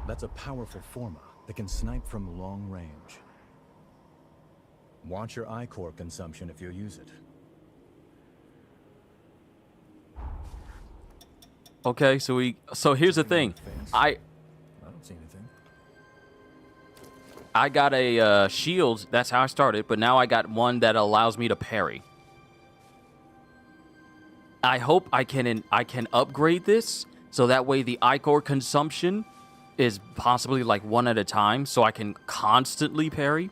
That's a powerful Forma that can snipe from long range. Watch your Ichor consumption if you use it. Okay, so here's the thing. I don't see anything. I got a shield, that's how I started, but now I got one that allows me to parry. I hope I can upgrade this, so that way the Ichor consumption is possibly like one at a time, so I can constantly parry.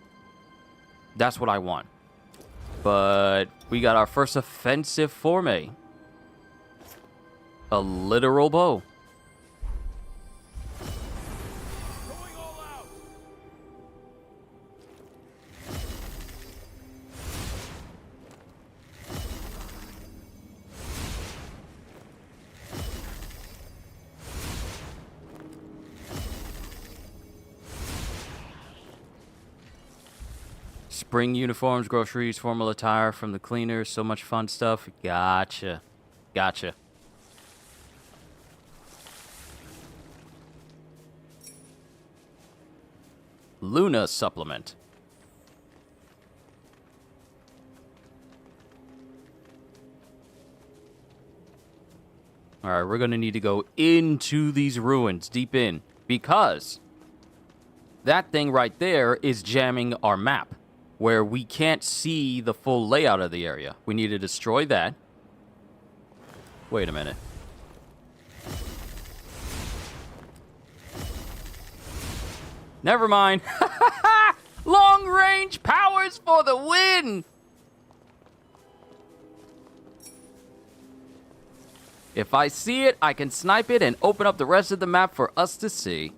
That's what I want. But we got our first offensive forme. A literal bow. Spring uniforms, groceries, formal attire from the cleaners, so much fun stuff. Gotcha. Gotcha. Luna supplement. All right, we're going to need to go into these ruins, deep in, because that thing right there is jamming our map, where we can't see the full layout of the area. We need to destroy that. Wait a minute. Never mind. Long range powers for the win! If I see it, I can snipe it and open up the rest of the map for us to see.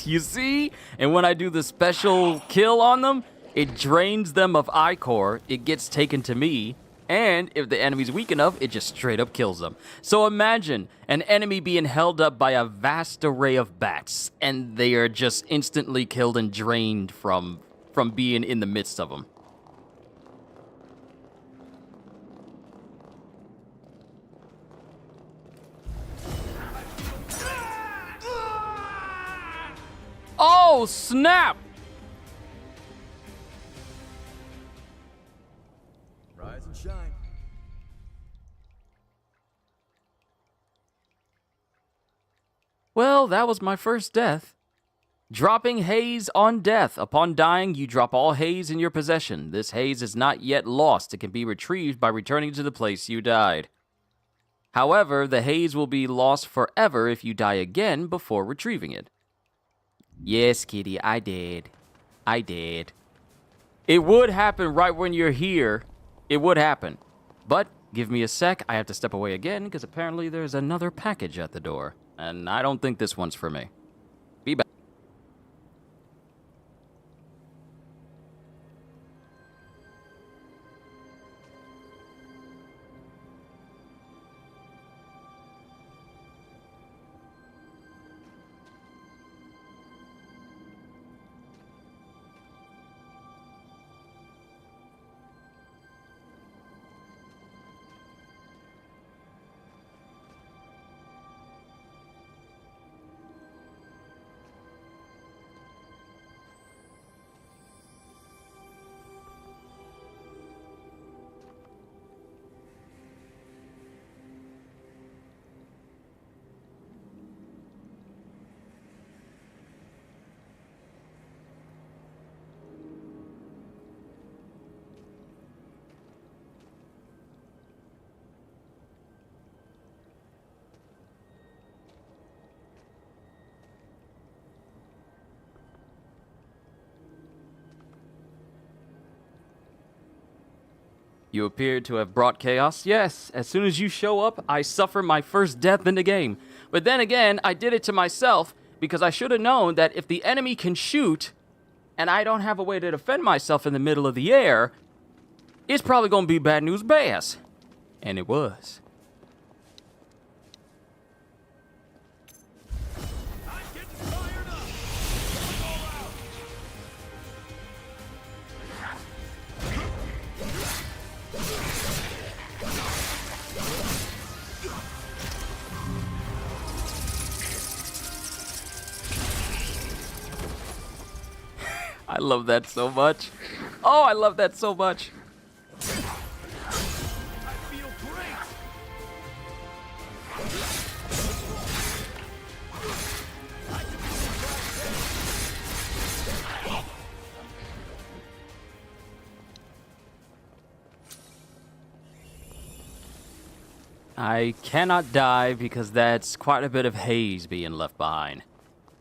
You see? And when I do the special kill on them, it drains them of Ichor, it gets taken to me, and if the enemy's weak enough, it just straight up kills them. So imagine an enemy being held up by a vast array of bats, and they are just instantly killed and drained from being in the midst of them. Oh, snap! Rise and shine. Well, that was my first death. Dropping haze on death. Upon dying, you drop all haze in your possession. This haze is not yet lost. It can be retrieved by returning to the place you died. However, the haze will be lost forever if you die again before retrieving it. Yes, kitty, I did. I did. It would happen right when you're here. It would happen. But give me a sec. I have to step away again because apparently there's another package at the door. And I don't think this one's for me. Be back. You appear to have brought chaos. Yes, as soon as you show up, I suffer my first death in the game. But then again, I did it to myself because I should have known that if the enemy can shoot and I don't have a way to defend myself in the middle of the air, it's probably going to be bad news bears. And it was. I love that so much. Oh, I love that so much. I cannot die because that's quite a bit of haze being left behind.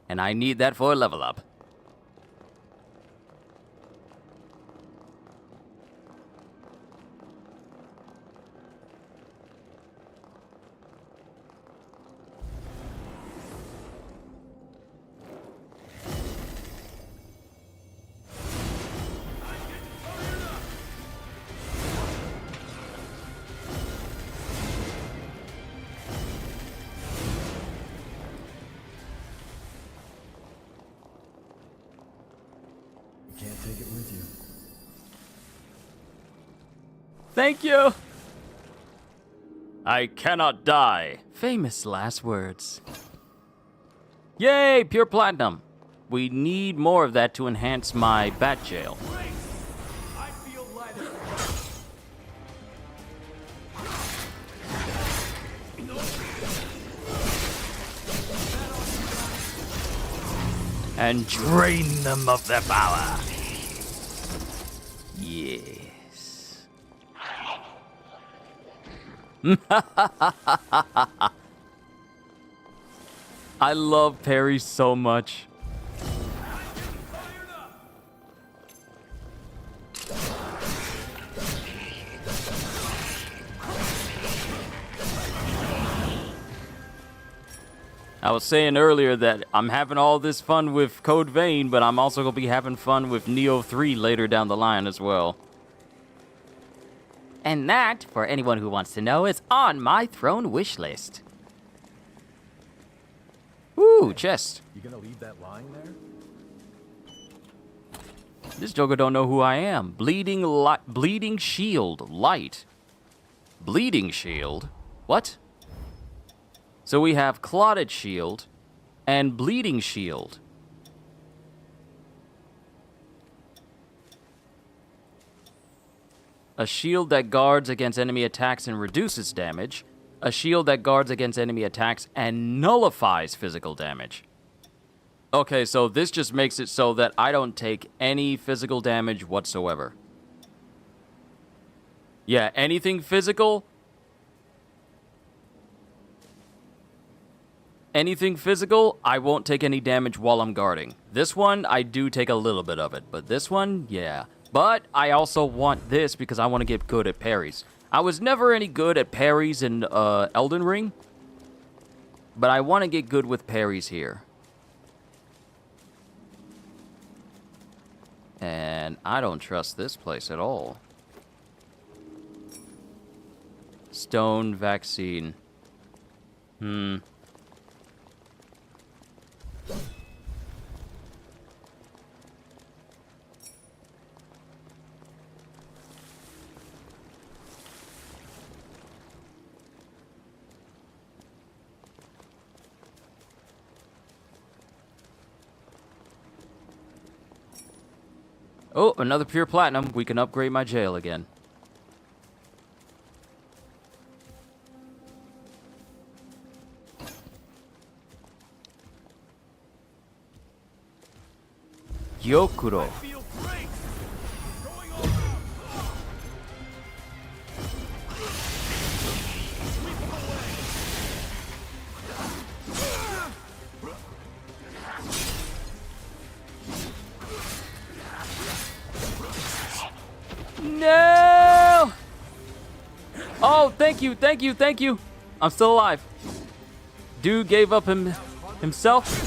And I need that for a level up. can't take it with you. Thank you. I cannot die. Famous last words. Yay, pure platinum. We need more of that to enhance my bat jail. I feel lighter. And drain them of their power. Yes. I love Perry so much. I was saying earlier that I'm having all this fun with Code Vein, but I'm also going to be having fun with Neo 3 later down the line as well. And that, for anyone who wants to know, is on my throne wish list. Ooh, chest. You gonna leave that lying there? This Joker don't know who I am. Bleeding shield, light. Bleeding shield? What? So we have clotted shield and bleeding shield. A shield that guards against enemy attacks and reduces damage. A shield that guards against enemy attacks and nullifies physical damage. Okay, so this just makes it so that I don't take any physical damage whatsoever. Yeah, anything physical. Anything physical, I won't take any damage while I'm guarding. This one, I do take a little bit of it, but this one, yeah. But I also want this because I want to get good at parries. I was never any good at parries in Elden Ring, but I want to get good with parries here. And I don't trust this place at all. Stone vaccine. Oh, another pure platinum. We can upgrade my jail again. Gyokuro. No! Oh, thank you, thank you, thank you. I'm still alive. Dude gave up himself.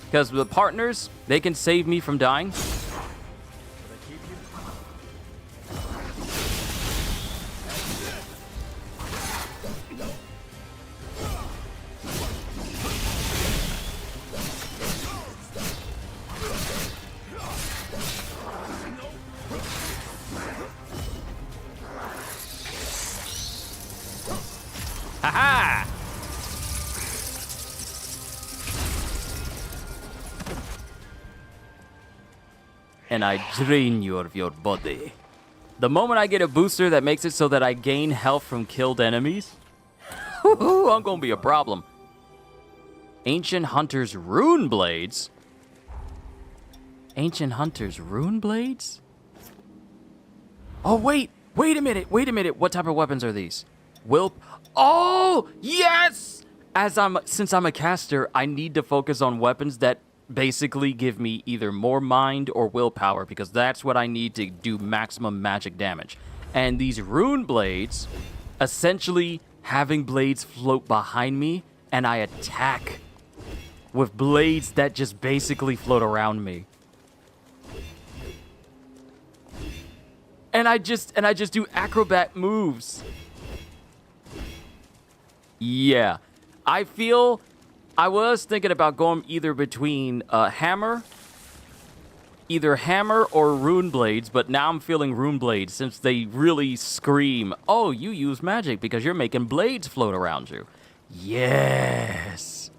Because the partners, they can save me from dying. Ha-ha! And I drain you of your body. The moment I get a booster that makes it so that I gain health from killed enemies, I'm gonna be a problem. Ancient Hunter's Rune Blades? Ancient Hunter's Rune Blades? Oh, wait a minute. What type of weapons are these? Oh, yes! Since I'm a caster, I need to focus on weapons that basically give me either more mind or willpower, because that's what I need to do maximum magic damage. And these rune blades, essentially having blades float behind me, and I attack with blades that just basically float around me. And I just do acrobat moves. Yeah, I feel I was thinking about going either between either hammer or rune blades, but now I'm feeling rune blades since they really scream, oh, you use magic because you're making blades float around you. Yes.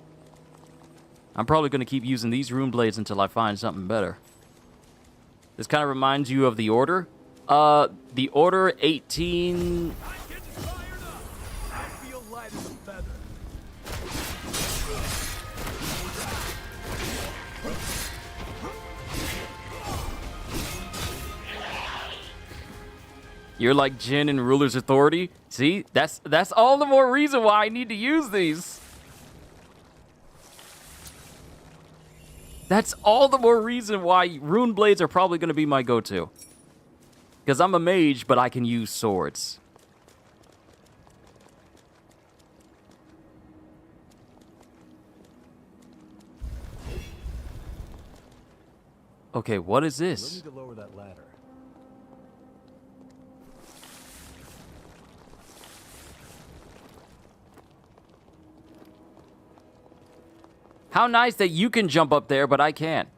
I'm probably going to keep using these rune blades until I find something better. This kind of reminds you of the Order. The Order 18... You're like Jin in Ruler's Authority? See? That's all the more reason why I need to use these. That's all the more reason why rune blades are probably going to be my go-to. Because I'm a mage, but I can use swords. Okay, what is this? We'll need to lower that ladder. How nice that you can jump up there, but I can't.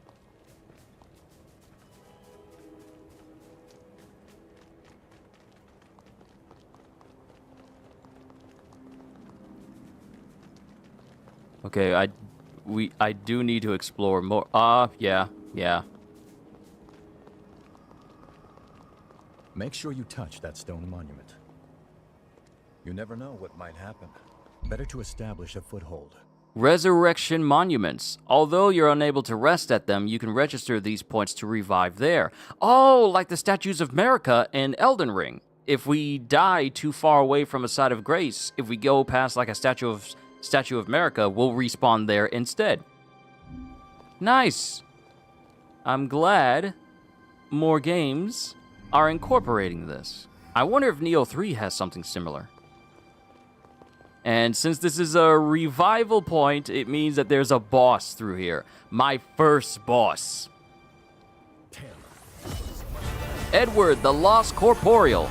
Okay, I do need to explore more. Yeah. Make sure you touch that stone monument. You never know what might happen. Better to establish a foothold. Resurrection monuments. Although you're unable to rest at them, you can register these points to revive there. Oh, like the statues of Marika in Elden Ring. If we die too far away from a site of grace, if we go past like a statue of Marika, we'll respawn there instead. Nice. I'm glad more games are incorporating this. I wonder if Neo 3 has something similar. And since this is a revival point, it means that there's a boss through here. My first boss. Edward, the Lost Corporeal.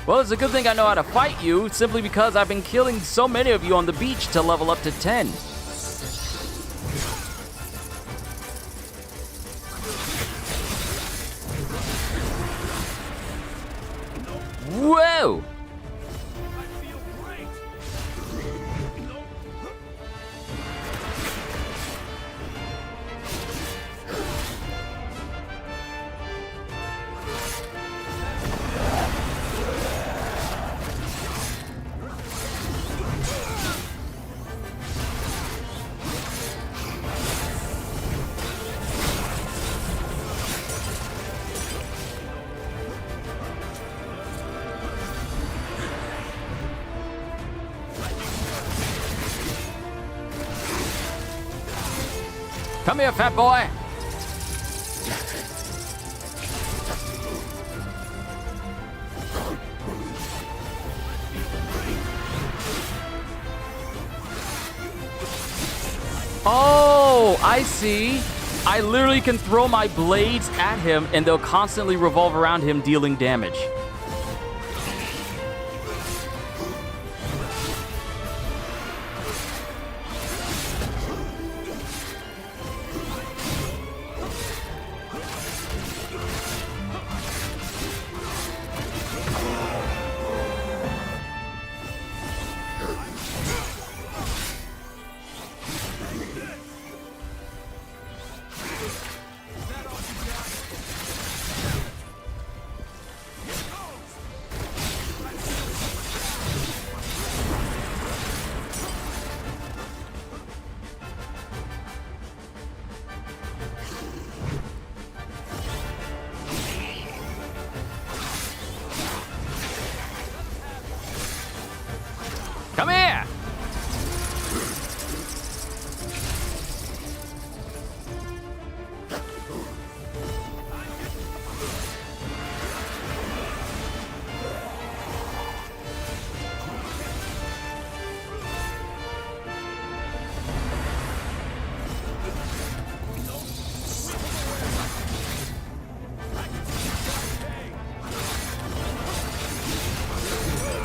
Well, it's a good thing I know how to fight you, simply because I've been killing so many of you on the beach to level up to 10. Whoa! Come here, fat boy. Oh, I see. I literally can throw my blades at him and they'll constantly revolve around him, dealing damage. Come here!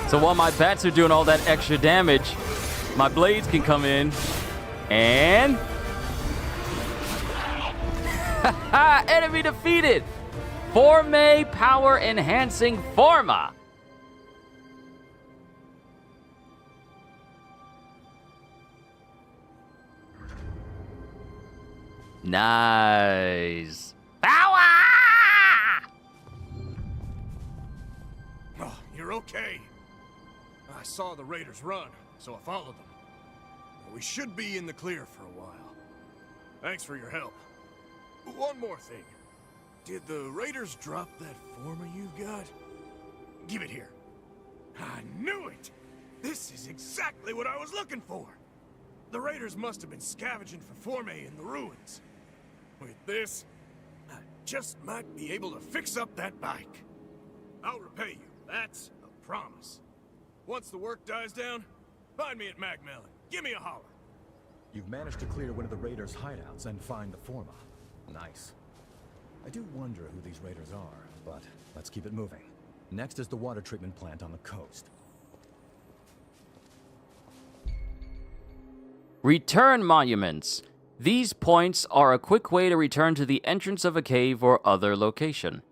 So while my bats are doing all that extra damage, My blades can come in. And... enemy defeated! Forme Power Enhancing Forma. Nice. Power! Oh, you're okay. I saw the raiders run, so I followed them. We should be in the clear for a while. Thanks for your help. One more thing. Did the raiders drop that forma you've got? Give it here. I knew it! This is exactly what I was looking for! The raiders must have been scavenging for forme in the ruins. With this, I just might be able to fix up that bike. I'll repay you, that's a promise. Once the work dies down, find me at Magmel and give me a holler. You've managed to clear one of the raiders' hideouts and find the forma. Nice. I do wonder who these raiders are, but let's keep it moving. Next is the water treatment plant on the coast. Return monuments. These points are a quick way to return to the entrance of a cave or other location.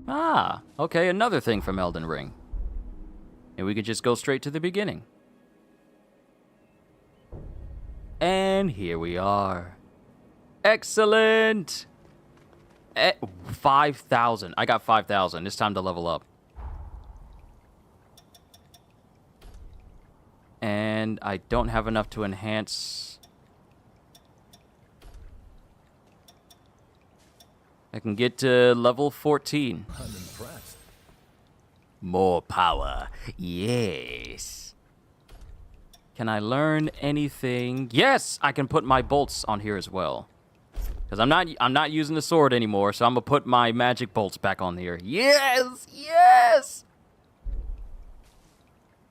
Ah, okay, another thing from Elden Ring. And we could just go straight to the beginning. And here we are. Excellent! 5,000. I got 5,000. It's time to level up. And I don't have enough to enhance... I can get to level 14. I'm impressed. More power. Yes. Can I learn anything? Yes, I can put my bolts on here as well. Because I'm not using the sword anymore, so I'm gonna put my magic bolts back on here. Yes! Yes!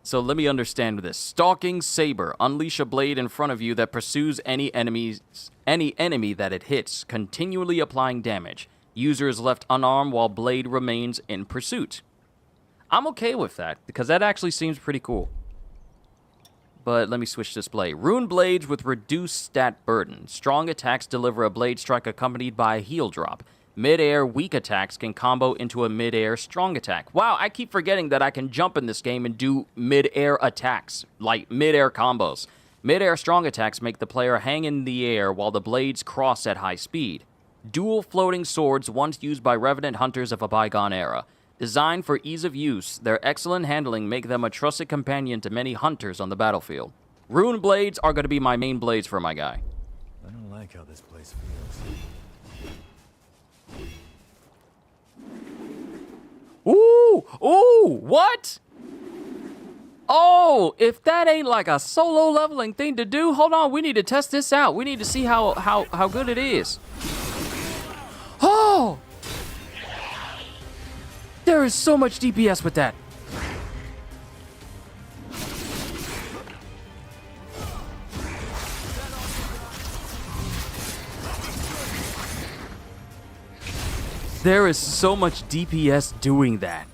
So let me understand this. Stalking Saber. Unleash a blade in front of you that pursues any enemy that it hits, continually applying damage. User is left unarmed while blade remains in pursuit. I'm okay with that, because that actually seems pretty cool. But let me switch display. Rune blades with reduced stat burden. Strong attacks deliver a blade strike accompanied by a heal drop. Mid-air weak attacks can combo into a mid-air strong attack. Wow, I keep forgetting that I can jump in this game and do mid-air attacks, like mid-air combos. Mid-air strong attacks make the player hang in the air while the blades cross at high speed. Dual floating swords once used by Revenant hunters of a bygone era. Designed for ease of use, their excellent handling make them a trusted companion to many hunters on the battlefield. Rune blades are going to be my main blades for my guy. I don't like how this place feels. Ooh! Ooh! What? Oh, if that ain't like a solo leveling thing to do, hold on, we need to test this out. We need to see how good it is. Oh! There is so much DPS with that. There is so much DPS doing that.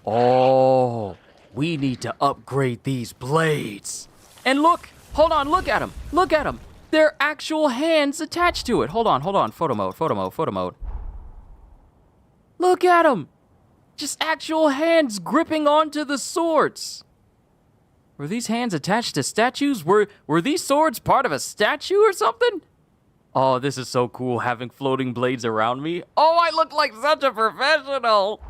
Oh, we need to upgrade these blades. And look, hold on, look at them. Look at them. There are actual hands attached to it. Hold on. Photo mode. Look at them. Just actual hands gripping onto the swords. Were these hands attached to statues? Were these swords part of a statue or something? Oh, this is so cool, having floating blades around me. Oh, I look like such a professional.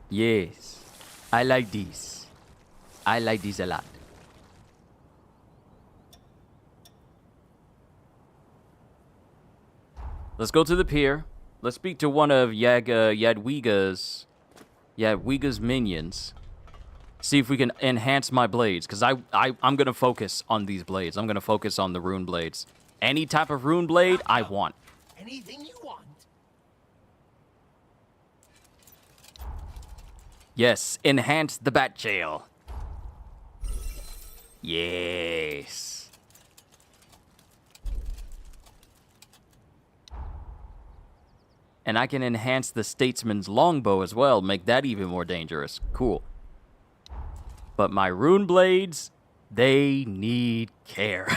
Yes, I like these. I like these a lot. Let's go to the pier. Let's speak to one of Yadwiga's minions. See if we can enhance my blades, because I'm going to focus on these blades. I'm going to focus on the rune blades. Any type of rune blade, I want. Anything you want. Yes, enhance the bat jail. Yes. And I can enhance the Statesman's longbow as well, make that even more dangerous. Cool. But my rune blades, they need care.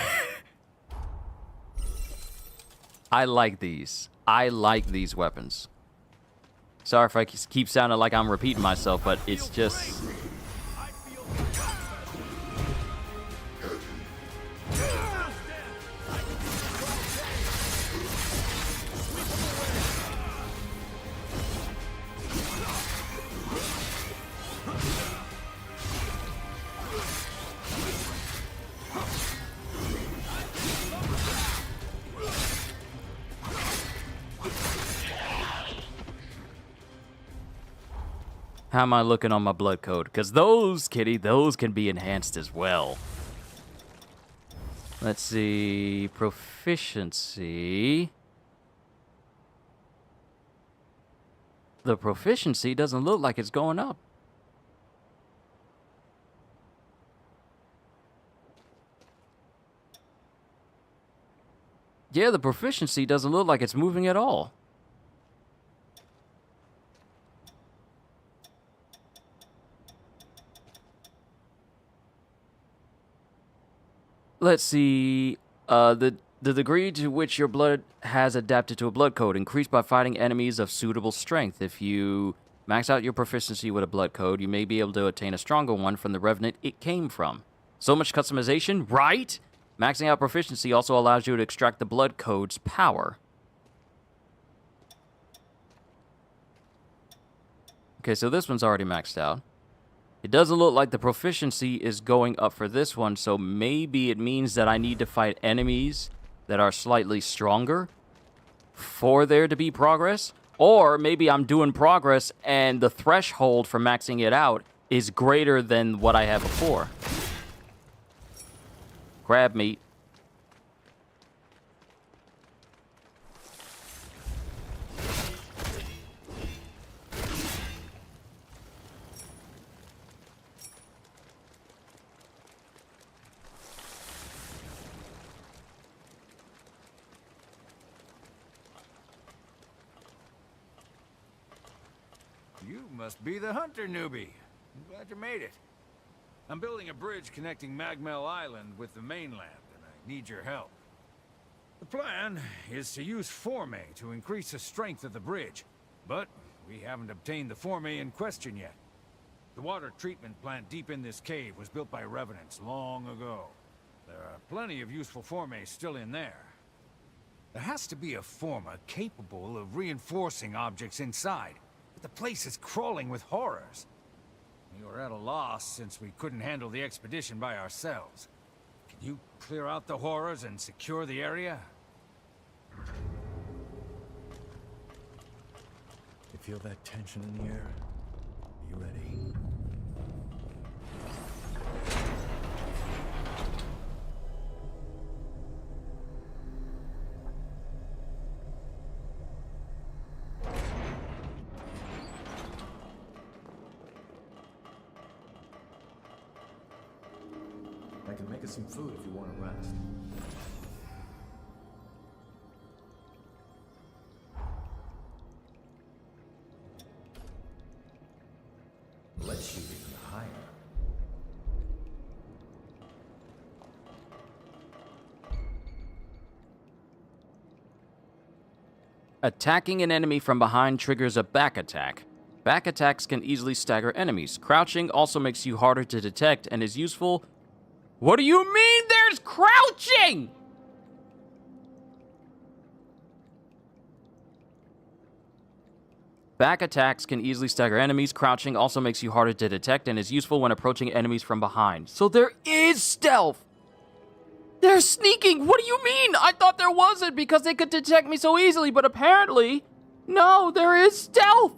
I like these. I like these weapons. Sorry if I keep sounding like I'm repeating myself, but it's just... How am I looking on my blood code? Because those, kitty, those can be enhanced as well. Let's see. Proficiency. The proficiency doesn't look like it's going up. Yeah, the proficiency doesn't look like it's moving at all. Let's see. The degree to which your blood has adapted to a blood code increased by fighting enemies of suitable strength. If you max out your proficiency with a blood code, you may be able to attain a stronger one from the Revenant it came from. So much customization, right? Maxing out proficiency also allows you to extract the blood code's power. Okay, so this one's already maxed out. It doesn't look like the proficiency is going up for this one, so maybe it means that I need to fight enemies that are slightly stronger for there to be progress. Or maybe I'm doing progress and the threshold for maxing it out is greater than what I had before. Crab meat. You must be the hunter newbie. I'm glad you made it. I'm building a bridge connecting Magmel Island with the mainland, and I need your help. The plan is to use Forme to increase the strength of the bridge, but we haven't obtained the Forme in question yet. The water treatment plant deep in this cave was built by Revenants long ago. There are plenty of useful Forme still in there. There has to be a Forma capable of reinforcing objects inside. The place is crawling with horrors. We were at a loss since we couldn't handle the expedition by ourselves. Can you clear out the horrors and secure the area? You feel that tension in the air? Are you ready? I can make us some food if you want to rest. Let's shoot even higher. Attacking an enemy from behind triggers a back attack. Back attacks can easily stagger enemies. Crouching also makes you harder to detect and is useful. What do you mean there's crouching? Back attacks can easily stagger enemies. Crouching also makes you harder to detect and is useful when approaching enemies from behind. So there is stealth. They're sneaking. What do you mean? I thought there wasn't because they could detect me so easily, but apparently, no, there is stealth.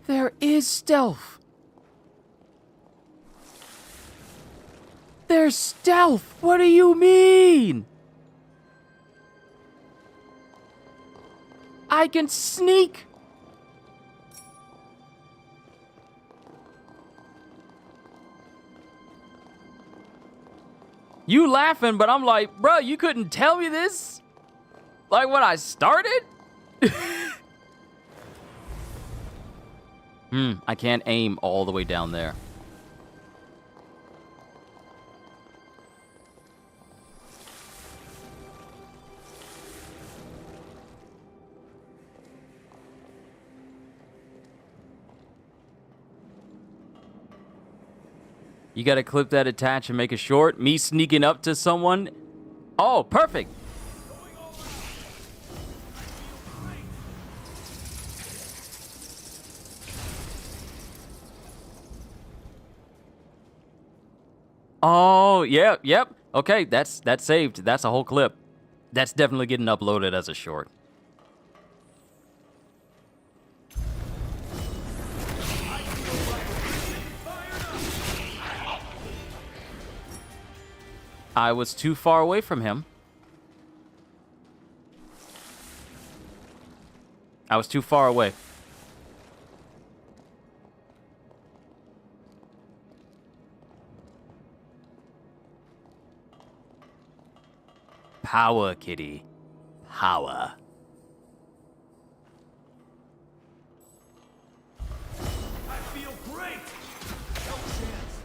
There is stealth. There's stealth. What do you mean? I can sneak. You laughing, but I'm like, bro, you couldn't tell me this? Like when I started? I can't aim all the way down there. You gotta clip that attach and make it short. Me sneaking up to someone. Oh, perfect. Oh, yep. Okay, that's saved. That's a whole clip. That's definitely getting uploaded as a short. I was too far away from him. I was too far away. Power, kitty. Power. I feel great! No chance.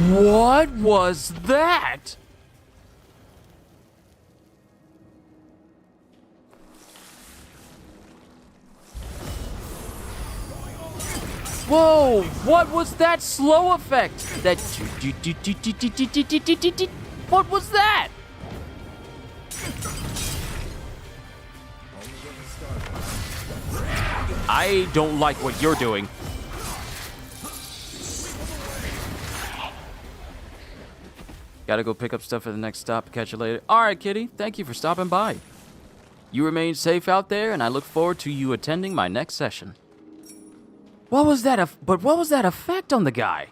What was that? Whoa, what was that slow effect? That what was that? I don't like what you're doing. Gotta go pick up stuff at the next stop. Catch you later. All right, kitty. Thank you for stopping by. You remain safe out there, and I look forward to you attending my next session. What was that? But what was that effect on the guy?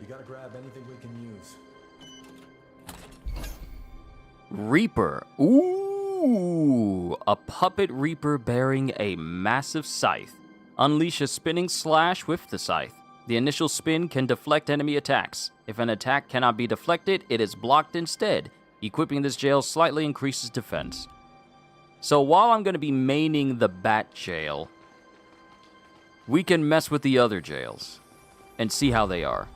You gotta grab anything we can use. Reaper. Ooh, a puppet Reaper bearing a massive scythe. Unleash a spinning slash with the scythe. The initial spin can deflect enemy attacks. If an attack cannot be deflected, it is blocked instead. Equipping this jail slightly increases defense. So while I'm going to be maining the Bat jail, we can mess with the other jails and see how they are.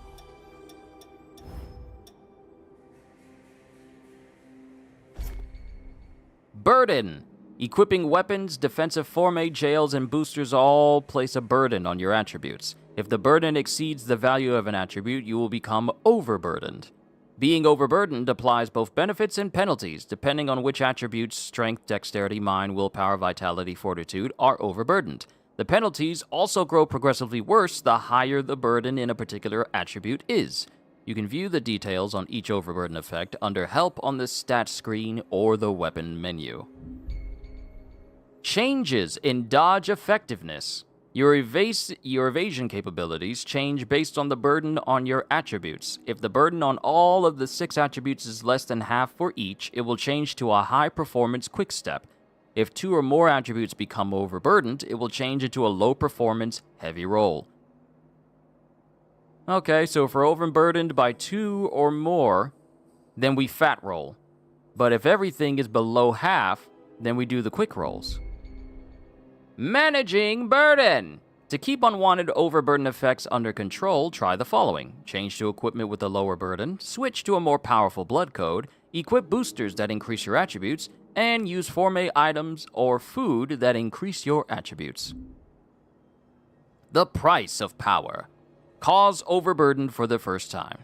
Burden. Equipping weapons, defensive forme, jails, and boosters all place a burden on your attributes. If the burden exceeds the value of an attribute, you will become overburdened. Being overburdened applies both benefits and penalties, depending on which attributes, strength, dexterity, mind, willpower, vitality, fortitude, are overburdened. The penalties also grow progressively worse the higher the burden in a particular attribute is. You can view the details on each overburden effect under Help on the stats screen or the weapon menu. Changes in dodge effectiveness. Your evasion capabilities change based on the burden on your attributes. If the burden on all of the 6 attributes is less than half for each, it will change to a high performance quick step. If 2 or more attributes become overburdened, it will change into a low performance heavy roll. Okay, so if we're overburdened by 2 or more, then we fat roll. But if everything is below half, then we do the quick rolls. Managing burden. To keep unwanted overburden effects under control, try the following. Change to equipment with a lower burden, switch to a more powerful blood code, equip boosters that increase your attributes, and use forme items or food that increase your attributes. The price of power. Cause overburdened for the first time.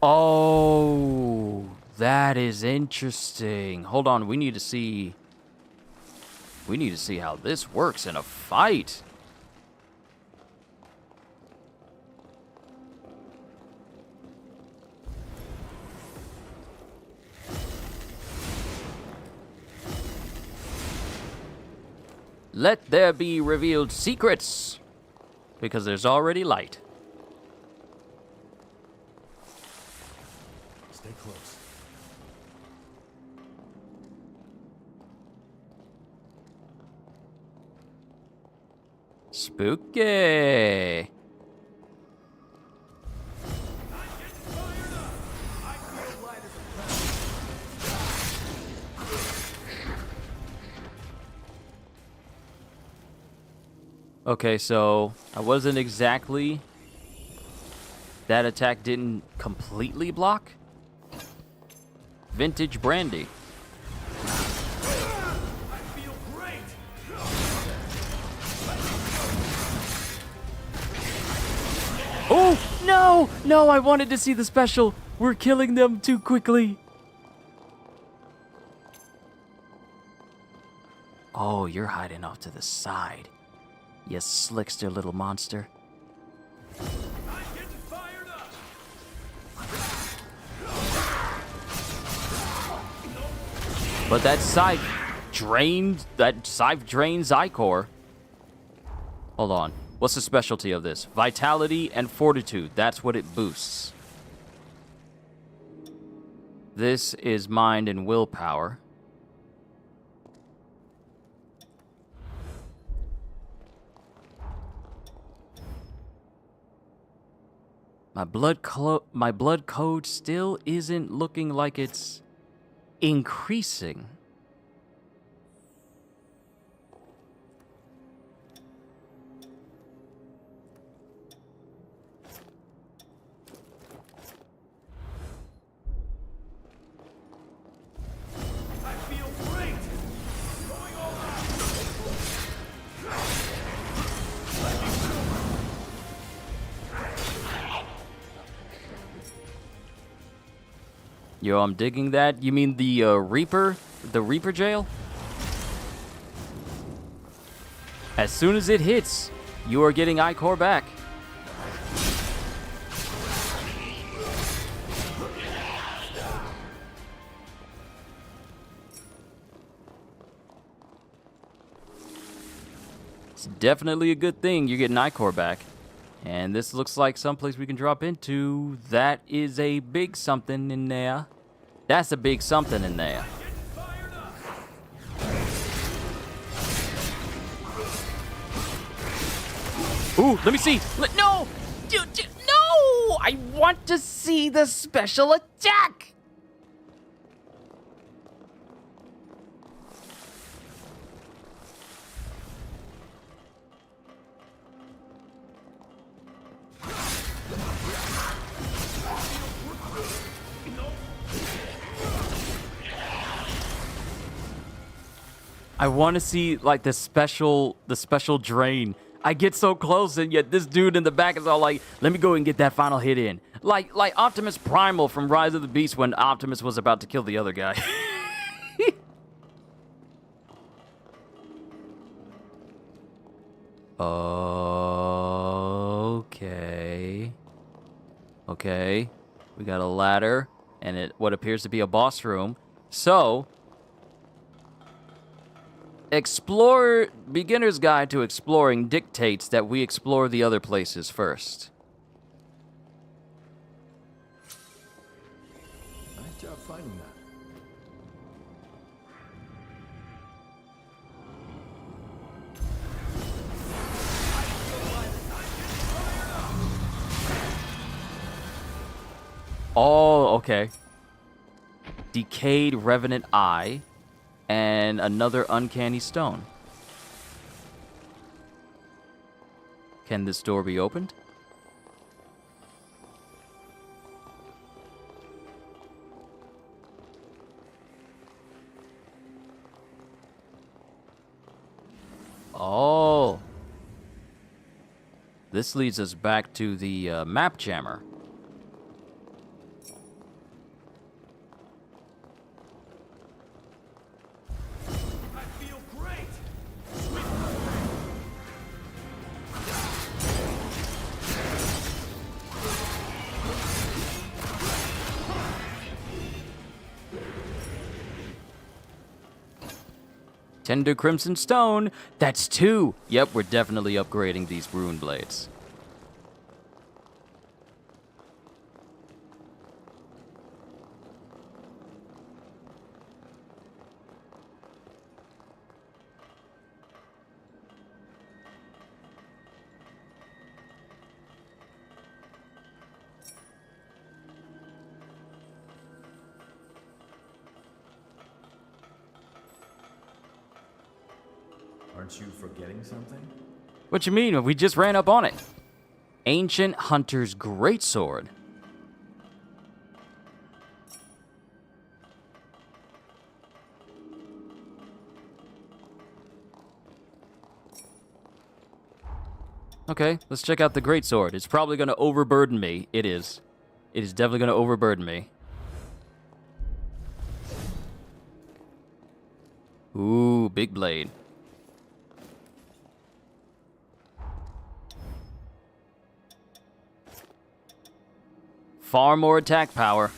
Oh, that is interesting. Hold on, we need to see how this works in a fight. Let there be revealed secrets, because there's already light. Stay close. Spooky. Okay, so I wasn't exactly... That attack didn't completely block? Vintage brandy. Oh, no! No, I wanted to see the special. We're killing them too quickly. Oh, you're hiding off to the side. You slickster little monster. But that scythe drains Zycor. Hold on. What's the specialty of this? Vitality and fortitude. That's what it boosts. This is mind and willpower. My blood code still isn't looking like it's increasing. I feel great. Going all out. Yo, I'm digging that. You mean the Reaper? The Reaper jail? As soon as it hits, you are getting Icor back. It's definitely a good thing you're getting Icor back. And this looks like someplace we can drop into. That is a big something in there. That's a big something in there. Ooh, let me see. No! Dude, no! I want to see the special attack! I want to see like the special drain. I get so close, and yet this dude in the back is all like, "Let me go and get that final hit in." Like Optimus Primal from Rise of the Beast when Optimus was about to kill the other guy. Okay. Okay. We got a ladder and what appears to be a boss room. So, Beginner's Guide to Exploring dictates that we explore the other places first. Nice job finding that. Oh, okay. Decayed Revenant Eye and another uncanny stone. Can this door be opened? Oh. This leads us back to the map jammer. I feel great. Tender Crimson Stone. That's 2. Yep, we're definitely upgrading these rune blades. Aren't you forgetting something? What you mean? We just ran up on it. Ancient Hunter's Greatsword. Okay, let's check out the Greatsword. It's probably going to overburden me. It is. It is definitely going to overburden me. Ooh, big blade. Far more attack power.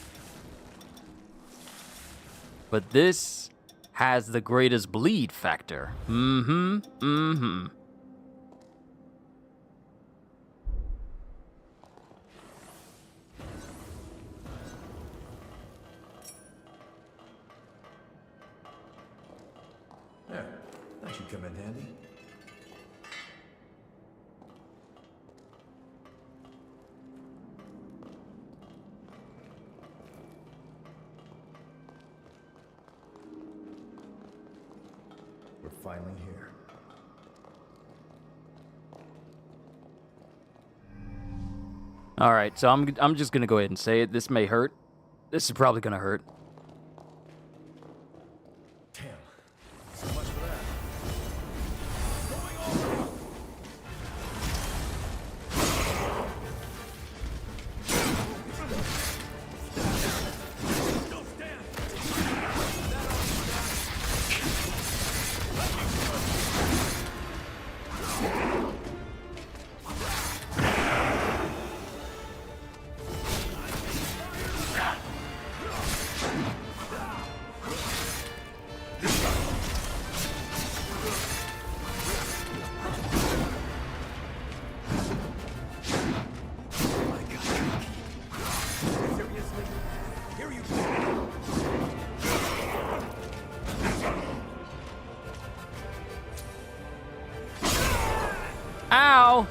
But this has the greatest bleed factor. Mm-hmm. There, that should come in handy. We're finally here. All right, so I'm just gonna go ahead and say it. This may hurt. This is probably gonna hurt. Damn. So much for that. Ow!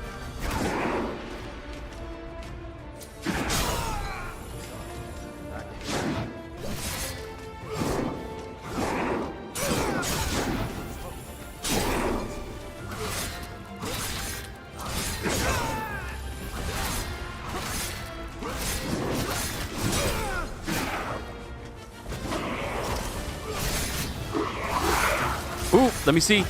Ooh, let me see.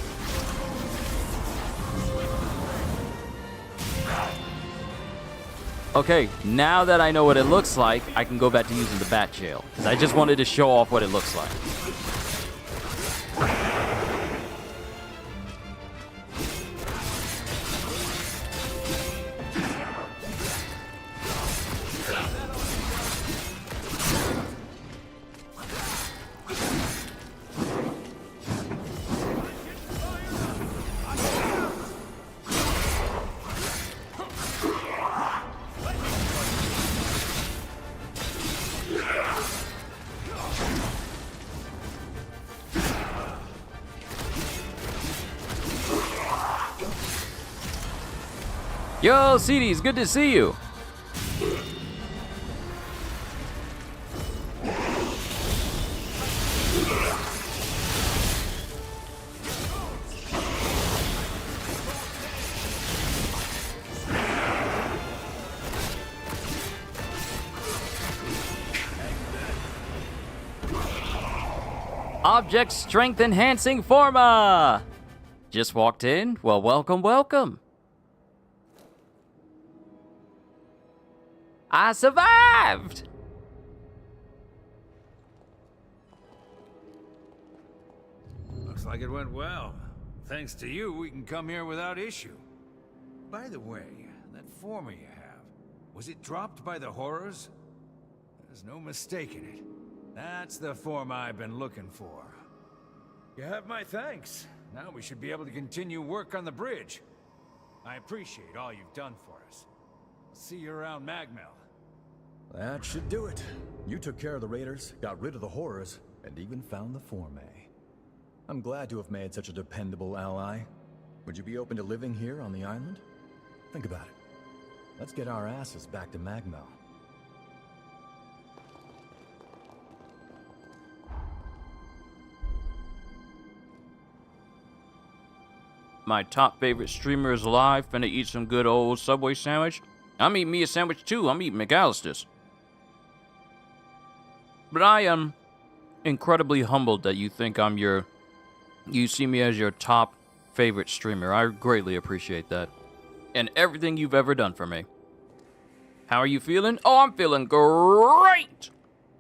Okay, now that I know what it looks like, I can go back to using the bat jail. Because I just wanted to show off what it looks like. Yo, CDs, good to see you. Object strength enhancing forma. Just walked in? Well, welcome, welcome. I survived! Looks like it went well. Thanks to you, we can come here without issue. By the way, that former you have, was it dropped by the horrors? There's no mistaking it. That's the form I've been looking for. You have my thanks. Now we should be able to continue work on the bridge. I appreciate all you've done for us. I'll see you around Magmel. That should do it. You took care of the raiders, got rid of the horrors, and even found the Forme. I'm glad to have made such a dependable ally. Would you be open to living here on the island? Think about it. Let's get our asses back to Magmel. My top favorite streamer is alive. Finna eat some good old Subway sandwich. I'm eating me a sandwich too. I'm eating McAllister's. But I am incredibly humbled that you think you see me as your top favorite streamer. I greatly appreciate that. And everything you've ever done for me. How are you feeling? Oh, I'm feeling great!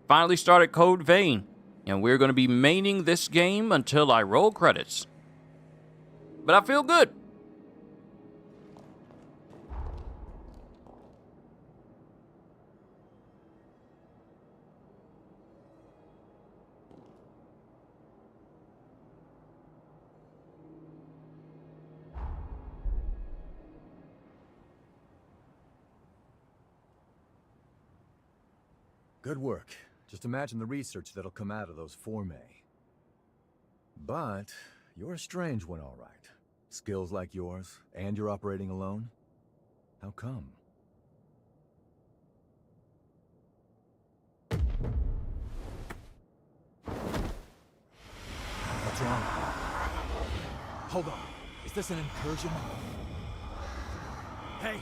Finally started Code Vein. And we're going to be maining this game until I roll credits. But I feel good. Good work. Just imagine the research that'll come out of those Forme. But you're a strange one, all right. Skills like yours, and you're operating alone? How come? What's wrong? Hold on. Is this an incursion? Hey,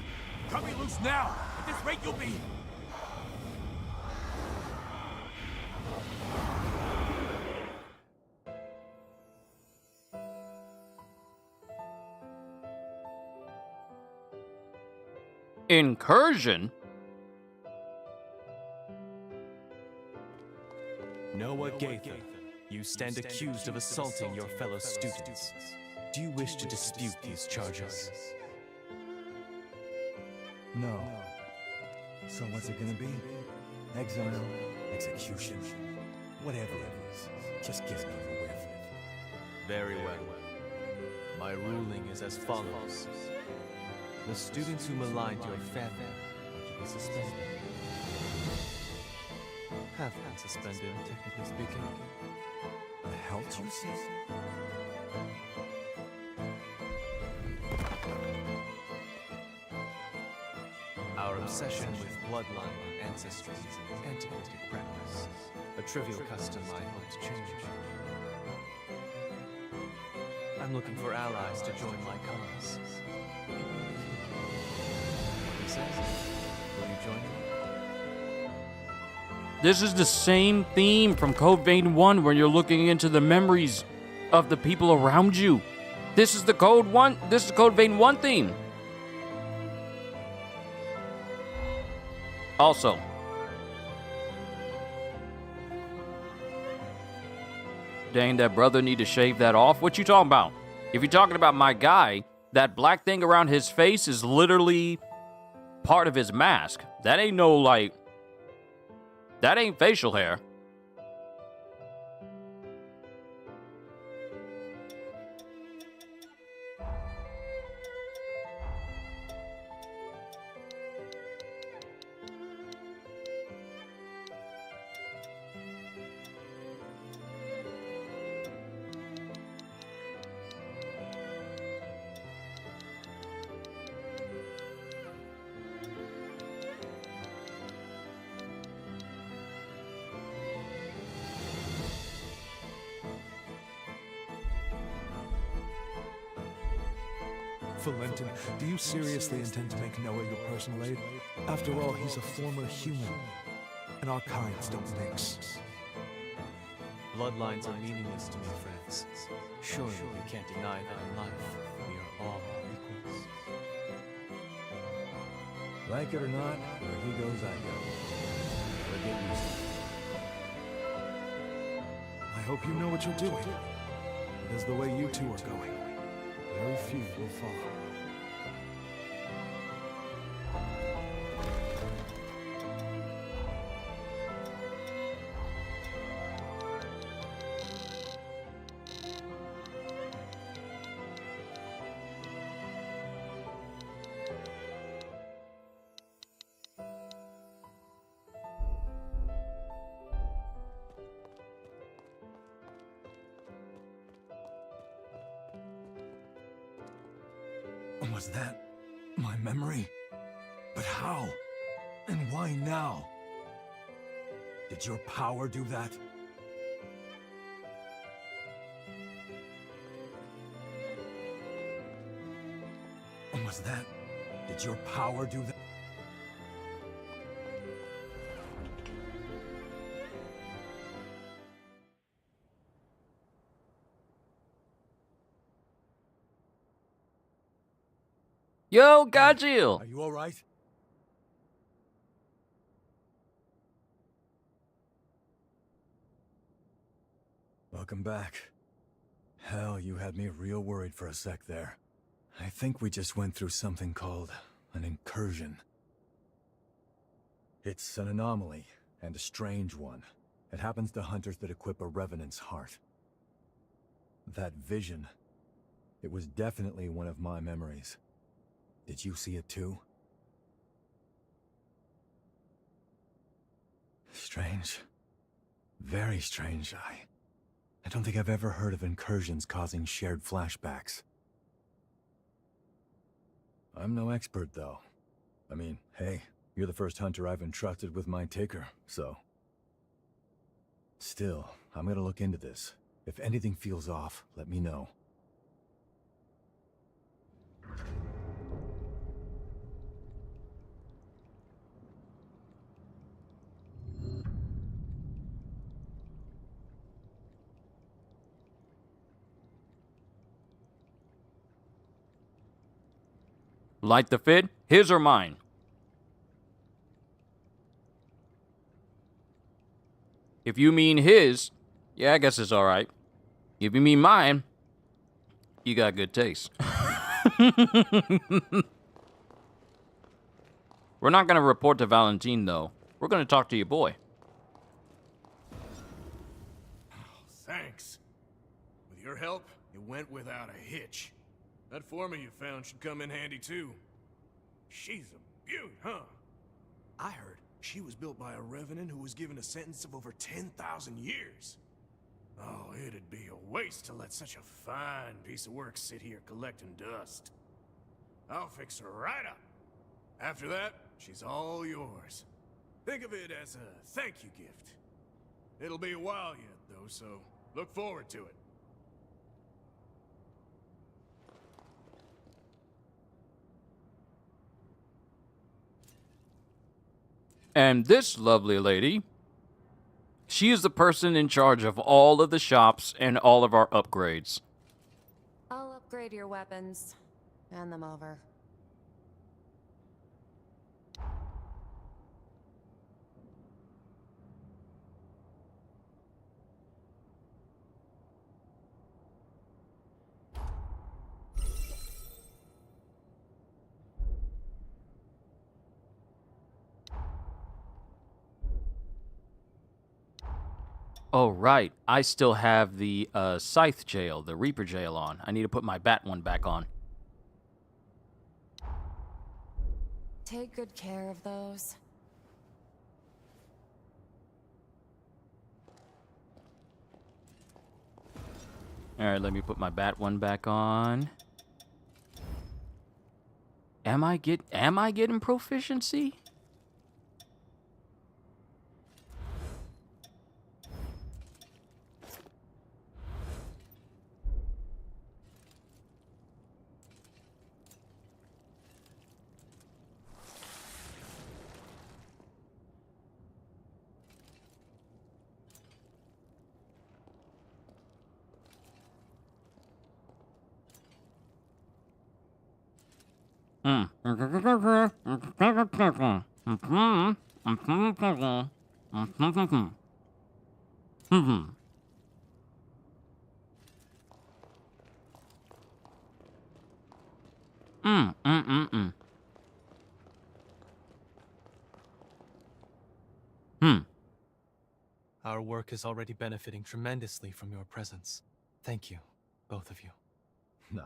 cut me loose now! At this rate, you'll be... Incursion? Noah Gaither, you stand accused of assaulting your fellow students. Do you wish to dispute these charges? No. So what's it gonna be? Exile? Execution? Whatever it is, just get it over with. Very well. My ruling is as follows. The students who maligned your family are to be suspended. Have been suspended, technically speaking. The hell do you say? Our obsession with bloodline and ancestry is an antiquated practice. A trivial custom I hope to change. I'm looking for allies to join my cause. Will you join me? This is the same theme from Code Vein 1 where you're looking into the memories of the people around you. This is the Code Vein 1 theme. Also, dang, that brother need to shave that off. What you talking about? If you're talking about my guy, that black thing around his face is literally part of his mask. That ain't no, like, that ain't facial hair. Valentin, do you seriously intend to make Noah your personal aide? After all, he's a former human, and our kinds don't mix. Bloodlines are meaningless to me, friends. Surely you can't deny that in life, we are all equals. Like it or not, where he goes, I go. Gotta get used to it. I hope you know what you're doing. Because the way you two are going, very few will follow. Was that my memory? But how? And why now? Did your power do that? Was that... Did your power do that? Yo, got you! Are you alright? Welcome back. Hell, you had me real worried for a sec there. I think we just went through something called an incursion. It's an anomaly, and a strange one. It happens to hunters that equip a Revenant's heart. That vision, it was definitely one of my memories. Did you see it too? Strange. Very strange. I don't think I've ever heard of incursions causing shared flashbacks. I'm no expert, though. I mean, hey, you're the first hunter I've entrusted with my taker, so... Still, I'm gonna look into this. If anything feels off, let me know. Like the fit? His or mine? If you mean his, yeah, I guess it's alright. If you mean mine, you got good taste. We're not gonna report to Valentine, though. We're gonna talk to your boy. Thanks. With your help, it went without a hitch. That foreman you found should come in handy too. She's a beaut, huh? I heard she was built by a Revenant who was given a sentence of over 10,000 years. Oh, it'd be a waste to let such a fine piece of work sit here collecting dust. I'll fix her right up. After that, she's all yours. Think of it as a thank you gift. It'll be a while yet, though, so look forward to it. And this lovely lady, she is the person in charge of all of the shops and all of our upgrades. I'll upgrade your weapons. Hand them over. Oh, right. I still have the Scythe jail, the Reaper jail on. I need to put my Bat one back on. Take good care of those. Alright, let me put my Bat one back on. Am I getting proficiency? Our work is already benefiting tremendously from your presence. Thank you, both of you. Nah,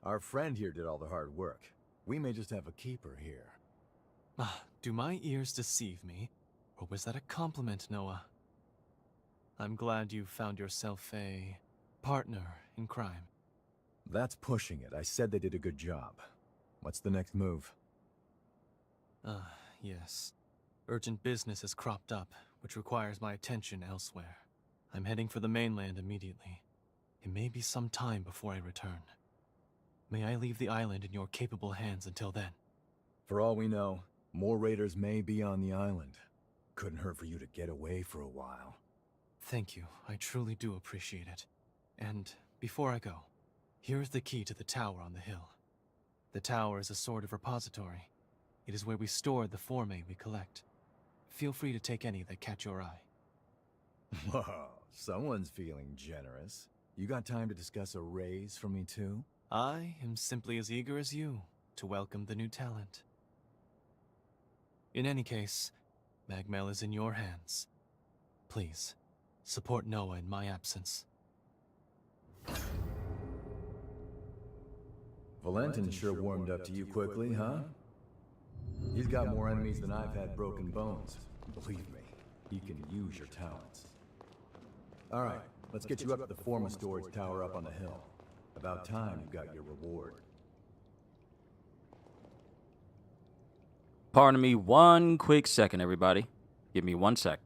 our friend here did all the hard work. We may just have a keeper here. Do my ears deceive me? Or was that a compliment, Noah? I'm glad you found yourself a partner in crime. That's pushing it. I said they did a good job. What's the next move? Yes. Urgent business has cropped up, which requires my attention elsewhere. I'm heading for the mainland immediately. It may be some time before I return. May I leave the island in your capable hands until then? For all we know, more raiders may be on the island. Couldn't hurt for you to get away for a while. Thank you. I truly do appreciate it. And before I go, here is the key to the tower on the hill. The tower is a sort of repository. It is where we store the forme we collect. Feel free to take any that catch your eye. Whoa, someone's feeling generous. You got time to discuss a raise for me too? I am simply as eager as you to welcome the new talent. In any case, Magmel is in your hands. Please, support Noah in my absence. Valentin sure warmed up to you quickly, huh? He's got more enemies than I've had broken bones. Believe me, he can use your talents. Alright, let's get you up to the Forma storage tower up on the hill. About time you got your reward. Pardon me one quick second, everybody. Give me 1 sec.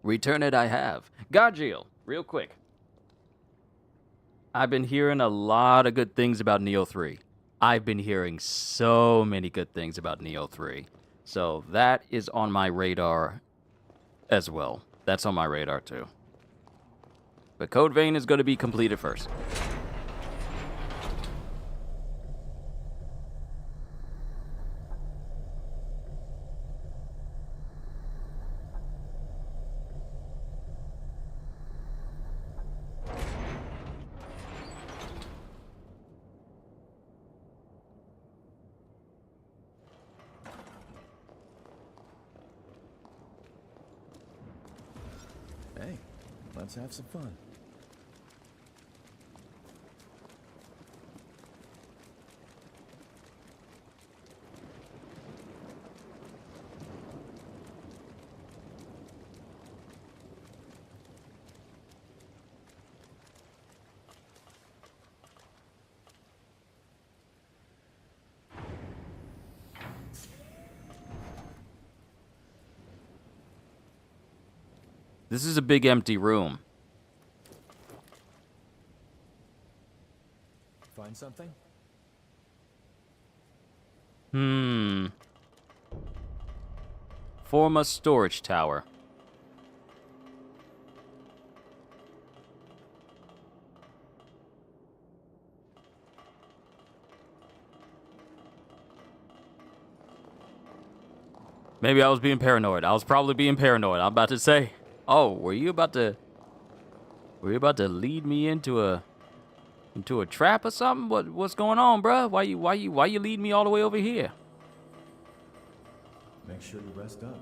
Return it I have. Gargiel, real quick. I've been hearing a lot of good things about Neo 3. I've been hearing so many good things about Neo 3. So that is on my radar as well. That's on my radar too. But Code Vein is going to be completed first. Hey, let's have some fun. This is a big empty room. Find something? Forma storage tower. Maybe I was being paranoid. I was probably being paranoid. I'm about to say, oh, were you about to lead me into a trap or something? What's going on, bruh? Why you lead me all the way over here? Make sure you rest up.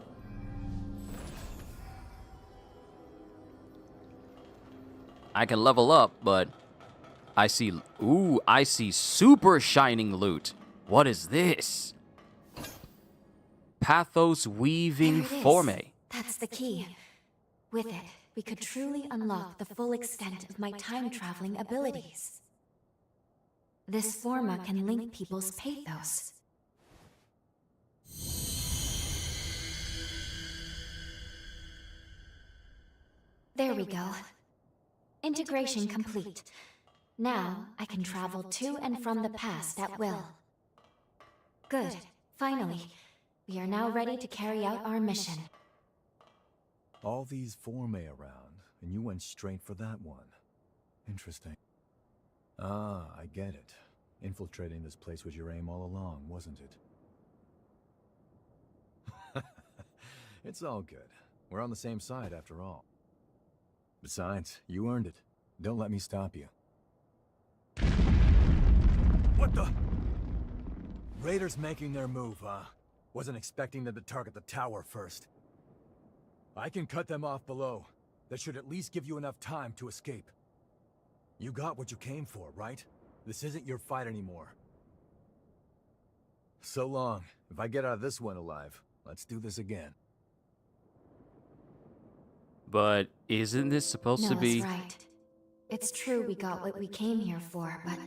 I can level up, but I see super shining loot. What is this? Pathos weaving There it is. forme. That's the key. With it, we could truly unlock the full extent of my time-traveling abilities. This forma can link people's pathos. There we go. Integration complete. Now, I can travel to and from the past at will. Good. Finally. We are now ready to carry out our mission. All these formae around, and you went straight for that one. Interesting. Ah, I get it. Infiltrating this place was your aim all along, wasn't it? It's all good. We're on the same side after all. Besides, you earned it. Don't let me stop you. What the? Raiders making their move, huh? Wasn't expecting them to target the tower first. I can cut them off below. That should at least give you enough time to escape. You got what you came for, right? This isn't your fight anymore. So long. If I get out of this one alive, let's do this again. But isn't this supposed to be... Noah's right. It's true we got what we came here for, but...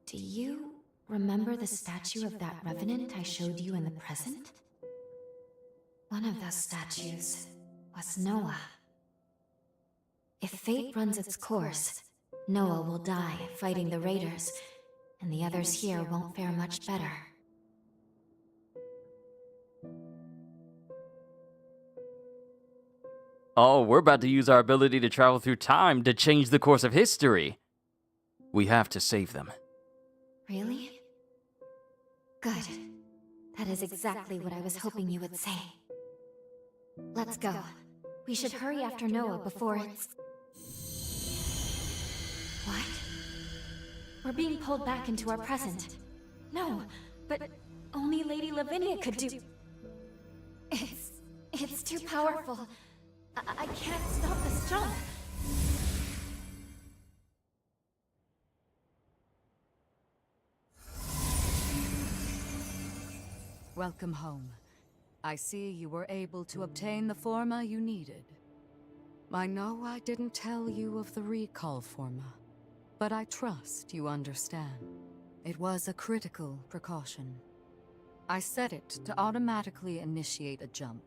Do you remember the statue of that Revenant I showed you in the present? One of those statues was Noah. If fate runs its course, Noah will die fighting the Raiders, and the others here won't fare much better. Oh, we're about to use our ability to travel through time to change the course of history. We have to save them. Really? Good. That is exactly what I was hoping you would say. Let's go. We should hurry after Noah before it's... What? We're being pulled back into our present. No, but only Lady Lavinia could do... It's too powerful. I can't stop this jump. Welcome home. I see you were able to obtain the forma you needed. I know I didn't tell you of the recall forma, but I trust you understand. It was a critical precaution. I set it to automatically initiate a jump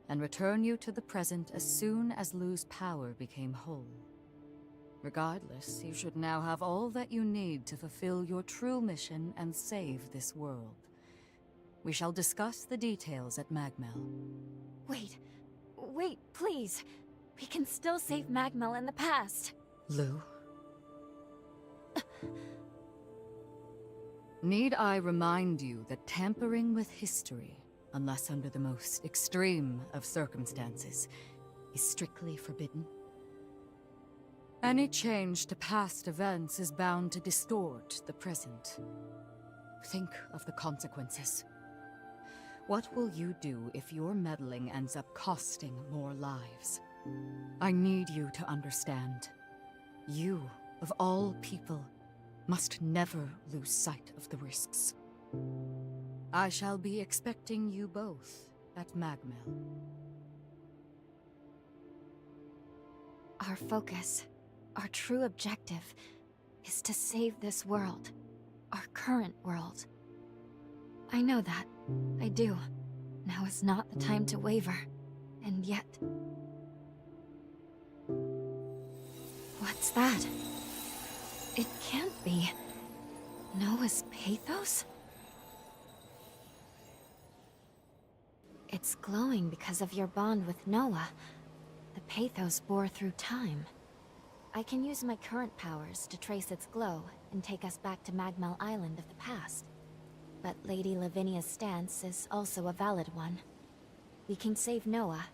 and return you to the present as soon as Lu's power became whole. Regardless, you should now have all that you need to fulfill your true mission and save this world. We shall discuss the details at Magmel. Wait, please. We can still save Magmel in the past. Lu? Need I remind you that tampering with history, unless under the most extreme of circumstances, is strictly forbidden? Any change to past events is bound to distort the present. Think of the consequences. What will you do if your meddling ends up costing more lives? I need you to understand. You, of all people, must never lose sight of the risks. I shall be expecting you both at Magmel. Our focus, our true objective, is to save this world. Our current world. I know that. I do. Now is not the time to waver. And yet... What's that? It can't be. Noah's pathos? It's glowing because of your bond with Noah. The pathos bore through time. I can use my current powers to trace its glow and take us back to Magmel Island of the past. but Lady Lavinia's stance is also a valid one. We can save Noah,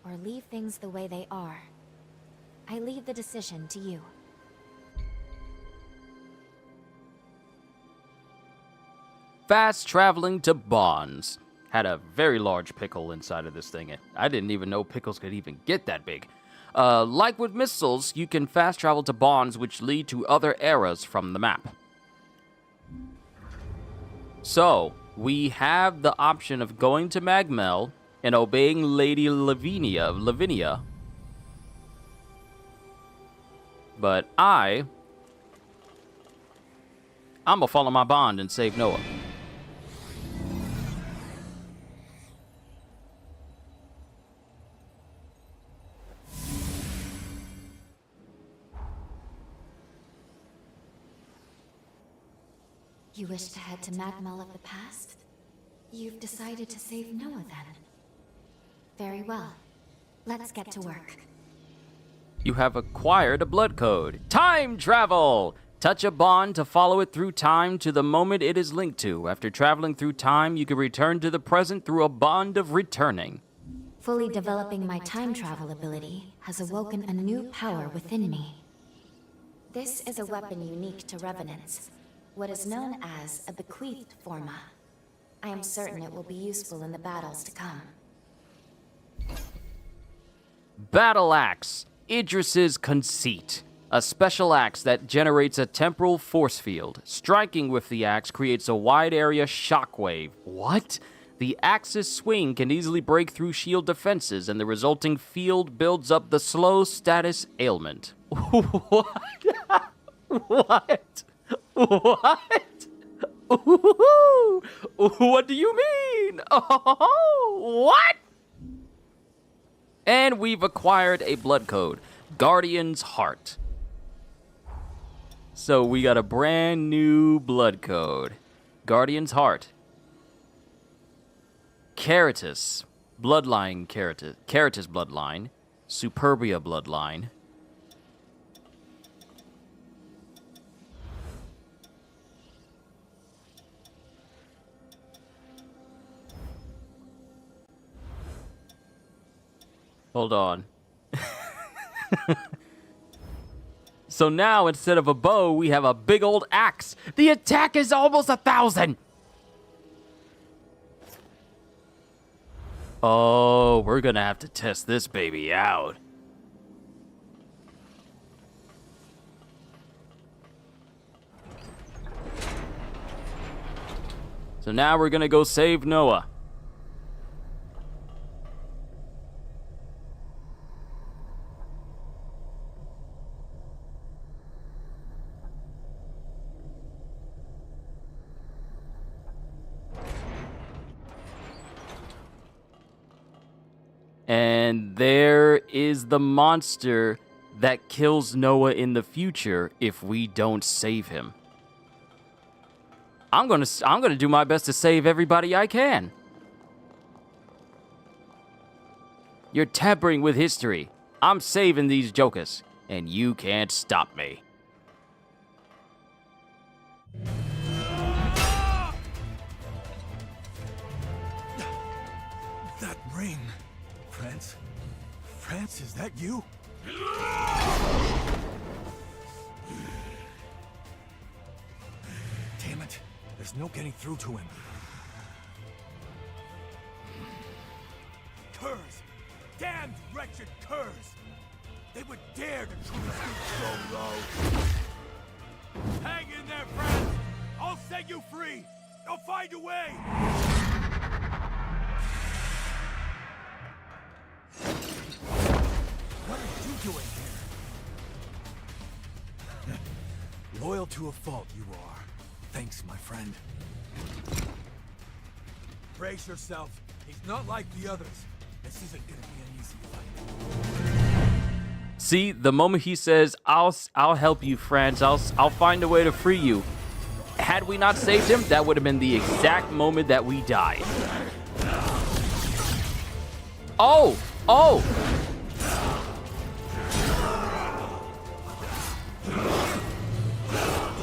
or leave things the way they are. I leave the decision to you. Fast traveling to Bonds. Had a very large pickle inside of this thing. I didn't even know pickles could even get that big. Like with missiles, you can fast travel to Bonds which lead to other eras from the map. So, we have the option of going to Magmel and obeying Lady Lavinia. But I'm gonna follow my bond and save Noah. You wish to head to Magmel of the past? You've decided to save Noah then. Very well. Let's get to work. You have acquired a blood code. Time travel! Touch a bond to follow it through time to the moment it is linked to. After traveling through time, you can return to the present through a bond of returning. Fully developing my time travel ability has awoken a new power within me. This is a weapon unique to Revenants, what is known as a bequeathed forma. I am certain it will be useful in the battles to come. Battle Axe. Idris's Conceit. A special axe that generates a temporal force field. Striking with the axe creates a wide area shockwave. What? The axe's swing can easily break through shield defenses, and the resulting field builds up the slow status ailment. What? What? What? Ooh, what do you mean? Oh, what? And we've acquired a blood code, Guardian's Heart. So we got a brand new blood code, Guardian's Heart. Caritas, bloodline Caritas bloodline, Superbia bloodline. Hold on. So now, instead of a bow, we have a big old axe. The attack is almost 1,000. Oh, we're gonna have to test this baby out. So now we're gonna go save Noah. And there is the monster that kills Noah in the future if we don't save him. I'm gonna do my best to save everybody I can. You're tampering with history. I'm saving these jokers, and you can't stop me. That ring. France? France, is that you? Damn it. There's no getting through to him. Curs! Damned wretched curs! They would dare to treat us so low! Hang in there, friends! I'll set you free! I'll find a way! What are you doing here? Loyal to a fault, you are. Thanks, my friend. Brace yourself. He's not like the others. This isn't gonna be an easy fight. See, the moment he says, I'll help you, France. I'll find a way to free you. Had we not saved him, that would have been the exact moment that we died. Oh! Oh!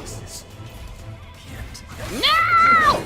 This is No!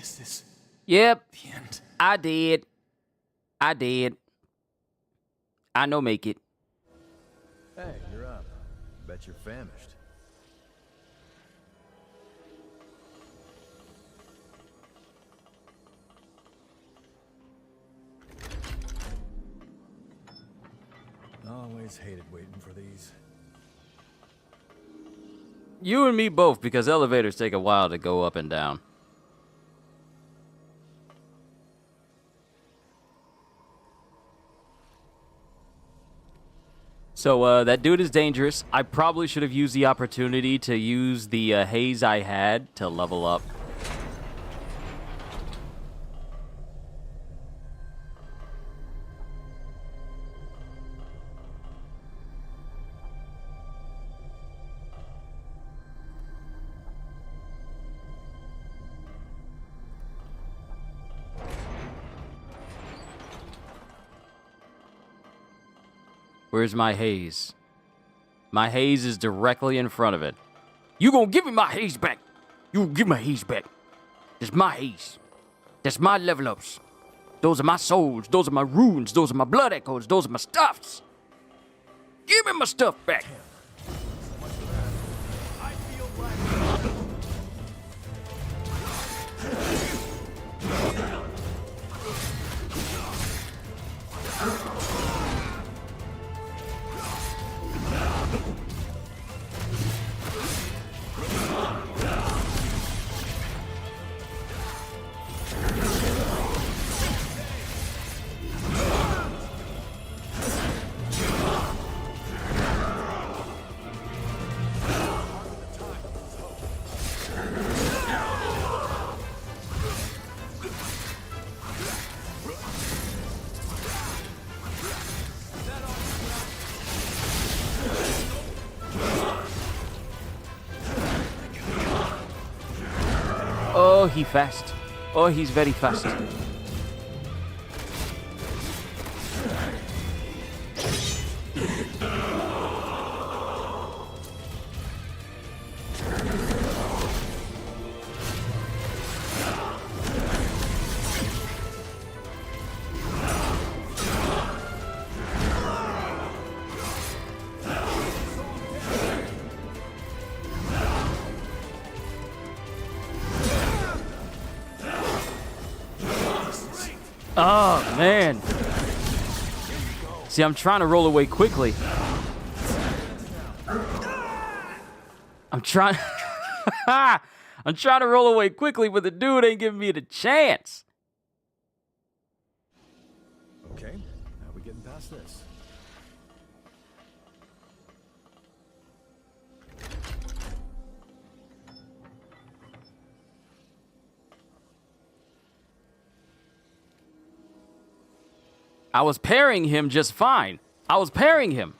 Is this... Yep. The end? I did. I know make it. Hey, you're up. Bet you're famished. Always hated waiting for these. You and me both, because elevators take a while to go up and down. So, that dude is dangerous. I probably should have used the opportunity to use the haze I had to level up. Where's my haze? My haze is directly in front of it. You gonna give me my haze back? You gonna give my haze back? That's my haze. That's my level ups. Those are my souls. Those are my runes. Those are my blood echoes. Those are my stuffs. Give me my stuff back. Oh, he fast. Oh, he's very fast. Oh, man. See, I'm trying to roll away quickly. I'm trying to roll away quickly, but the dude ain't giving me the chance. Okay, how are we getting past this? I was parrying him just fine. I was parrying him.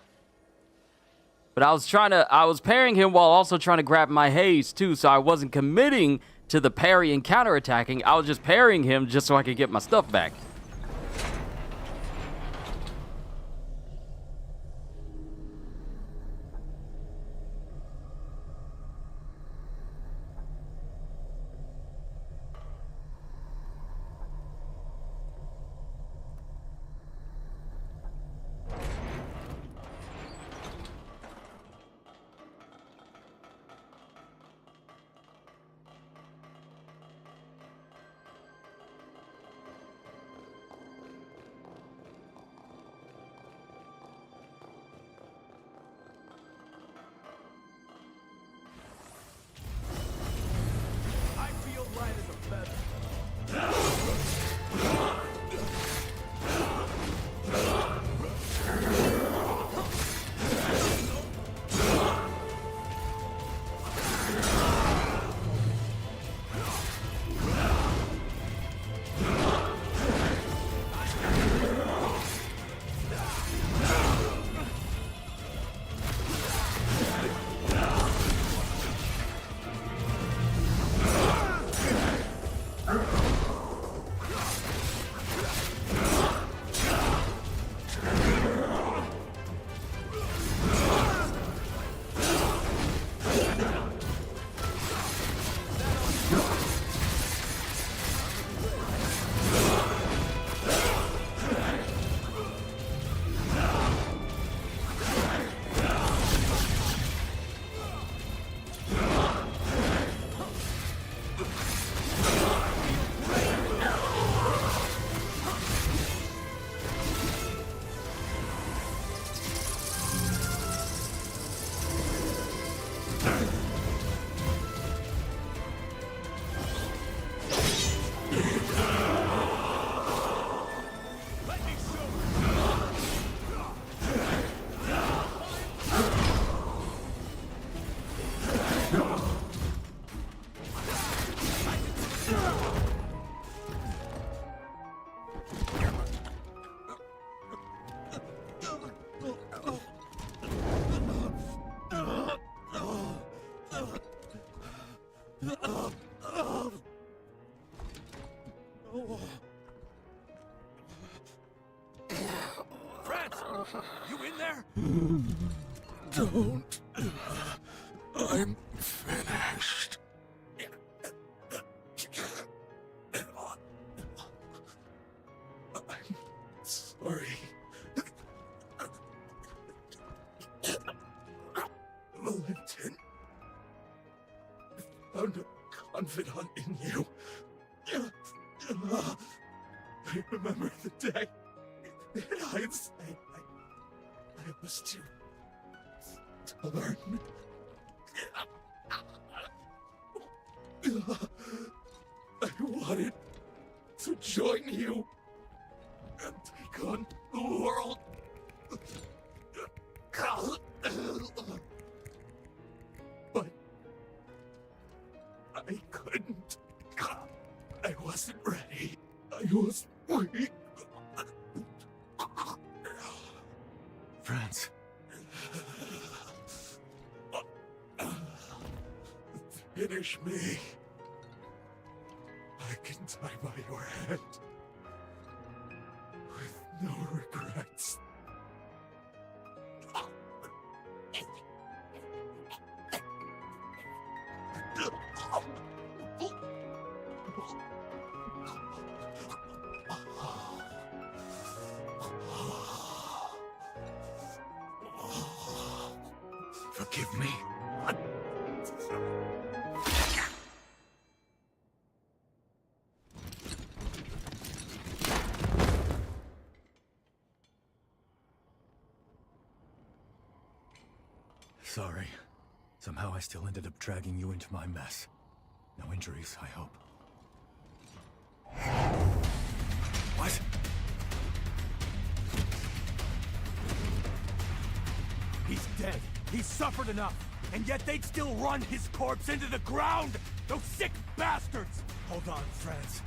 But I was parrying him while also trying to grab my haze too, so I wasn't committing to the parry and counterattacking. I was just parrying him just so I could get my stuff back. France! You in there? Don't. I'm finished. I'm sorry. Valentin. I found a confidant in you. I remember the day. In hindsight, I was too stubborn. I wanted to join you and take on the world. But I couldn't. I wasn't ready. I was weak. France. Finish me. I can die by your hand. With no regrets. Forgive me. Sorry. Somehow I still ended up dragging you into my mess. No injuries, I hope. What? He's dead. He's suffered enough. And yet they'd still run his corpse into the ground! Those sick bastards! Hold on, France.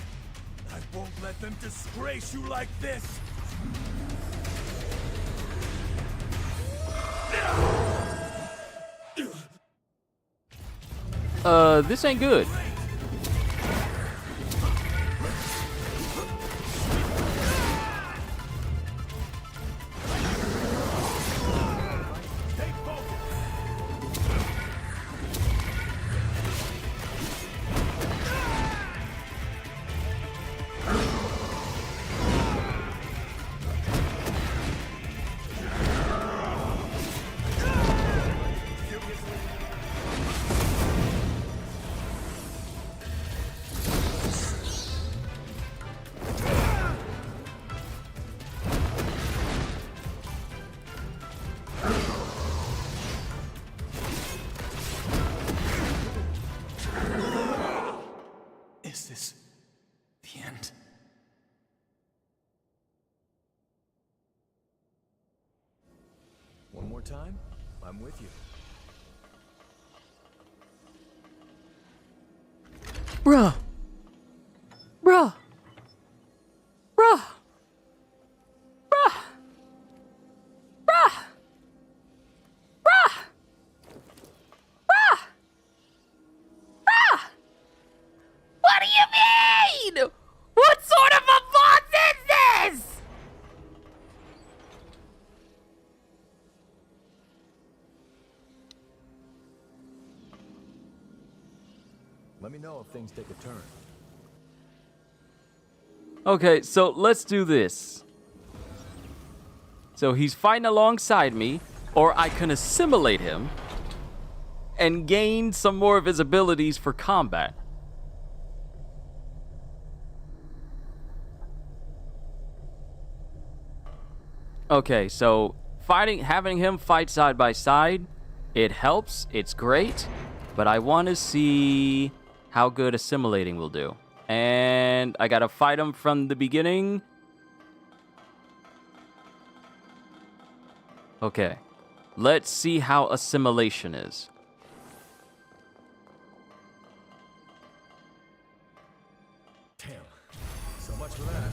I won't let them disgrace you like this! This ain't good. Is this the end? One more time, I'm with you. Bruh. Bruh. Bruh. Bruh. Bruh. Bruh. Bruh. Bruh. What do you mean? What sort of a boss is this? Let me know if things take a turn. Okay, so let's do this. So he's fighting alongside me, or I can assimilate him and gain some more of his abilities for combat. Okay, so having him fight side by side, it helps, it's great, but I want to see how good assimilating will do. And I gotta fight him from the beginning. Okay, let's see how assimilation is. Damn. So much for that.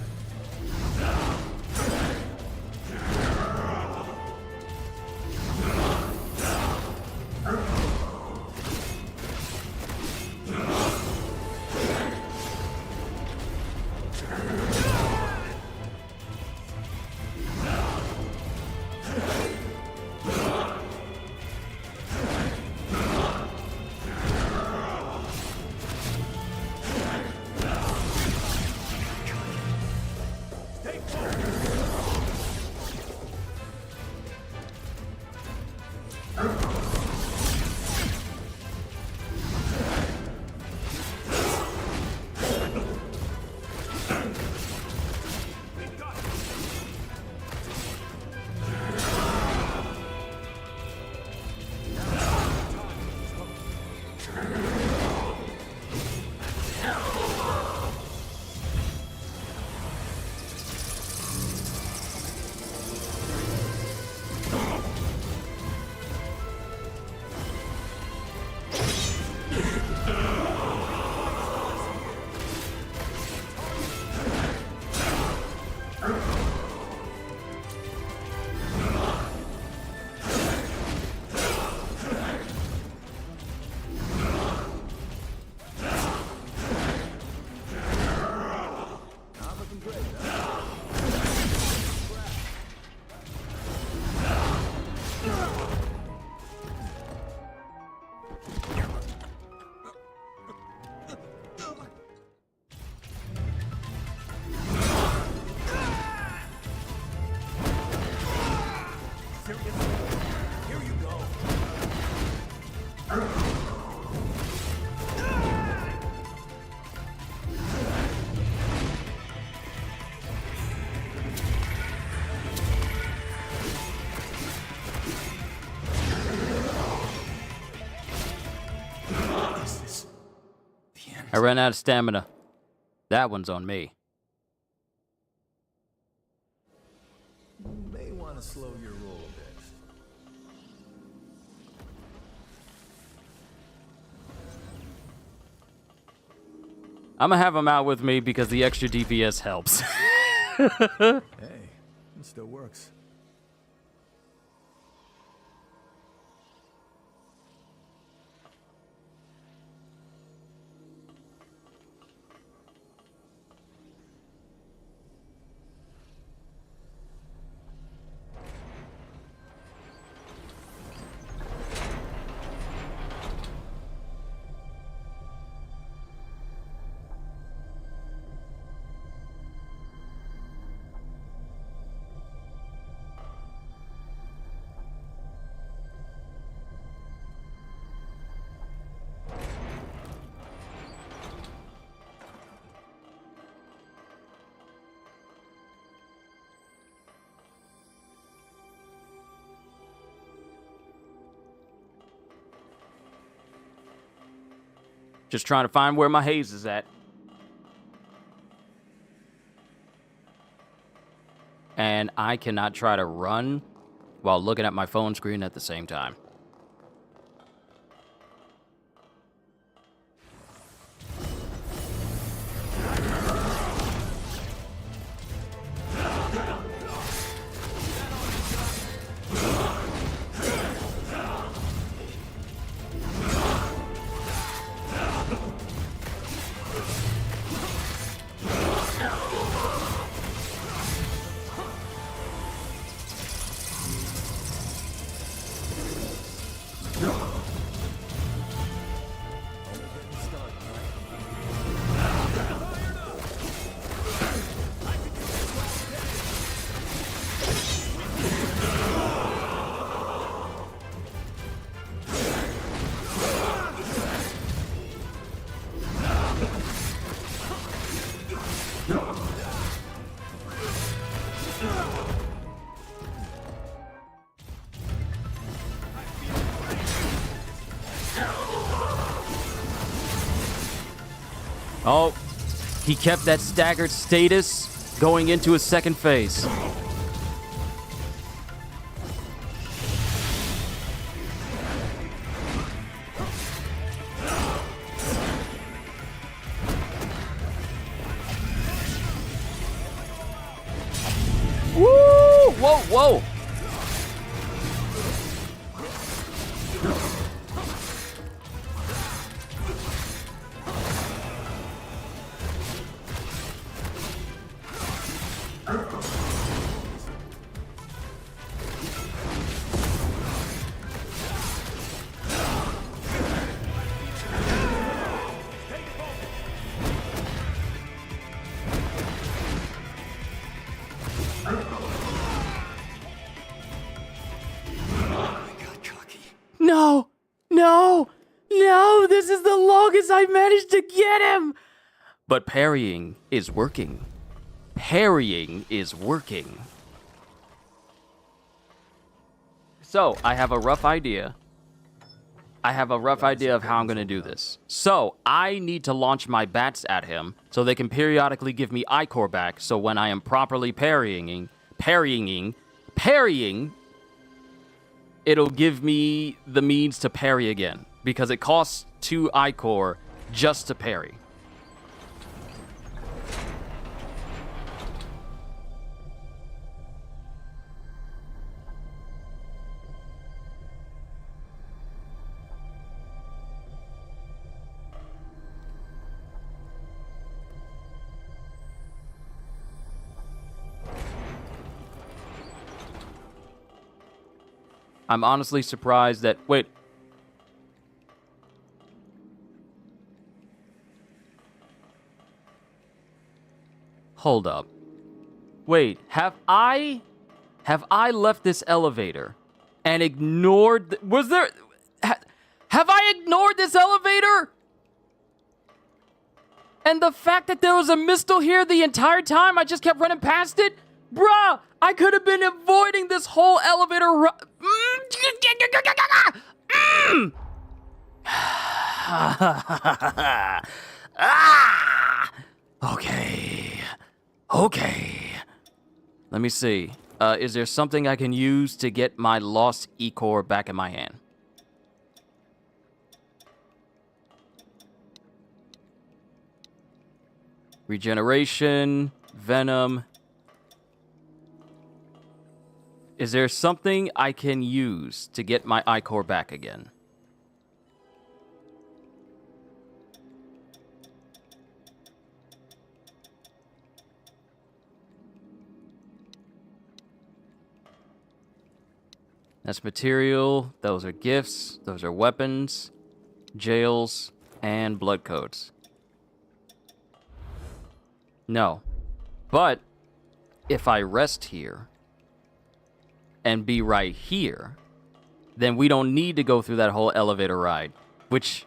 I ran out of stamina. That one's on me. You may want to slow your roll a bit. I'm gonna have him out with me because the extra DPS helps. Hey, it still works. Just trying to find where my haze is at. And I cannot try to run while looking at my phone screen at the same time. Oh, he kept that staggered status going into his second phase. Woo! Whoa, whoa! No! No! No! This is the longest I've managed to get him! But parrying is working. Parrying is working. So, I have a rough idea. I have a rough idea of how I'm going to do this. So, I need to launch my bats at him so they can periodically give me Ichor back, so when I am properly parrying, it'll give me the means to parry again, because it costs 2 Ichor just to parry. I'm honestly surprised that... Wait. Hold up. Wait, have I left this elevator and ignored... Was there... have I ignored this elevator? And the fact that there was a mistle here the entire time, I just kept running past it? Bruh, I could have been avoiding this whole elevator Okay. Okay. Let me see. Is there something I can use to get my lost Ichor back in my hand? Regeneration, Venom. Is there something I can use to get my Ichor back again? That's material, those are gifts, those are weapons, jails, and blood codes. No. But if I rest here and be right here, then we don't need to go through that whole elevator ride, which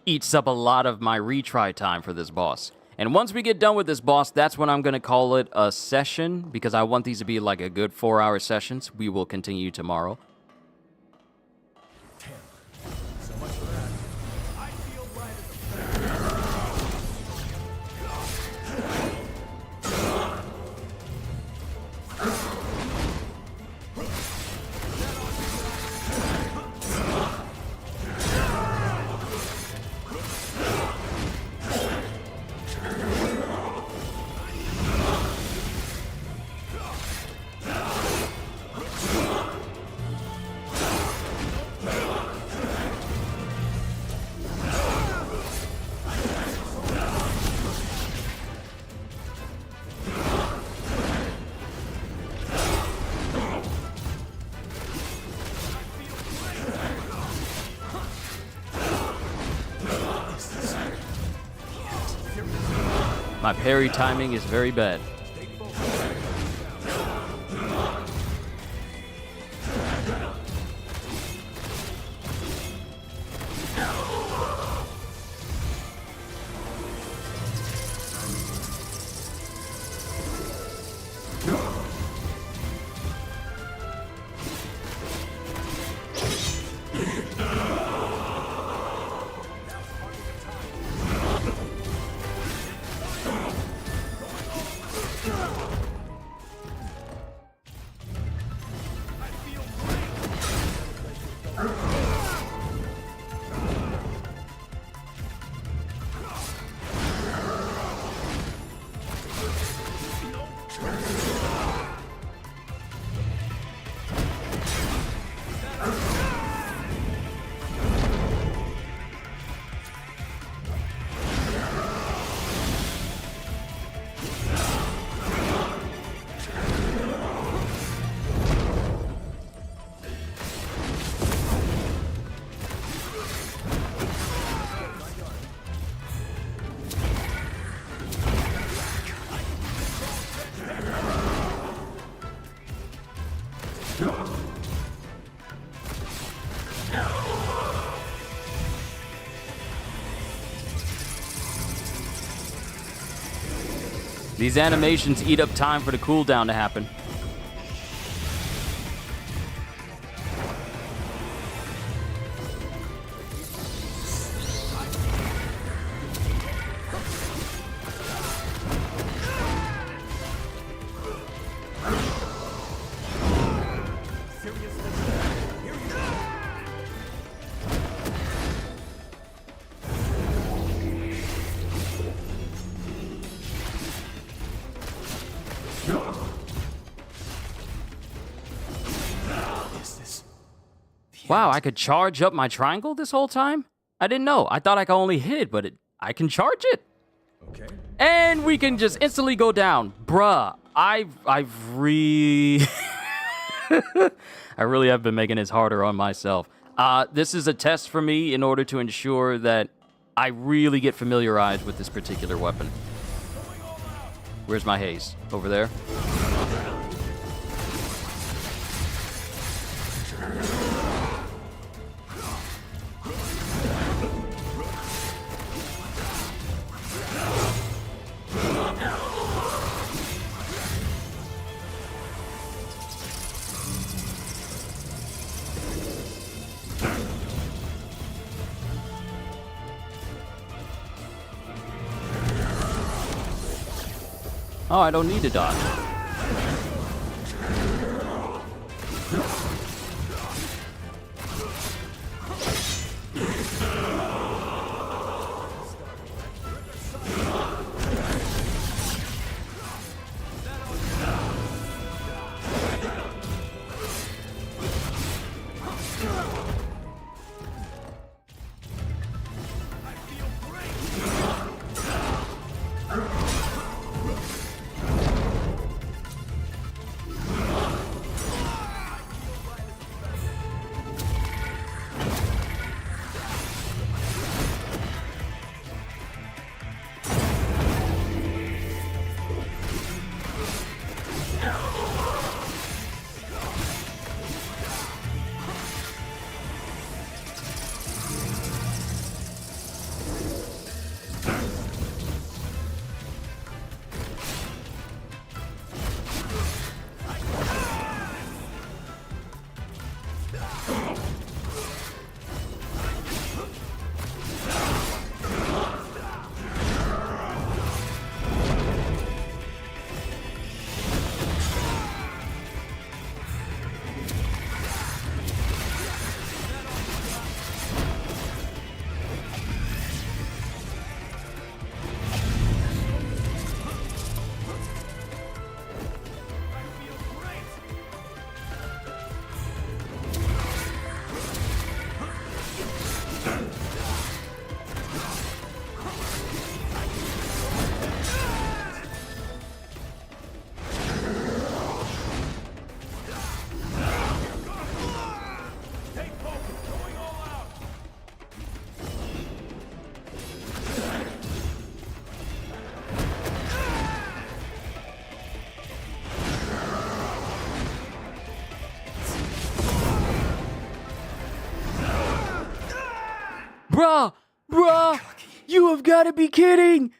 eats up a lot of my retry time for this boss. And once we get done with this boss, that's when I'm going to call it a session, because I want these to be like a good 4-hour sessions. We will continue tomorrow. My parry timing is very bad. These animations eat up time for the cooldown to happen. Wow, I could charge up my triangle this whole time? I didn't know. I thought I could only hit it, but I can charge it. Okay. And we can just instantly go down. Bruh, I really have been making this harder on myself. This is a test for me in order to ensure that I really get familiarized with this particular weapon. Where's my haze? Over there? Oh, I don't need to dodge. Bruh, you have got to be kidding.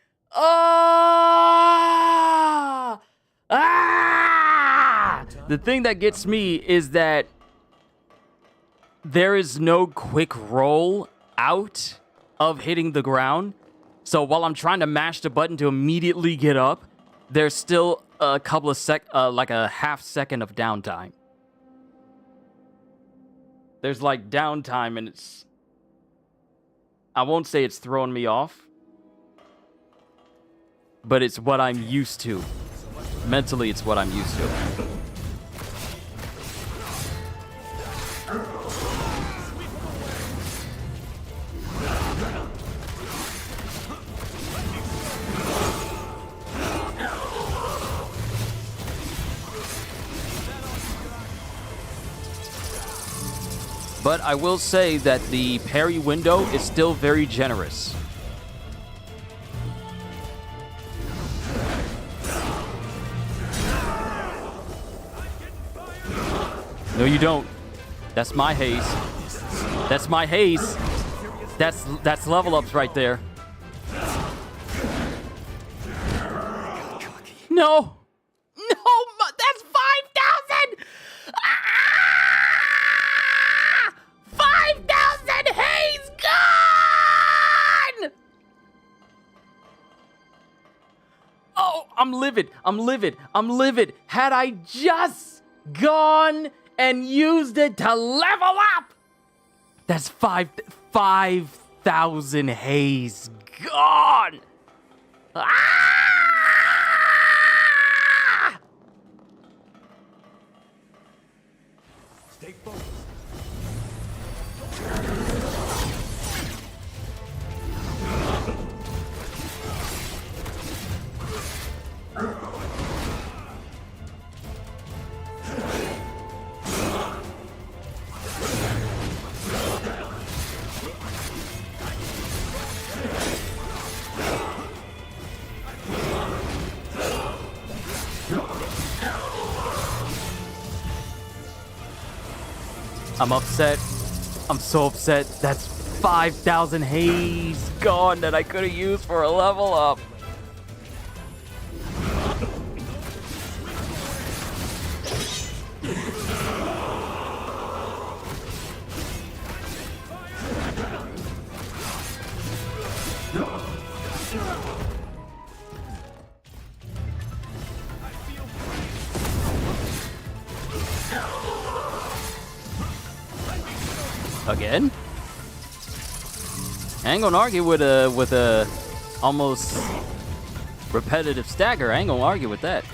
The thing that gets me is that there is no quick roll out of hitting the ground. So while I'm trying to mash the button to immediately get up, there's still a couple of like a half second of downtime. There's like downtime and I won't say it's throwing me off, but it's what I'm used to. Mentally, it's what I'm used to. But I will say that the parry window is still very generous. No, you don't. That's my haze. That's my haze. That's level ups right there. No. No, that's 5,000. 5,000 haze gone. Oh, I'm livid. I'm livid. I'm livid. Had I just gone and used it to level up, that's 5,000 haze gone. Stay focused. I'm upset. I'm so upset. That's 5,000 haze gone that I could have used for a level up. Again? I ain't gonna argue with a almost repetitive stagger. I ain't gonna argue with that.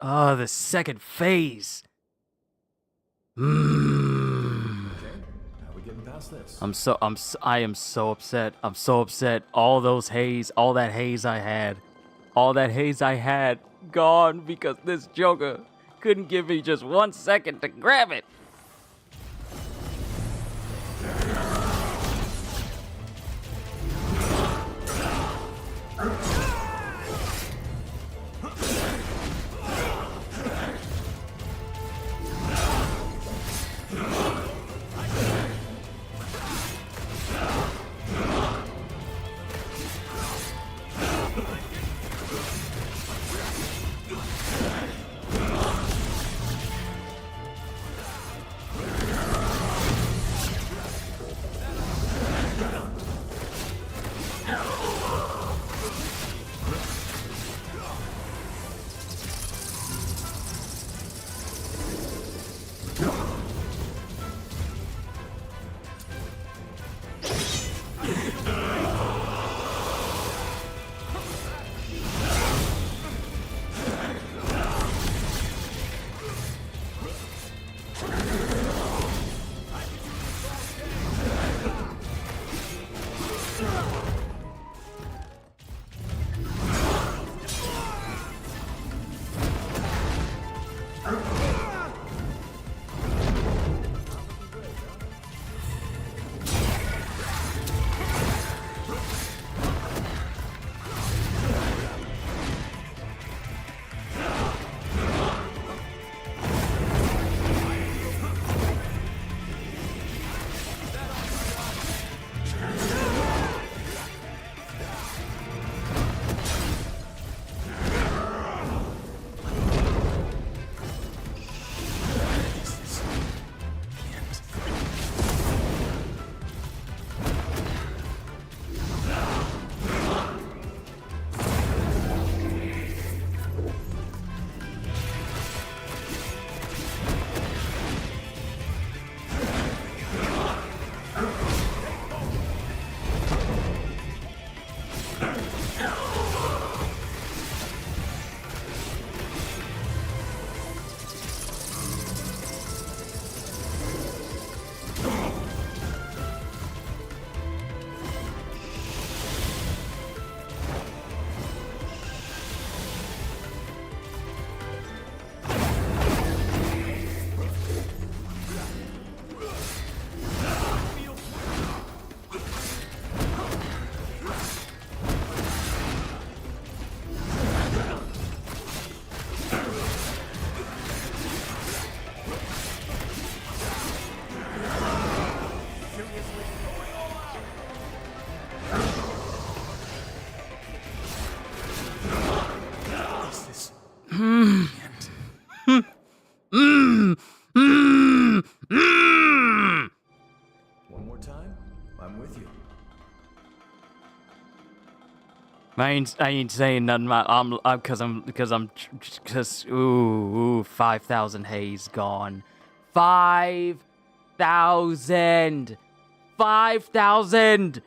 Oh, the second phase. I am so upset. I'm so upset. All that haze I had, gone because this Joker couldn't give me just 1 second to grab it. I ain't saying nothing. Ooh, 5,000 haze gone. 5,000. 5,000.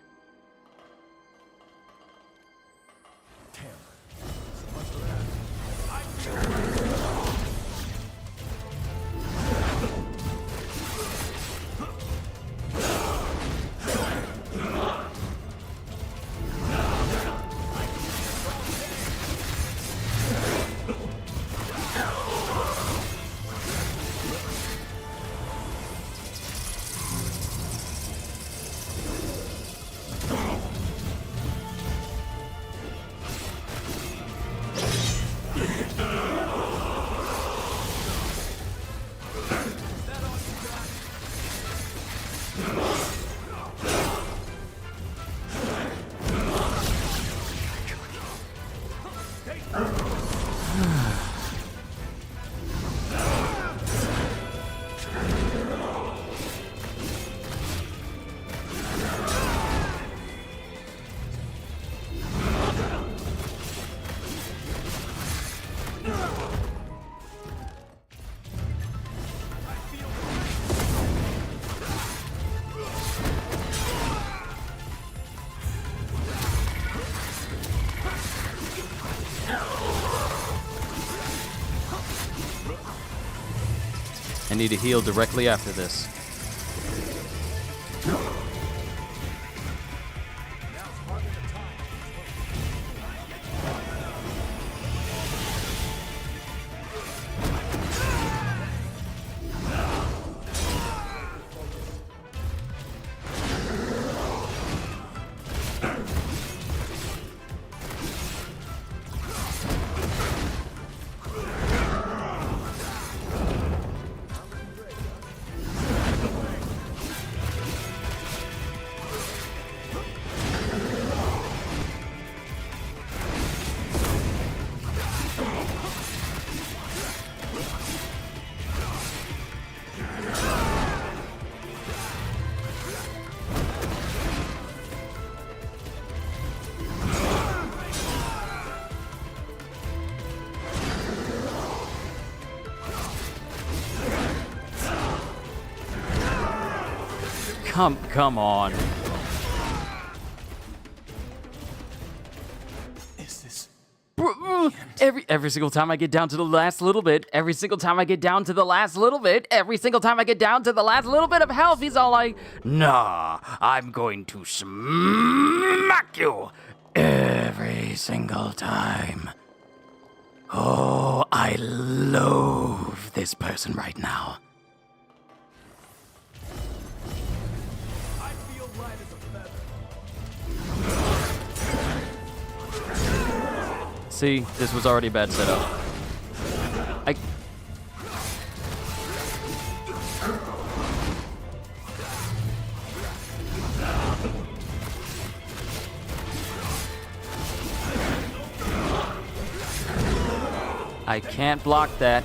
I need to heal directly after this. Come on. Is this Every single time I get down to the last little bit, every single time I get down to the last little bit, every single time I get down to the last little bit of health, he's all like, "Nah, I'm going to smack you every single time." Oh, I loathe this person right now. See, this was already a bad setup. I can't block that.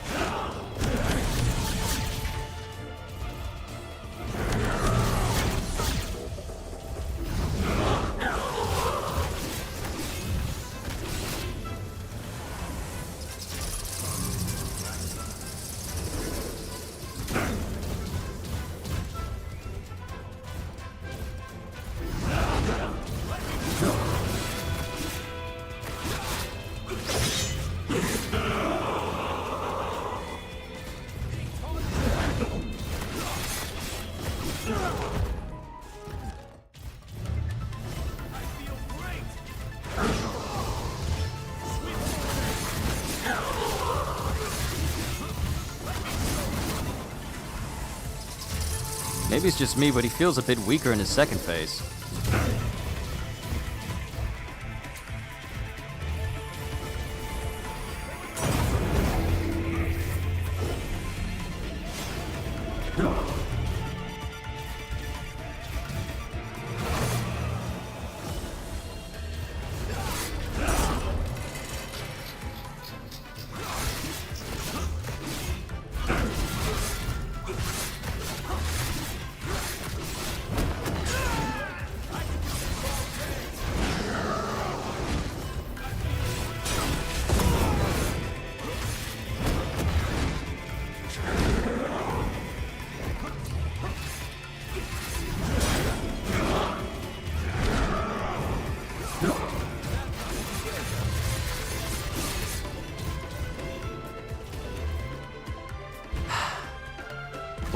Maybe it's just me, but he feels a bit weaker in his second phase.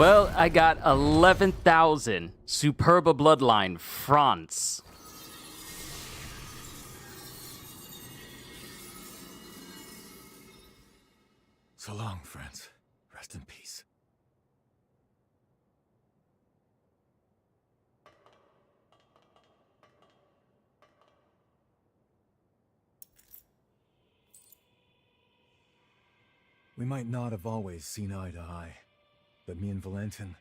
Well, I got 11,000. Superba bloodline, France. So long, friends. Rest in peace. We might not have always seen eye to eye, but me and Valentin,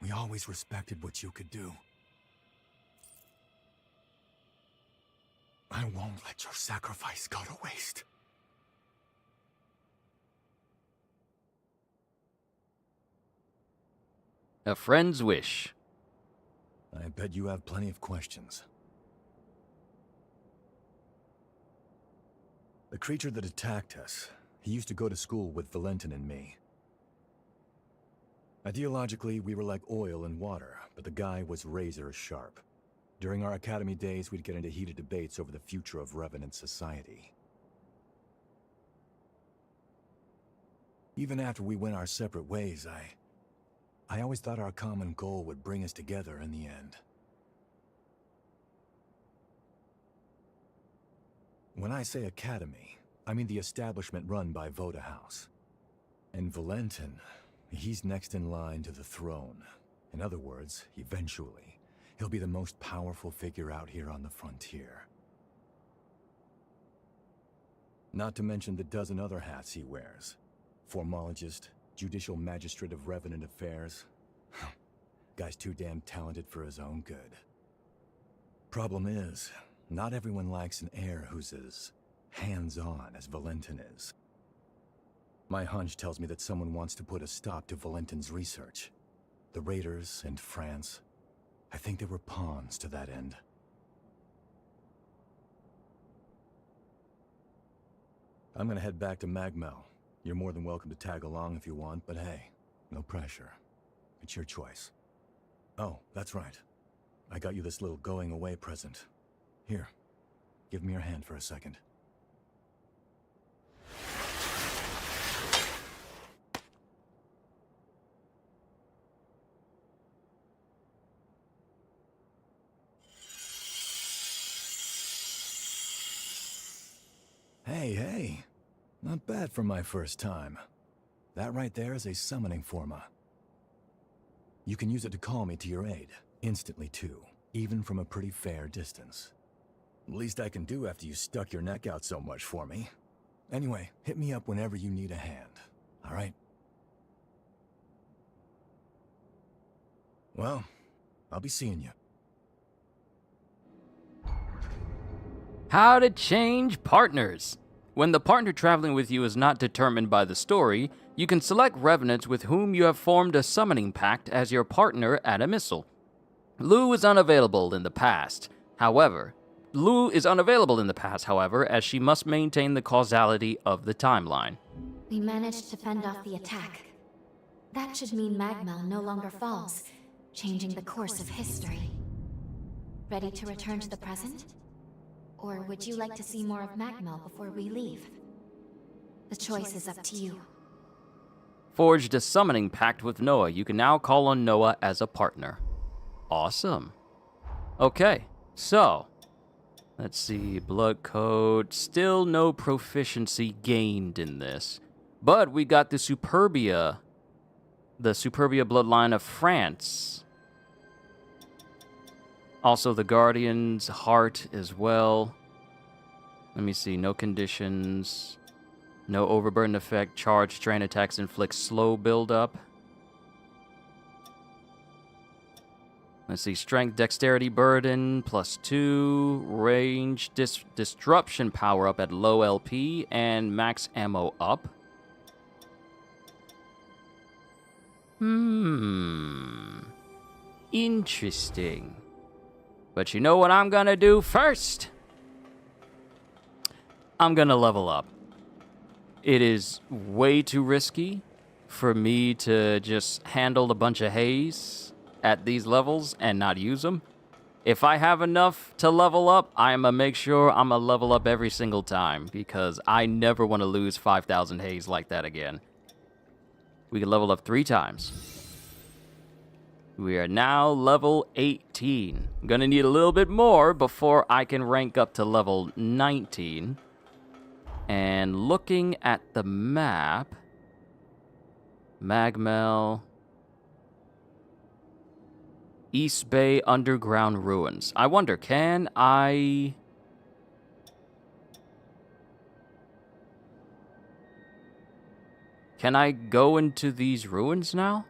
we always respected what you could do. I won't let your sacrifice go to waste. A friend's wish. I bet you have plenty of questions. The creature that attacked us, he used to go to school with Valentin and me. Ideologically, we were like oil and water, but the guy was razor sharp. During our academy days, we'd get into heated debates over the future of Revenant society. Even after we went our separate ways, I always thought our common goal would bring us together in the end. When I say academy, I mean the establishment run by Voda House. And Valentin, he's next in line to the throne. In other words, eventually, he'll be the most powerful figure out here on the frontier. Not to mention the dozen other hats he wears. Formologist, judicial magistrate of Revenant affairs. Guy's too damn talented for his own good. Problem is, not everyone likes an heir who's as hands-on as Valentin is. My hunch tells me that someone wants to put a stop to Valentin's research. The Raiders and France, I think they were pawns to that end. I'm gonna head back to Magmel. You're more than welcome to tag along if you want, but hey, no pressure. It's your choice. Oh, that's right. I got you this little going-away present. Here, give me your hand for a second. Hey, not bad for my first time. That right there is a summoning forma. You can use it to call me to your aid, instantly too, even from a pretty fair distance. Least I can do after you stuck your neck out so much for me. Anyway, hit me up whenever you need a hand, all right? Well, I'll be seeing you. How to change partners. When the partner traveling with you is not determined by the story, you can select revenants with whom you have formed a summoning pact as your partner at a missile. Lou is unavailable in the past, however, as she must maintain the causality of the timeline. We managed to fend off the attack. That should mean Magmel no longer falls, changing the course of history. Ready to return to the present? Or would you like to see more of Magmel before we leave? The choice is up to you. Forged a summoning pact with Noah. You can now call on Noah as a partner. Awesome. Okay, so let's see. Blood code. Still no proficiency gained in this. But we got the Superbia bloodline of France. Also the Guardian's heart as well. Let me see. No conditions. No overburden effect. Charge strain attacks inflict slow buildup. Let's see. Strength, dexterity burden, +2. Range, disruption power up at low LP, and max ammo up. Interesting. But you know what I'm gonna do first? I'm gonna level up. It is way too risky for me to just handle a bunch of haze at these levels and not use them. If I have enough to level up, I'm gonna make sure I'm gonna level up every single time because I never want to lose 5,000 haze like that again. We can level up 3 times. We are now level 18. I'm gonna need a little bit more before I can rank up to level 19. And looking at the map, Magmel, East Bay Underground Ruins. I wonder, can I go into these ruins now?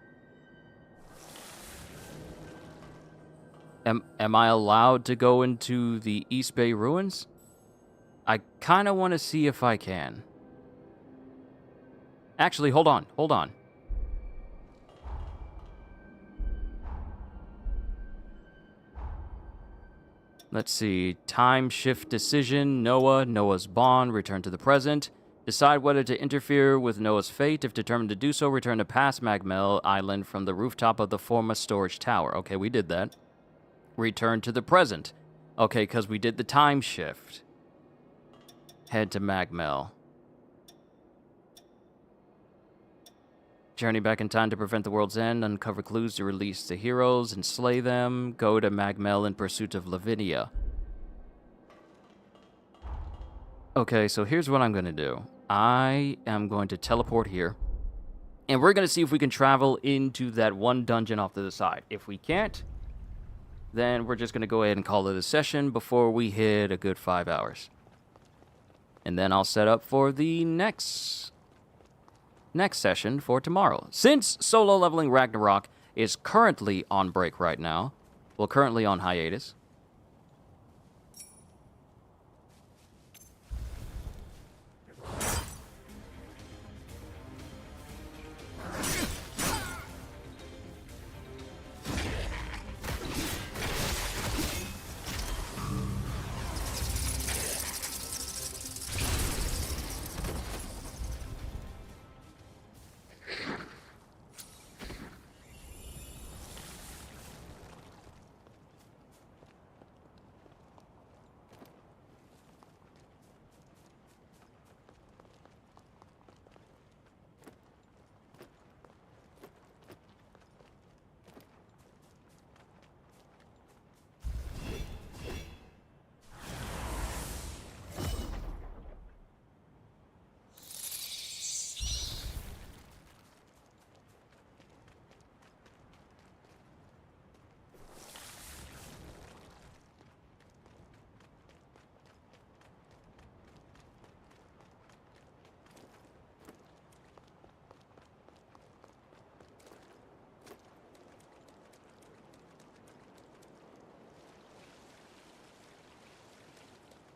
Am I allowed to go into the East Bay Ruins? I kind of want to see if I can. Actually, hold on. Let's see. Time shift decision. Noah's bond. Return to the present. Decide whether to interfere with Noah's fate. If determined to do so, return to past Magmel Island from the rooftop of the Forma storage tower. Okay, we did that. Return to the present. Okay, because we did the time shift. Head to Magmel. Journey back in time to prevent the world's end. Uncover clues to release the heroes and slay them. Go to Magmel in pursuit of Lavinia. Okay, so here's what I'm going to do. I am going to teleport here. And we're going to see if we can travel into that one dungeon off to the side. If we can't, then we're just going to go ahead and call it a session before we hit a good 5 hours. And then I'll set up for the next session for tomorrow. Since Solo Leveling Ragnarok is currently on break right now, well, currently on hiatus,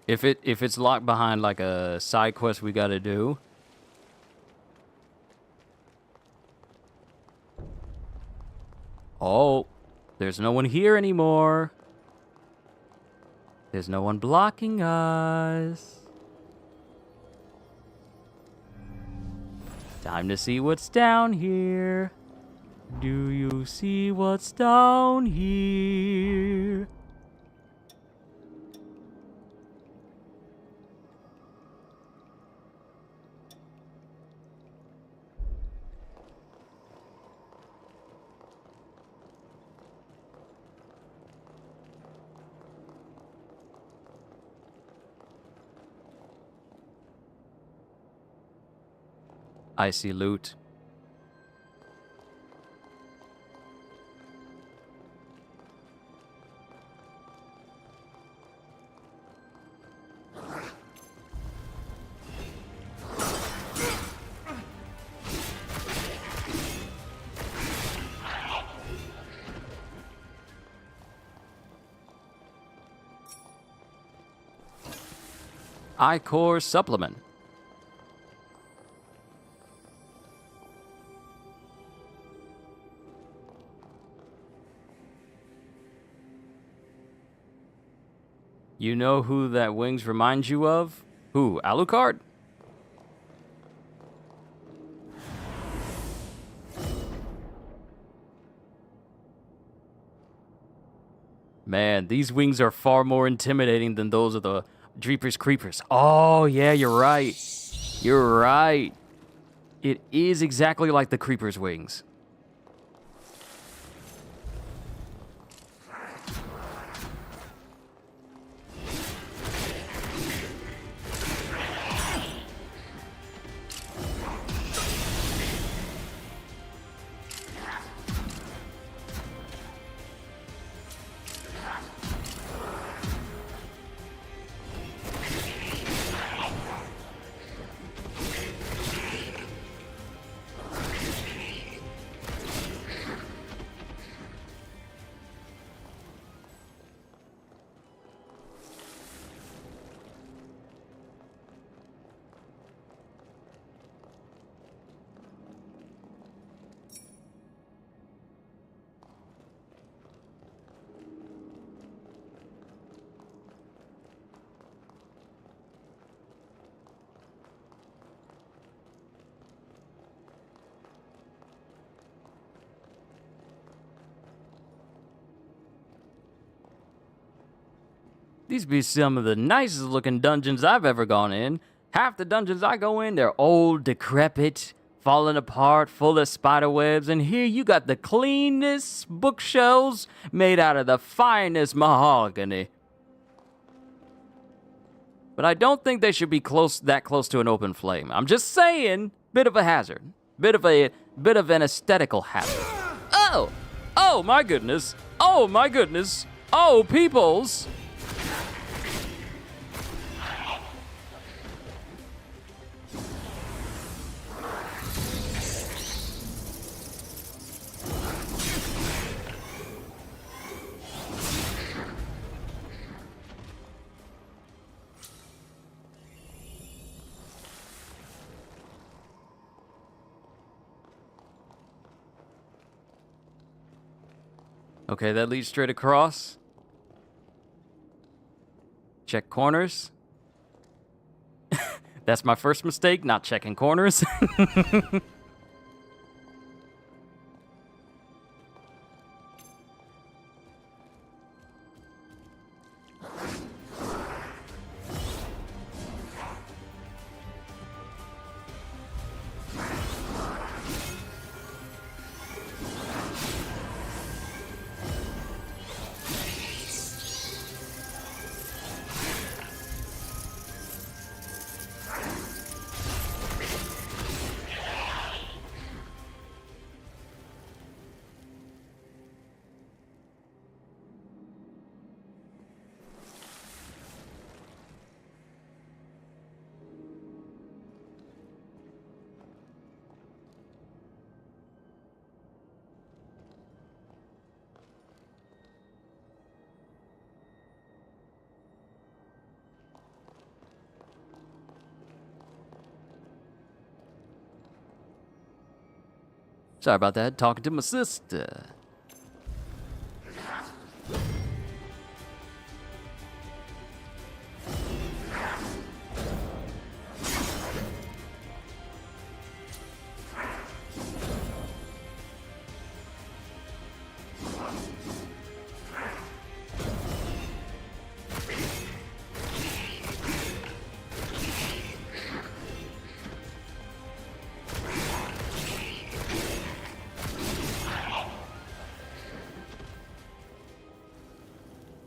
if it's locked behind like a side quest we gotta do. Oh, there's no one here anymore. There's no one blocking us. Time to see what's down here. Do you see what's down here? I see loot. I-Core supplement. You know who that wings reminds you of? Who, Alucard? Man, these wings are far more intimidating than those of the Dreepers Creepers. Oh, yeah, you're right. You're right. It is exactly like the Creepers' wings. These be some of the nicest looking dungeons I've ever gone in. Half the dungeons I go in, they're old, decrepit, falling apart, full of spider webs, and here you got the cleanest bookshelves made out of the finest mahogany. But I don't think they should be that close to an open flame. I'm just saying, bit of a hazard. Bit of an aesthetical hazard. Oh! Oh my goodness! Oh my goodness! Oh, peoples! Okay, that leads straight across. Check corners. That's my first mistake, not checking corners. Sorry about that, talking to my sister.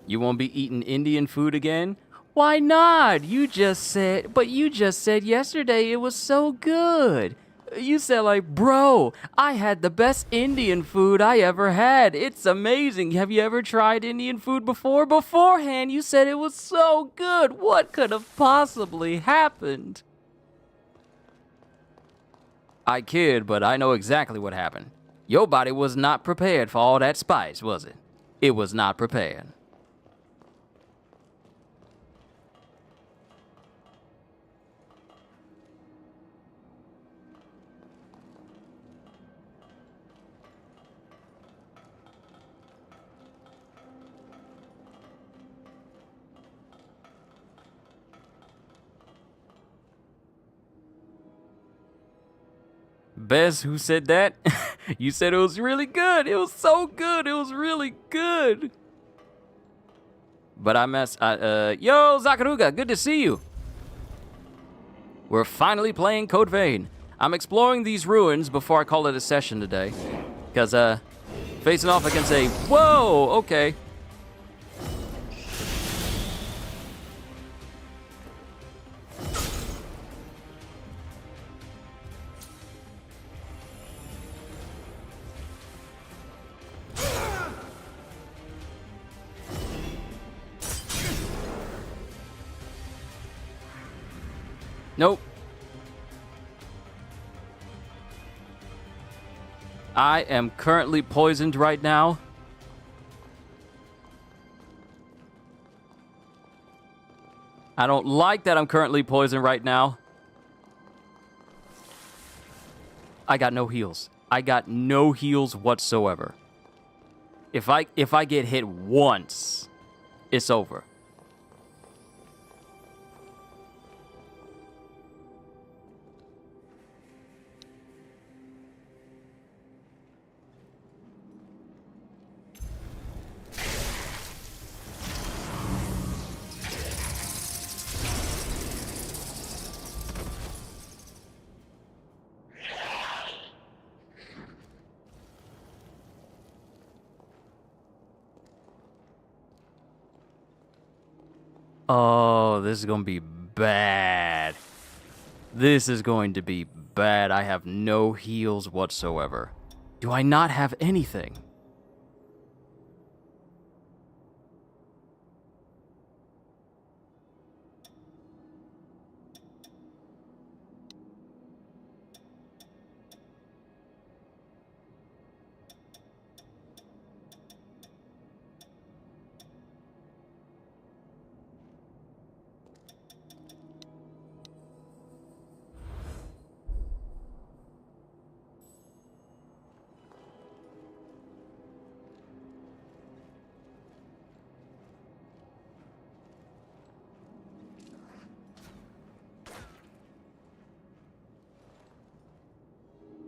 You won't be eating Indian food again? Why not? You just said yesterday it was so good. You said like, bro, I had the best Indian food I ever had. It's amazing. Have you ever tried Indian food before? Beforehand, you said it was so good. What could have possibly happened? I kid, but I know exactly what happened. Your body was not prepared for all that spice, was it? It was not prepared. Bez, who said that? You said it was really good. It was so good. It was really good. But I messed. Yo, Zakaruga, good to see you. We're finally playing Code Vein. I'm exploring these ruins before I call it a session today. Because, facing off against a... Whoa, okay. Nope. I am currently poisoned right now. I don't like that I'm currently poisoned right now. I got no heals. I got no heals whatsoever. If I get hit once, it's over. Oh, this is going to be bad. This is going to be bad. I have no heals whatsoever. Do I not have anything?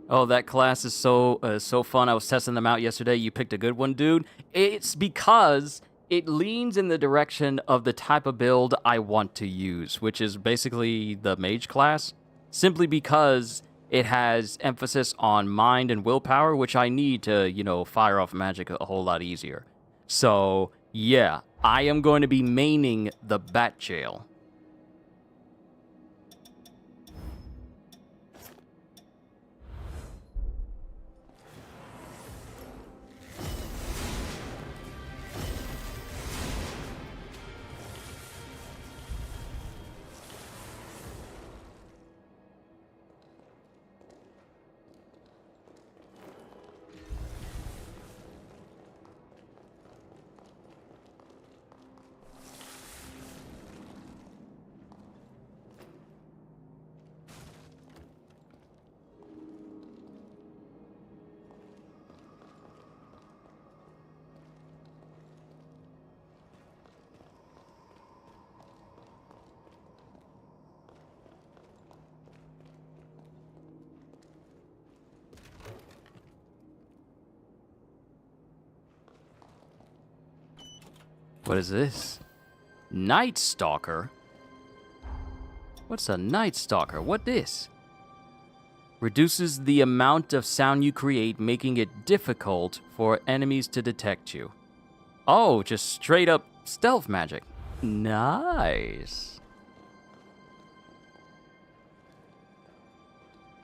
Oh, that class is so fun. I was testing them out yesterday. You picked a good one, dude. It's because it leans in the direction of the type of build I want to use, which is basically the mage class, simply because it has emphasis on mind and willpower, which I need to, you know, fire off magic a whole lot easier. So, yeah, I am going to be maining the Bat Jail. What is this? Night Stalker? What's a Night Stalker? What this? Reduces the amount of sound you create, making it difficult for enemies to detect you. Oh, just straight up stealth magic. Nice.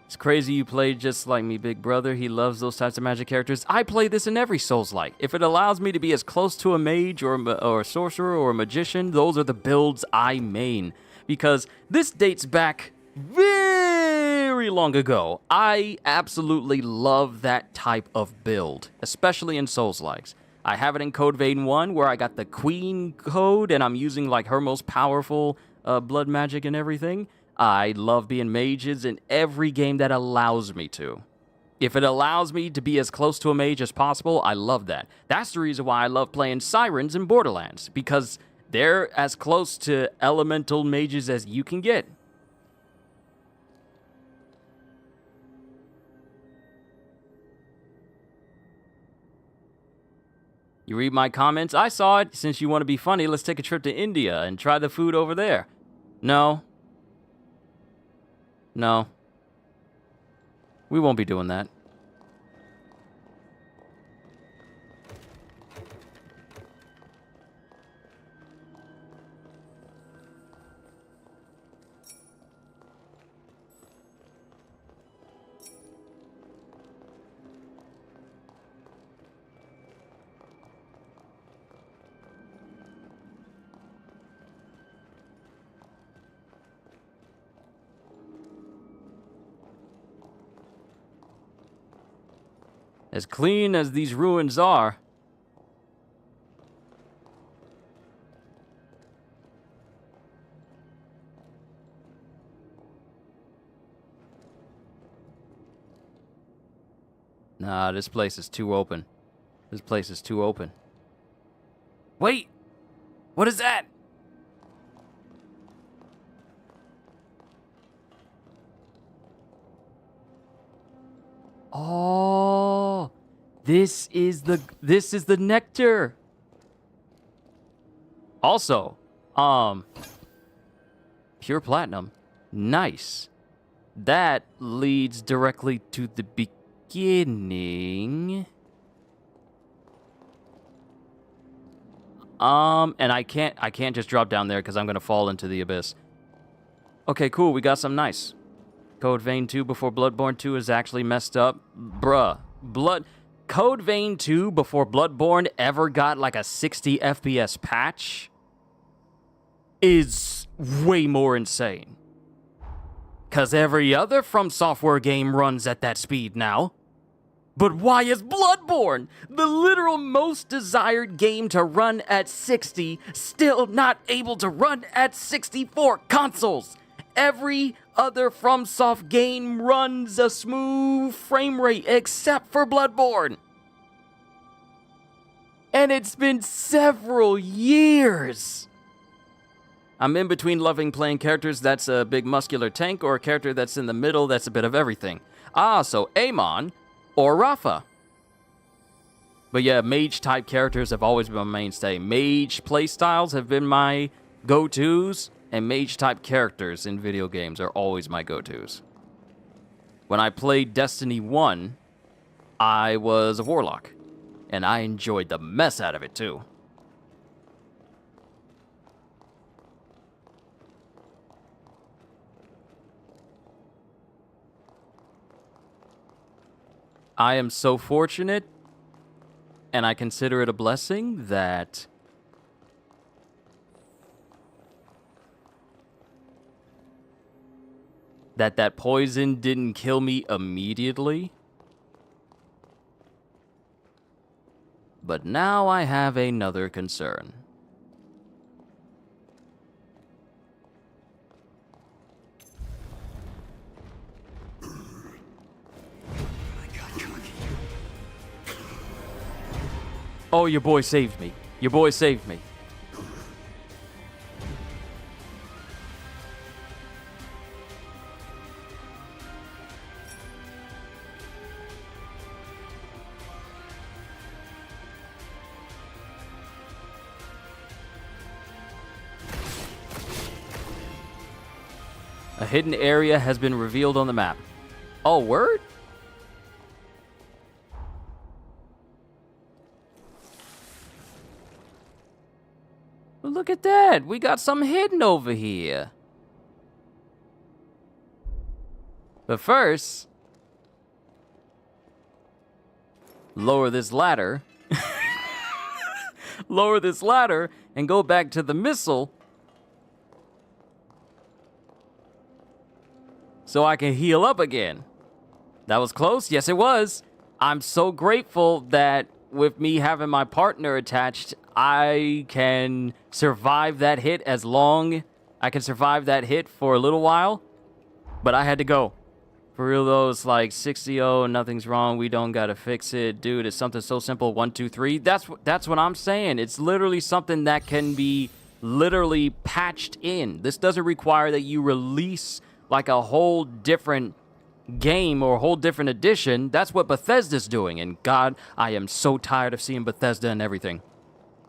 It's crazy you play just like me, big brother. He loves those types of magic characters. I play this in every Souls-like. If it allows me to be as close to a mage or a sorcerer or a magician, those are the builds I main. Because this dates back very long ago. I absolutely love that type of build, especially in Souls-likes. I have it in Code Vein 1 where I got the Queen code and I'm using like her most powerful blood magic and everything. I love being mages in every game that allows me to. If it allows me to be as close to a mage as possible, I love that. That's the reason why I love playing Sirens in Borderlands, because they're as close to elemental mages as you can get. You read my comments? I saw it. Since you want to be funny, let's take a trip to India and try the food over there. No. No. We won't be doing that. As clean as these ruins are, nah, this place is too open. This place is too open. Wait! What is that? Oh, this is the nectar. Also, pure platinum. Nice. That leads directly to the beginning. And I can't just drop down there because I'm gonna fall into the abyss. Okay, cool. We got some nice. Code Vein 2 before Bloodborne 2 is actually messed up, bruh. Code Vein 2 before Bloodborne ever got like a 60 FPS patch is way more insane. Cause every other From Software game runs at that speed now. But why is Bloodborne, the literal most desired game to run at 60, still not able to run at 64 consoles? Every other FromSoft game runs a smooth frame rate except for Bloodborne. And it's been several years. I'm in between loving playing characters that's a big muscular tank or a character that's in the middle that's a bit of everything. So Amon or Rafa. But yeah, mage-type characters have always been my mainstay. Mage playstyles have been my go-tos, and mage-type characters in video games are always my go-tos. When I played Destiny 1, I was a warlock, and I enjoyed the mess out of it too. I am so fortunate, and I consider it a blessing that that poison didn't kill me immediately. But now I have another concern. Oh, your boy saved me. Your boy saved me. A hidden area has been revealed on the map. Oh, word? Look at that. We got some hidden over here. But first, lower this ladder. Lower this ladder and go back to the missile so I can heal up again. That was close. Yes, it was. I'm so grateful that with me having my partner attached, I can survive that hit I can survive that hit for a little while, but I had to go. For real though, it's like 60-0, nothing's wrong, we don't gotta fix it. Dude, it's something so simple, 1, 2, 3. That's what I'm saying. It's literally something that can be literally patched in. This doesn't require that you release like a whole different game or a whole different edition. That's what Bethesda's doing, and God, I am so tired of seeing Bethesda and everything.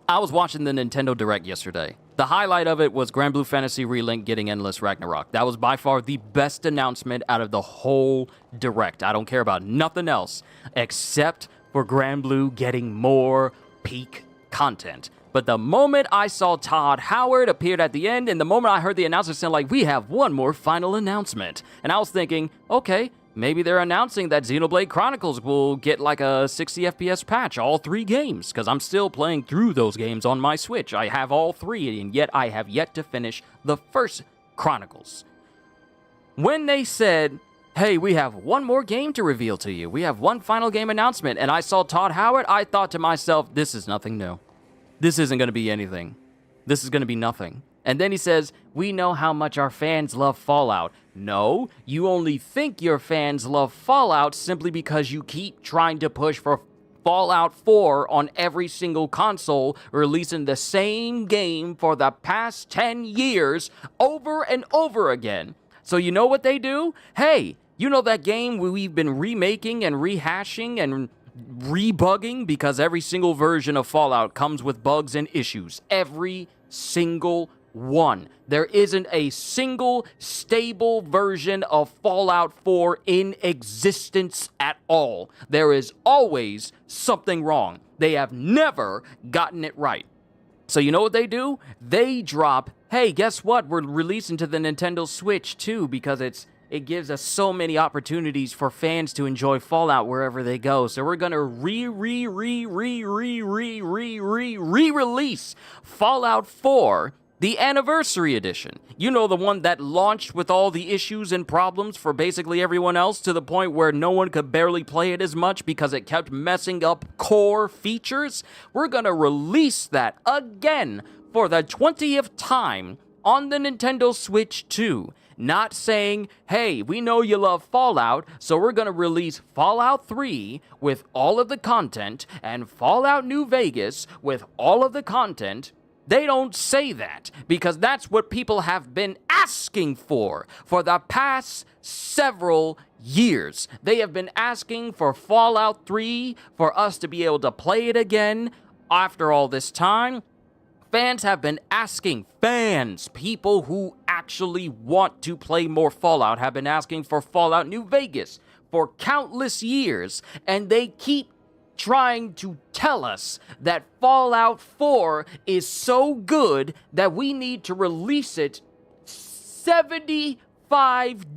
I was watching the Nintendo Direct yesterday. The highlight of it was Grand Blue Fantasy Relink getting Endless Ragnarok. That was by far the best announcement out of the whole Direct. I don't care about nothing else except for Grand Blue getting more peak content. But the moment I saw Todd Howard appeared at the end, and the moment I heard the announcer saying, like, we have one more final announcement. And I was thinking, okay, maybe they're announcing that Xenoblade Chronicles will get like a 60 FPS patch, all 3 games, because I'm still playing through those games on my Switch. I have all 3, and yet I have yet to finish the first Chronicles. When they said, hey, we have one more game to reveal to you, we have one final game announcement, and I saw Todd Howard, I thought to myself, this is nothing new. This isn't going to be anything. This is going to be nothing. And then he says, we know how much our fans love Fallout. No, you only think your fans love Fallout simply because you keep trying to push for Fallout 4 on every single console, releasing the same game for the past 10 years over and over again. So you know what they do? Hey, you know that game we've been remaking and rehashing and rebugging, because every single version of Fallout comes with bugs and issues. Every single one. There isn't a single stable version of Fallout 4 in existence at all. There is always something wrong. They have never gotten it right. So you know what they do? They drop, hey, guess what? We're releasing to the Nintendo Switch too, because it gives us so many opportunities for fans to enjoy Fallout wherever they go. So we're gonna re-release Fallout 4, the Anniversary Edition. You know, the one that launched with all the issues and problems for basically everyone else, to the point where no one could barely play it as much because it kept messing up core features. We're gonna release that again for the 20th time on the Nintendo Switch 2. Not saying, hey, we know you love Fallout, so we're gonna release Fallout 3 with all of the content and Fallout New Vegas with all of the content. They don't say that, because that's what people have been asking for the past several years. They have been asking for Fallout 3, for us to be able to play it again after all this time. Fans have been asking, people who actually want to play more Fallout have been asking for Fallout New Vegas for countless years, and they keep trying to tell us that Fallout 4 is so good that we need to release it 75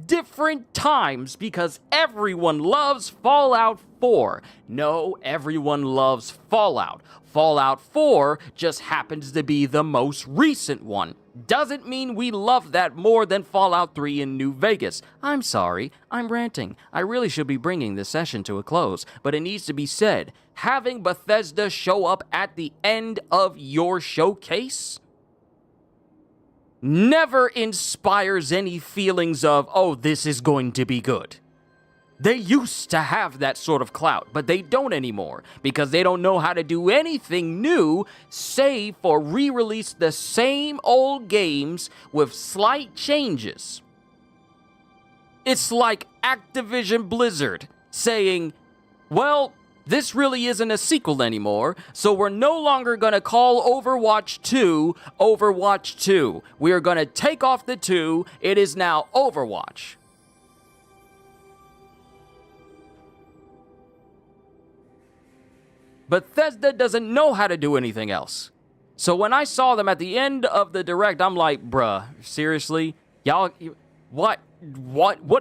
different times because everyone loves Fallout 4. No, everyone loves Fallout. Fallout 4 just happens to be the most recent one. Doesn't mean we love that more than Fallout 3 in New Vegas. I'm sorry, I'm ranting. I really should be bringing this session to a close, but it needs to be said. Having Bethesda show up at the end of your showcase never inspires any feelings of, oh, this is going to be good. They used to have that sort of clout, but they don't anymore because they don't know how to do anything new save for re-release the same old games with slight changes. It's like Activision Blizzard saying, well, this really isn't a sequel anymore, so we're no longer going to call Overwatch 2 Overwatch 2. We are going to take off the 2. It is now Overwatch. Bethesda doesn't know how to do anything else. So when I saw them at the end of the Direct, I'm like, bruh, seriously? Y'all, what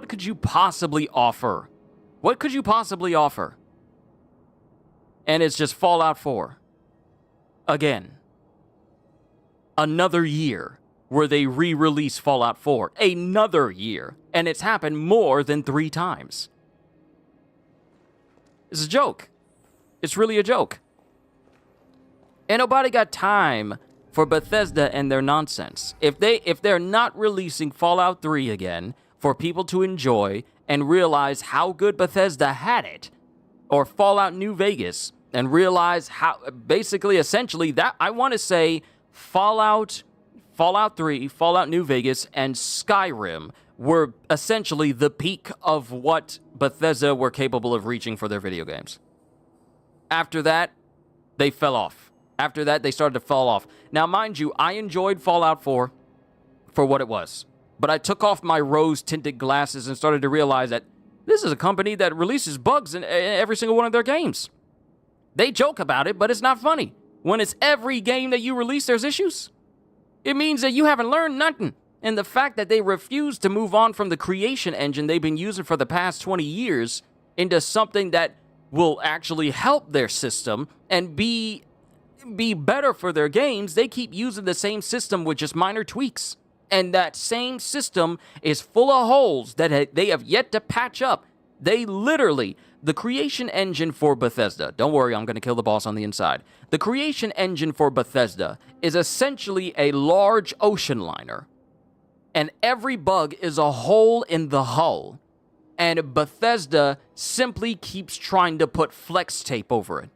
could you possibly offer? What could you possibly offer? And it's just Fallout 4. Again. Another year where they re-release Fallout 4. Another year. And it's happened more than 3 times. It's a joke. It's really a joke. Ain't nobody got time for Bethesda and their nonsense. If they're not releasing Fallout 3 again for people to enjoy and realize how good Bethesda had it, or Fallout New Vegas, and realize how, basically, essentially, that I want to say Fallout 3, Fallout New Vegas, and Skyrim were essentially the peak of what Bethesda were capable of reaching for their video games. After that, they fell off. After that, they started to fall off. Now, mind you, I enjoyed Fallout 4 for what it was. But I took off my rose-tinted glasses and started to realize that this is a company that releases bugs in every single one of their games. They joke about it, but it's not funny. When it's every game that you release, there's issues. It means that you haven't learned nothing. And the fact that they refuse to move on from the creation engine they've been using for the past 20 years into something that will actually help their system and be better for their games, they keep using the same system with just minor tweaks. And that same system is full of holes that they have yet to patch up. They literally, the creation engine for Bethesda, don't worry, I'm going to kill the boss on the inside. The creation engine for Bethesda is essentially a large ocean liner. And every bug is a hole in the hull. And Bethesda simply keeps trying to put flex tape over it.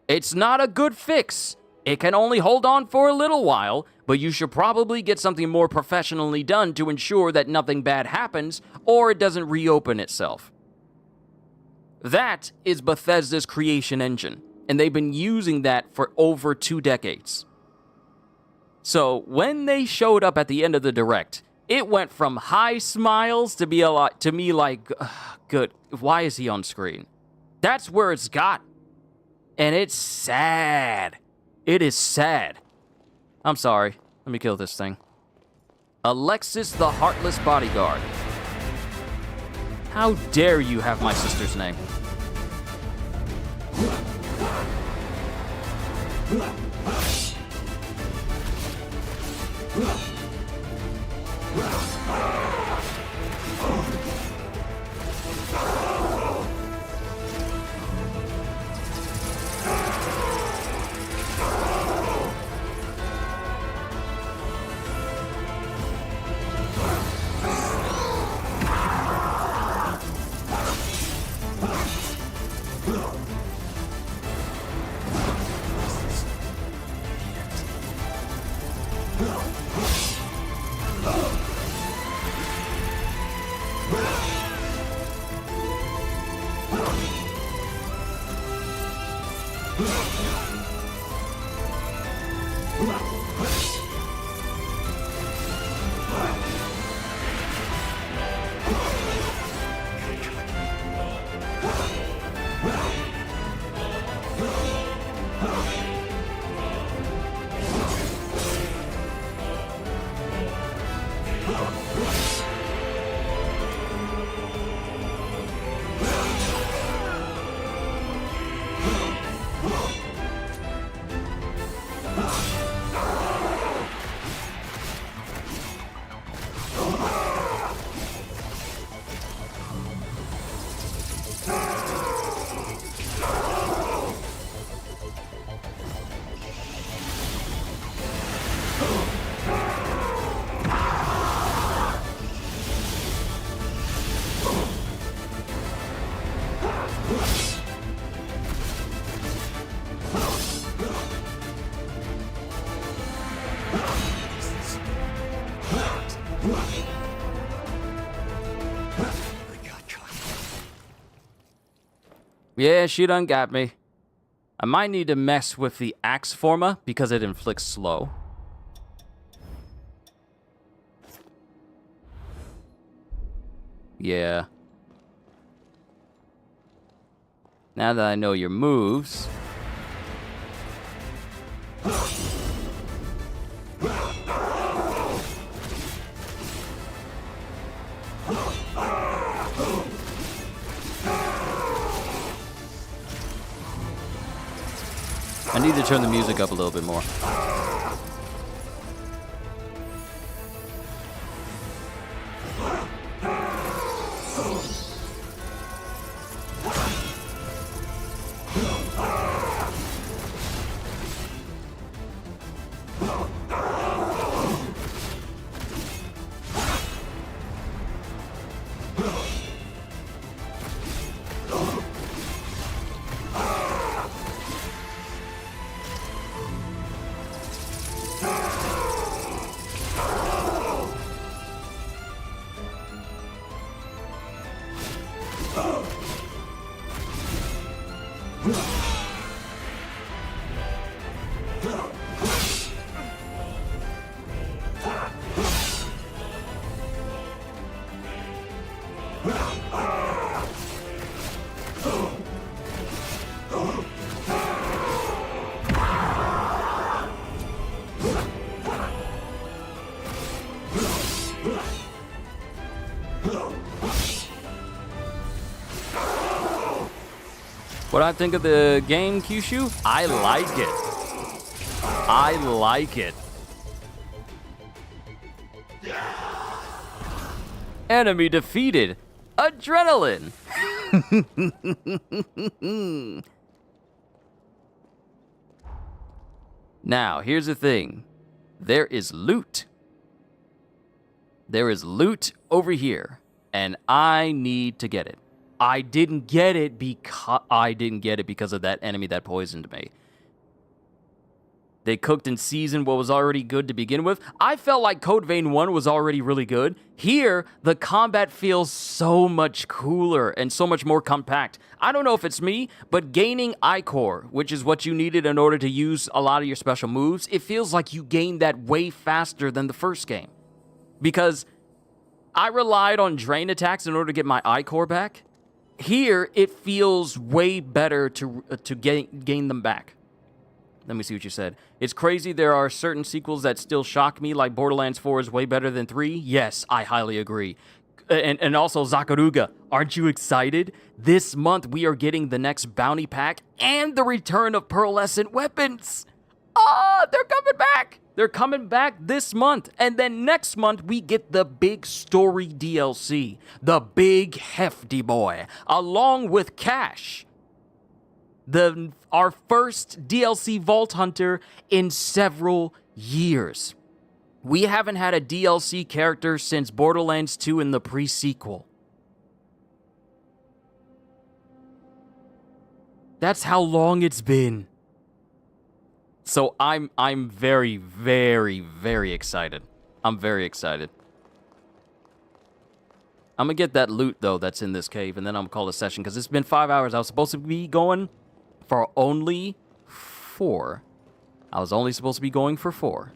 It's not a good fix. It can only hold on for a little while, but you should probably get something more professionally done to ensure that nothing bad happens or it doesn't reopen itself. That is Bethesda's creation engine, and they've been using that for over 2 decades. So when they showed up at the end of the Direct, it went from high smiles to be a lot to me like, good, why is he on screen? That's where it's got. And it's sad. It is sad I'm sorry. Let me kill this thing. Alexis the Heartless Bodyguard. How dare you have my sister's name? Yeah, she done got me. I might need to mess with the axe forma because it inflicts slow. Yeah. Now that I know your moves. I need to turn the music up a little bit more. What I think of the game, Kyushu? I like it. I like it. Enemy defeated. Adrenaline. Now, here's the thing. There is loot. There is loot over here, and I need to get it. I didn't get it because of that enemy that poisoned me. They cooked and seasoned what was already good to begin with. I felt like Code Vein 1 was already really good. Here, the combat feels so much cooler and so much more compact. I don't know if it's me, but gaining Ichor, which is what you needed in order to use a lot of your special moves, it feels like you gained that way faster than the first game. Because I relied on drain attacks in order to get my Ichor back. Here, it feels way better to gain them back. Let me see what you said. It's crazy there are certain sequels that still shock me, like Borderlands 4 is way better than 3. Yes, I highly agree. And also, Zakaruga, aren't you excited? This month, we are getting the next bounty pack and the return of pearlescent weapons. Ah, they're coming back. They're coming back this month. And then next month, we get the big story DLC, the big hefty boy, along with Cash. Our first DLC Vault Hunter in several years. We haven't had a DLC character since Borderlands 2 in the pre-sequel. That's how long it's been. So I'm very, very, very excited. I'm very excited. I'm gonna get that loot though that's in this cave, and then I'm gonna call a session because it's been 5 hours. I was supposed to be going for only 4. I was only supposed to be going for 4.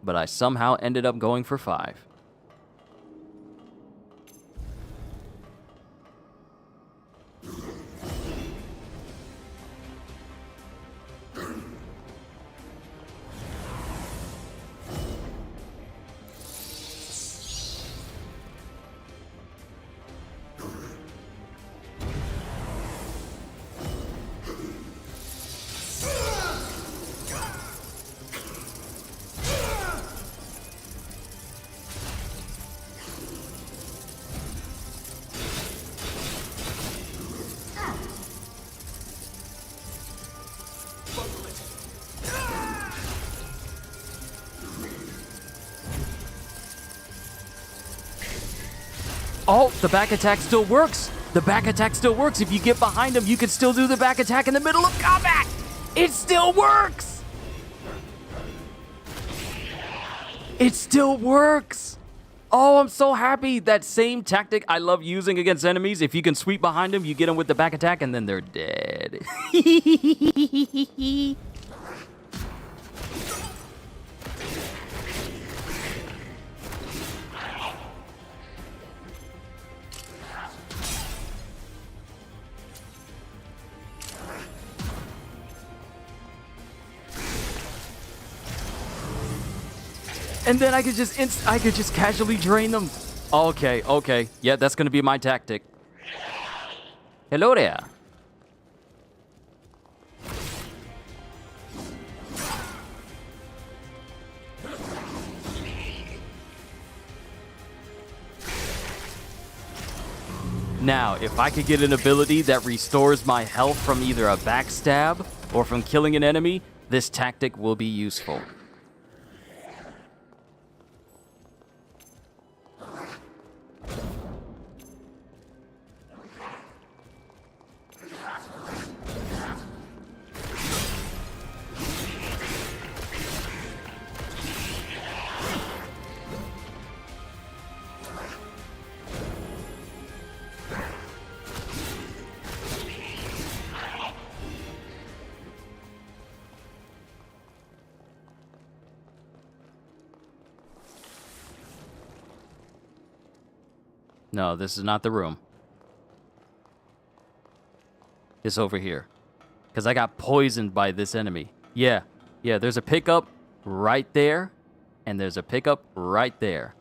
But I somehow ended up going for 5. Oh, the back attack still works. The back attack still works. If you get behind him, you can still do the back attack in the middle of combat. It still works. It still works. Oh, I'm so happy. That same tactic I love using against enemies. If you can sweep behind them, you get them with the back attack, and then they're dead. And then I could just casually drain them. Okay, okay. Yeah, that's gonna be my tactic. Hello there. Now, if I could get an ability that restores my health from either a backstab or from killing an enemy, this tactic will be useful. No, this is not the room. It's over here. Because I got poisoned by this enemy. Yeah, there's a pickup right there. And there's a pickup right there.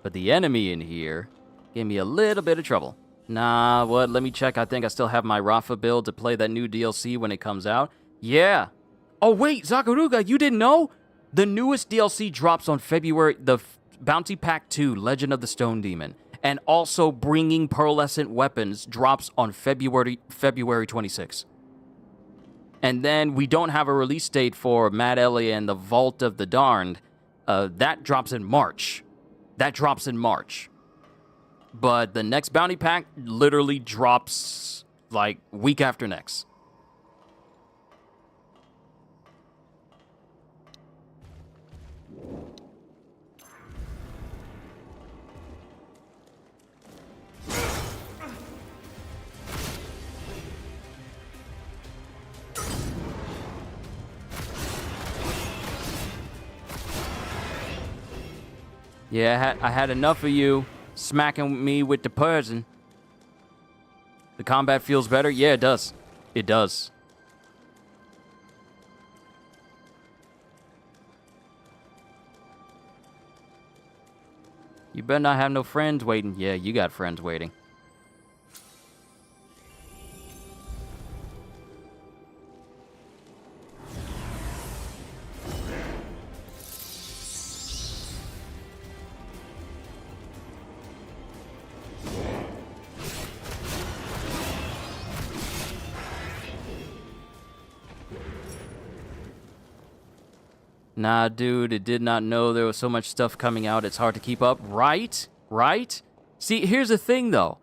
But the enemy in here gave me a little bit of trouble. Nah, what? Let me check. I think I still have my Rafa build to play that new DLC when it comes out. Yeah. Oh, wait, Zakaruga, you didn't know? The newest DLC drops on February... The Bounty Pack 2, Legend of the Stone Demon. And also bringing pearlescent weapons drops on February 26th. And then we don't have a release date for Mad Ellie and the Vault of the Darned. That drops in March. But the next bounty pack literally drops like week after next. Yeah, I had enough of you smacking me with the poison. The combat feels better? Yeah, it does. It does. better not have no friends waiting. Yeah, you got friends waiting. Nah, dude, it did not know there was so much stuff coming out. It's hard to keep up. Right? Right? See, here's the thing, though.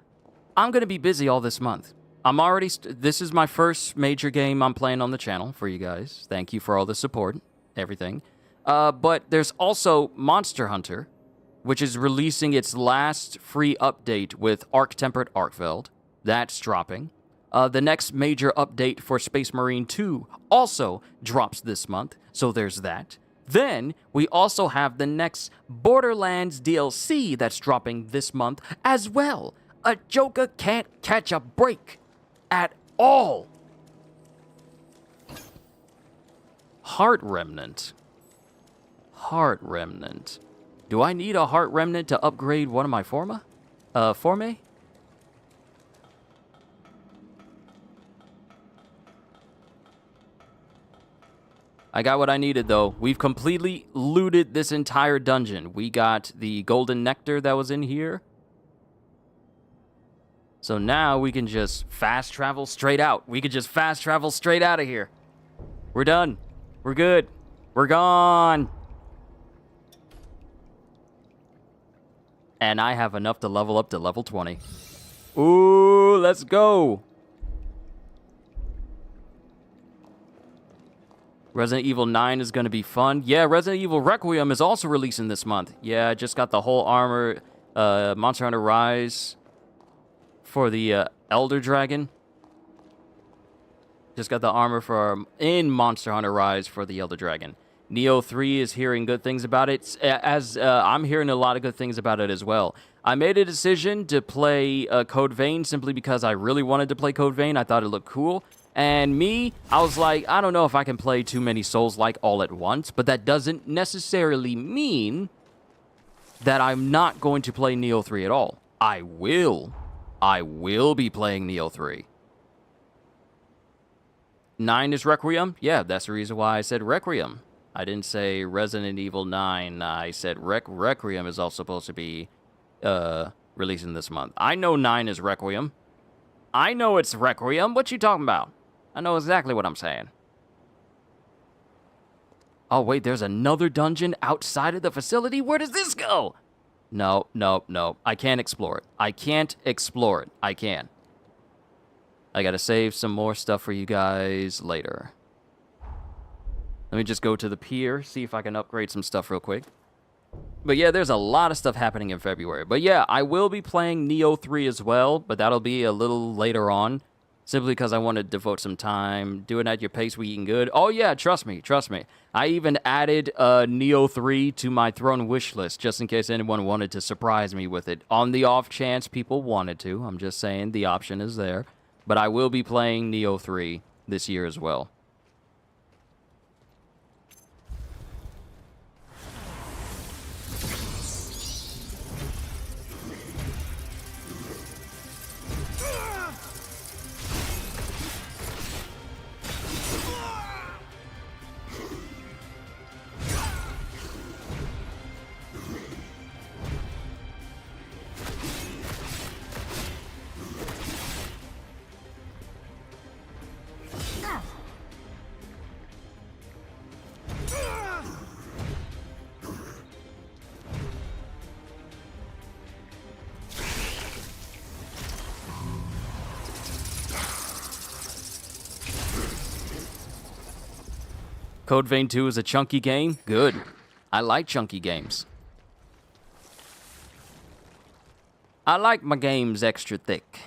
I'm going to be busy all this month. I'm already... this is my first major game I'm playing on the channel for you guys. Thank you for all the support. Everything. But there's also Monster Hunter, which is releasing its last free update with Arc-Tempered Arkfeld. That's dropping. The next major update for Space Marine 2 also drops this month, so there's that. Then, we also have the next Borderlands DLC that's dropping this month as well. A Joker can't catch a break at all. Heart Remnant. Heart Remnant. Do I need a Heart Remnant to upgrade one of my Formae? I got what I needed, though. We've completely looted this entire dungeon. We got the golden nectar that was in here. So now we can just fast travel straight out. We could just fast travel straight out of here. We're done. We're good. We're gone. And I have enough to level up to level 20. Ooh, let's go. Resident Evil 9 is going to be fun. Yeah, Resident Evil Requiem is also releasing this month. Yeah, I just got the whole armor, Monster Hunter Rise for the Elder Dragon. Just got the armor for in Monster Hunter Rise for the Elder Dragon. Neo 3 is hearing good things about it, as I'm hearing a lot of good things about it as well. I made a decision to play Code Vein simply because I really wanted to play Code Vein. I thought it looked cool. And me, I was like, I don't know if I can play too many Souls-like all at once, but that doesn't necessarily mean that I'm not going to play Neo 3 at all. I will be playing Neo 3. 9 is Requiem? Yeah, that's the reason why I said Requiem. I didn't say Resident Evil 9. I said Requiem is also supposed to be releasing this month. I know 9 is Requiem. I know it's Requiem. What you talking about? I know exactly what I'm saying. Oh, wait, there's another dungeon outside of the facility? Where does this go? No. I can't explore it. I can't. I gotta save some more stuff for you guys later. Let me just go to the pier, see if I can upgrade some stuff real quick. But yeah, there's a lot of stuff happening in February. But yeah, I will be playing Neo 3 as well, but that'll be a little later on. Simply because I want to devote some time. Do it at your pace, we eating good. Oh yeah, trust me. I even added Neo 3 to my Throne wish list, just in case anyone wanted to surprise me with it. On the off chance people wanted to. I'm just saying the option is there. But I will be playing Neo 3 this year as well. Code Vein 2 is a chunky game? Good. I like chunky games. I like my games extra thick.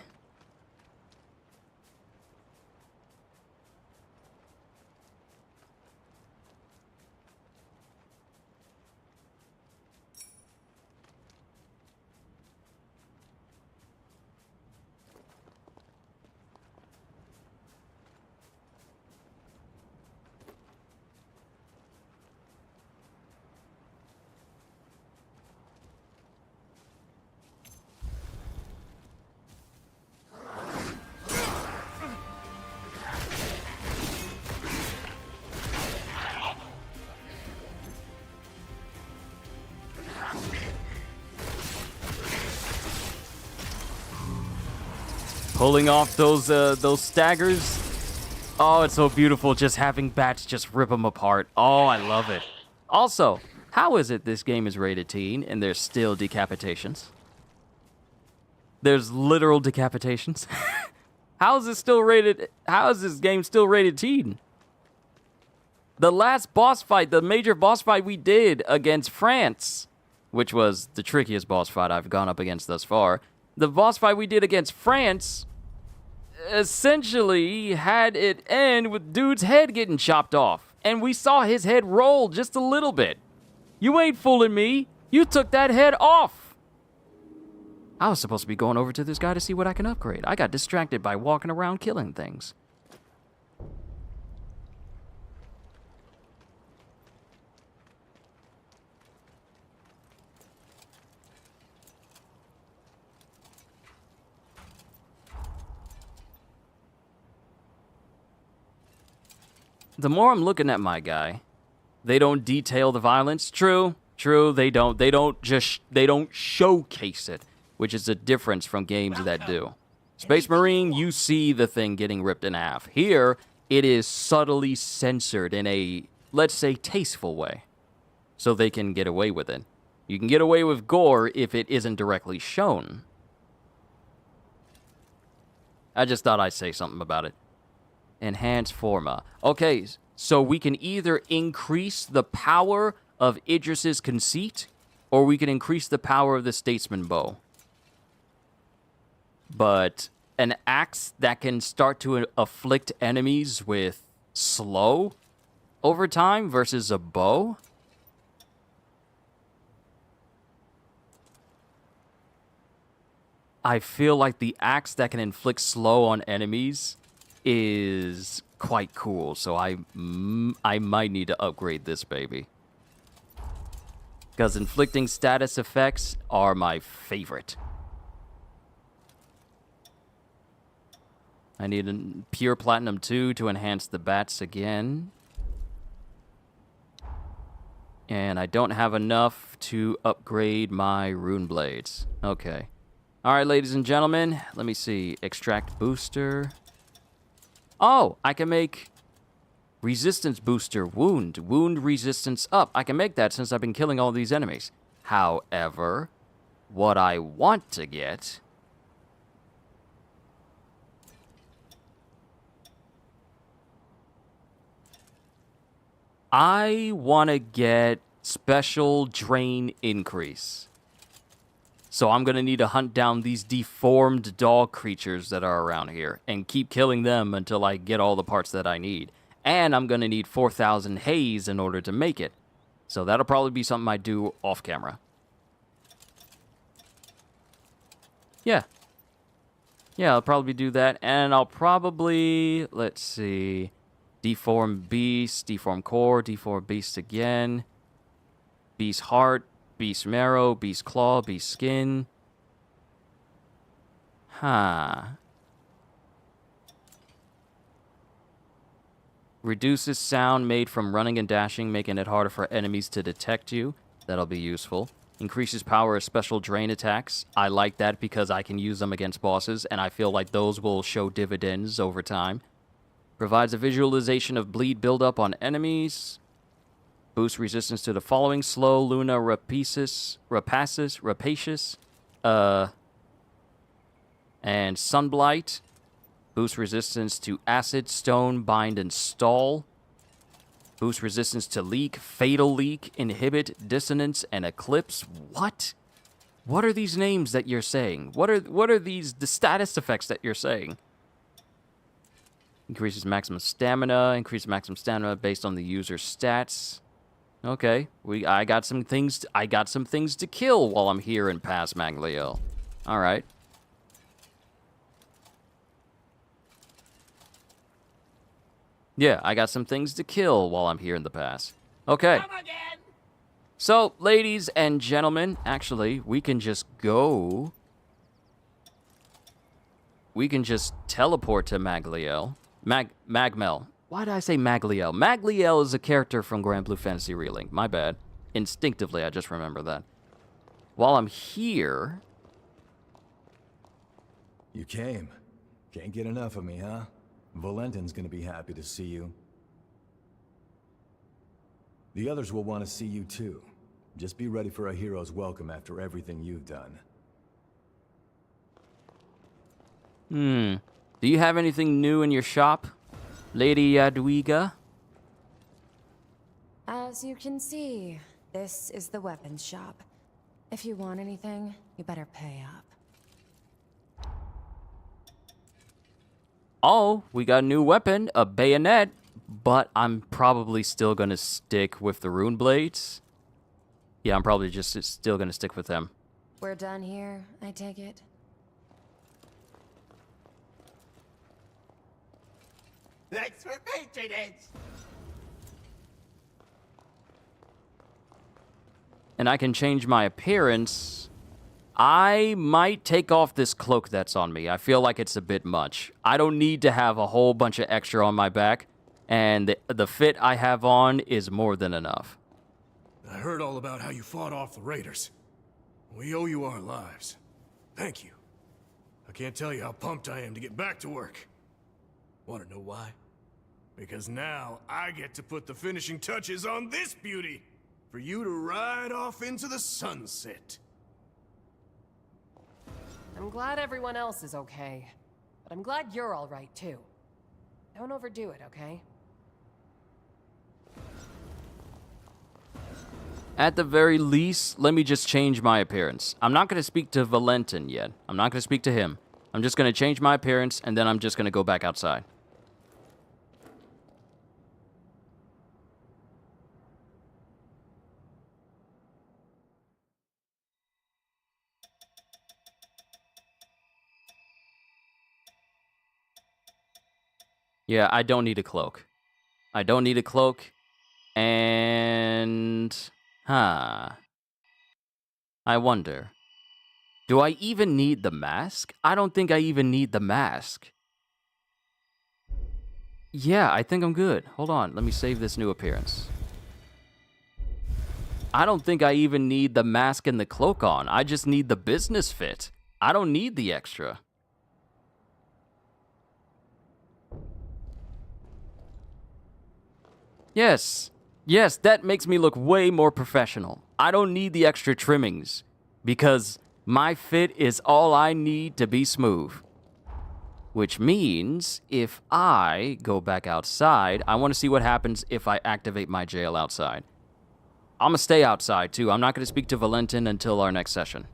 Pulling off those staggers. Oh, it's so beautiful just having bats just rip them apart. Oh, I love it. Also, how is it this game is rated teen and there's still decapitations? There's literal decapitations. How is this still rated? How is this game still rated teen? The last boss fight, the major boss fight we did against France, which was the trickiest boss fight I've gone up against thus far. The boss fight we did against France essentially had it end with dude's head getting chopped off. And we saw his head roll just a little bit. You ain't fooling me. You took that head off. I was supposed to be going over to this guy to see what I can upgrade. I got distracted by walking around killing things. The more I'm looking at my guy, they don't detail the violence. True, they don't. They don't showcase it, which is a difference from games that do. Space Marine, you see the thing getting ripped in half. Here, it is subtly censored in a, let's say, tasteful way, so they can get away with it. You can get away with gore if it isn't directly shown. I just thought I'd say something about it. Enhance Forma. Okay, so we can either increase the power of Idris's conceit, or we can increase the power of the Statesman bow. But an axe that can start to afflict enemies with slow over time versus a bow? I feel like the axe that can inflict slow on enemies is quite cool, so I might need to upgrade this baby. Because inflicting status effects are my favorite. I need a pure platinum 2 to enhance the bats again. And I don't have enough to upgrade my rune blades. Okay. Alright, ladies and gentlemen, let me see. Extract booster. Oh, I can make resistance booster, wound resistance up. I can make that since I've been killing all these enemies. However, what I want to get I want to get special drain increase. So I'm going to need to hunt down these deformed dog creatures that are around here and keep killing them until I get all the parts that I need. And I'm going to need 4,000 haze in order to make it. So that'll probably be something I do off camera. Yeah, I'll probably do that. And I'll probably, let's see, deform beast, deform core, deform beast again, beast heart, beast marrow, beast claw, beast skin. Reduces sound made from running and dashing, making it harder for enemies to detect you. That'll be useful. Increases power of special drain attacks. I like that because I can use them against bosses, and I feel like those will show dividends over time. Provides a visualization of bleed buildup on enemies. Boosts resistance to the following: slow, Luna, rapacious, and Sunblight. Boosts resistance to acid, stone, bind, and stall. Boosts resistance to leak, fatal leak, inhibit, dissonance, and eclipse. What? What are these names that you're saying? What are the status effects that you're saying? Increases maximum stamina. Increases maximum stamina based on the user's stats. Okay, I got some things to kill while I'm here in Pass Magliel. All right. Yeah, I got some things to kill while I'm here in the pass. Okay. So, ladies and gentlemen, actually, we can just go. We can just teleport to Magliel. Magmel. Why did I say Magliel? Magliel is a character from Grand Blue Fantasy Relink. My bad. Instinctively, I just remember that. While I'm here... You came. Can't get enough of me, huh? Valentin's gonna be happy to see you. The others will want to see you too. Just be ready for a hero's welcome after everything you've done. Do you have anything new in your shop, Lady Jadwiga? As you can see, this is the weapons shop. If you want anything, you better pay up. Oh, we got a new weapon, a bayonet, but I'm probably still gonna stick with the rune blades. Yeah, I'm probably just still gonna stick with them. We're done here, I take it? Thanks for patronage! And I can change my appearance. I might take off this cloak that's on me. I feel like it's a bit much. I don't need to have a whole bunch of extra on my back, and the fit I have on is more than enough. I heard all about how you fought off the raiders. We owe you our lives. Thank you. I can't tell you how pumped I am to get back to work. Want to know why? Because now I get to put the finishing touches on this beauty for you to ride off into the sunset. I'm glad everyone else is okay, but I'm glad you're all right too. Don't overdo it, okay? At the very least, let me just change my appearance. I'm not going to speak to Valentin yet. I'm not going to speak to him. I'm just going to change my appearance, and then I'm just going to go back outside. Yeah, I don't need a cloak. I don't need a cloak. And... I wonder. Do I even need the mask? I don't think I even need the mask. Yeah, I think I'm good. Hold on, let me save this new appearance. I don't think I even need the mask and the cloak on. I just need the business fit. I don't need the extra. Yes. Yes, that makes me look way more professional. I don't need the extra trimmings because my fit is all I need to be smooth. Which means if I go back outside, I want to see what happens if I activate my jail outside. I'm going to stay outside too. I'm not going to speak to Valentin until our next session.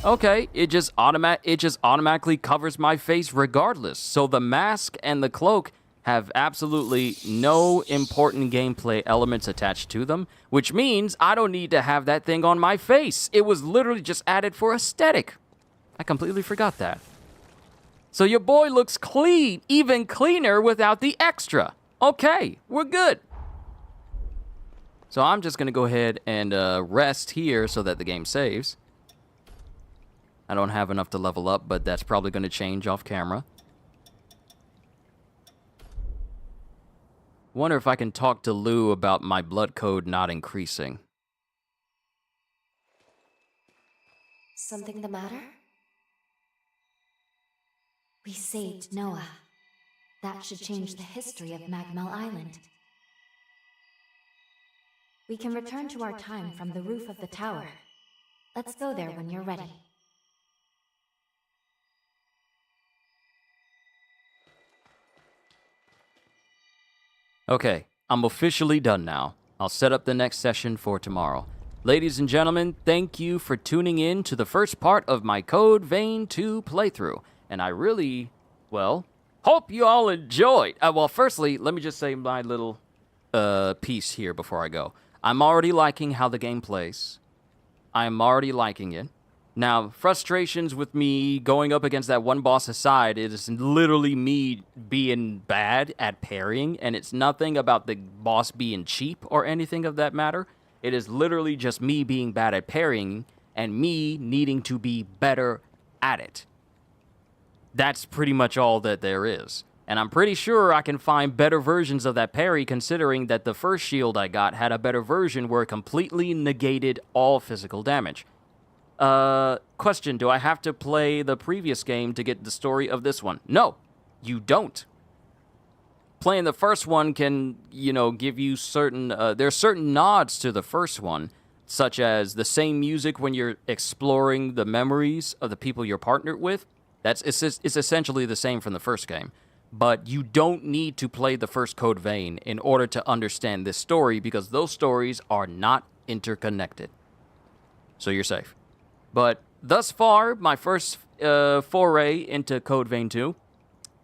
Okay, it just automatically covers my face regardless. So the mask and the cloak have absolutely no important gameplay elements attached to them, which means I don't need to have that thing on my face. It was literally just added for aesthetic. I completely forgot that. So your boy looks clean, even cleaner without the extra. Okay, we're good. So I'm just going to go ahead and rest here so that the game saves. I don't have enough to level up, but that's probably going to change off camera. Wonder if I can talk to Lou about my blood code not increasing. Something the matter? We saved Noah. That should change the history of Magmel Island. We can return to our time from the roof of the tower. Let's go there when you're ready. Okay, I'm officially done now. I'll set up the next session for tomorrow. Ladies and gentlemen, thank you for tuning in to the first part of my Code Vein 2 playthrough. And I really, well, hope you all enjoyed. Well, firstly, let me just say my little piece here before I go. I'm already liking how the game plays. I'm already liking it. Now, frustrations with me going up against that one boss aside, it is literally me being bad at parrying, and it's nothing about the boss being cheap or anything of that matter. It is literally just me being bad at parrying and me needing to be better at it. That's pretty much all that there is. And I'm pretty sure I can find better versions of that parry, considering that the first shield I got had a better version where it completely negated all physical damage. Question, do I have to play the previous game to get the story of this one? No, you don't. Playing the first one can, give you certain, there's certain nods to the first one, such as the same music when you're exploring the memories of the people you're partnered with. It's essentially the same from the first game. But you don't need to play the first Code Vein in order to understand this story, because those stories are not interconnected. So you're safe. But thus far, my first foray into Code Vein 2,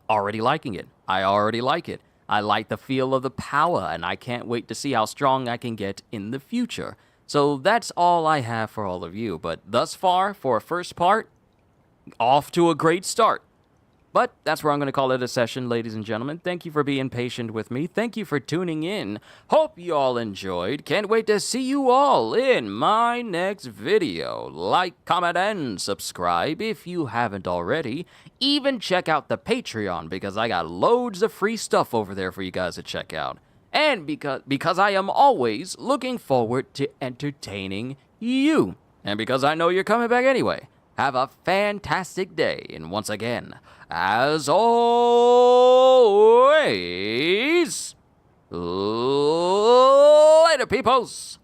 already liking it. I already like it. I like the feel of the power, and I can't wait to see how strong I can get in the future. So that's all I have for all of you. But thus far, for a first part, off to a great start. But that's where I'm going to call it a session, ladies and gentlemen. Thank you for being patient with me. Thank you for tuning in. Hope you all enjoyed. Can't wait to see you all in my next video. Like, comment, and subscribe if you haven't already. Even check out the Patreon, because I got loads of free stuff over there for you guys to check out. And because I am always looking forward to entertaining you. And because I know you're coming back anyway. Have a fantastic day, and once again, as always, later, peoples!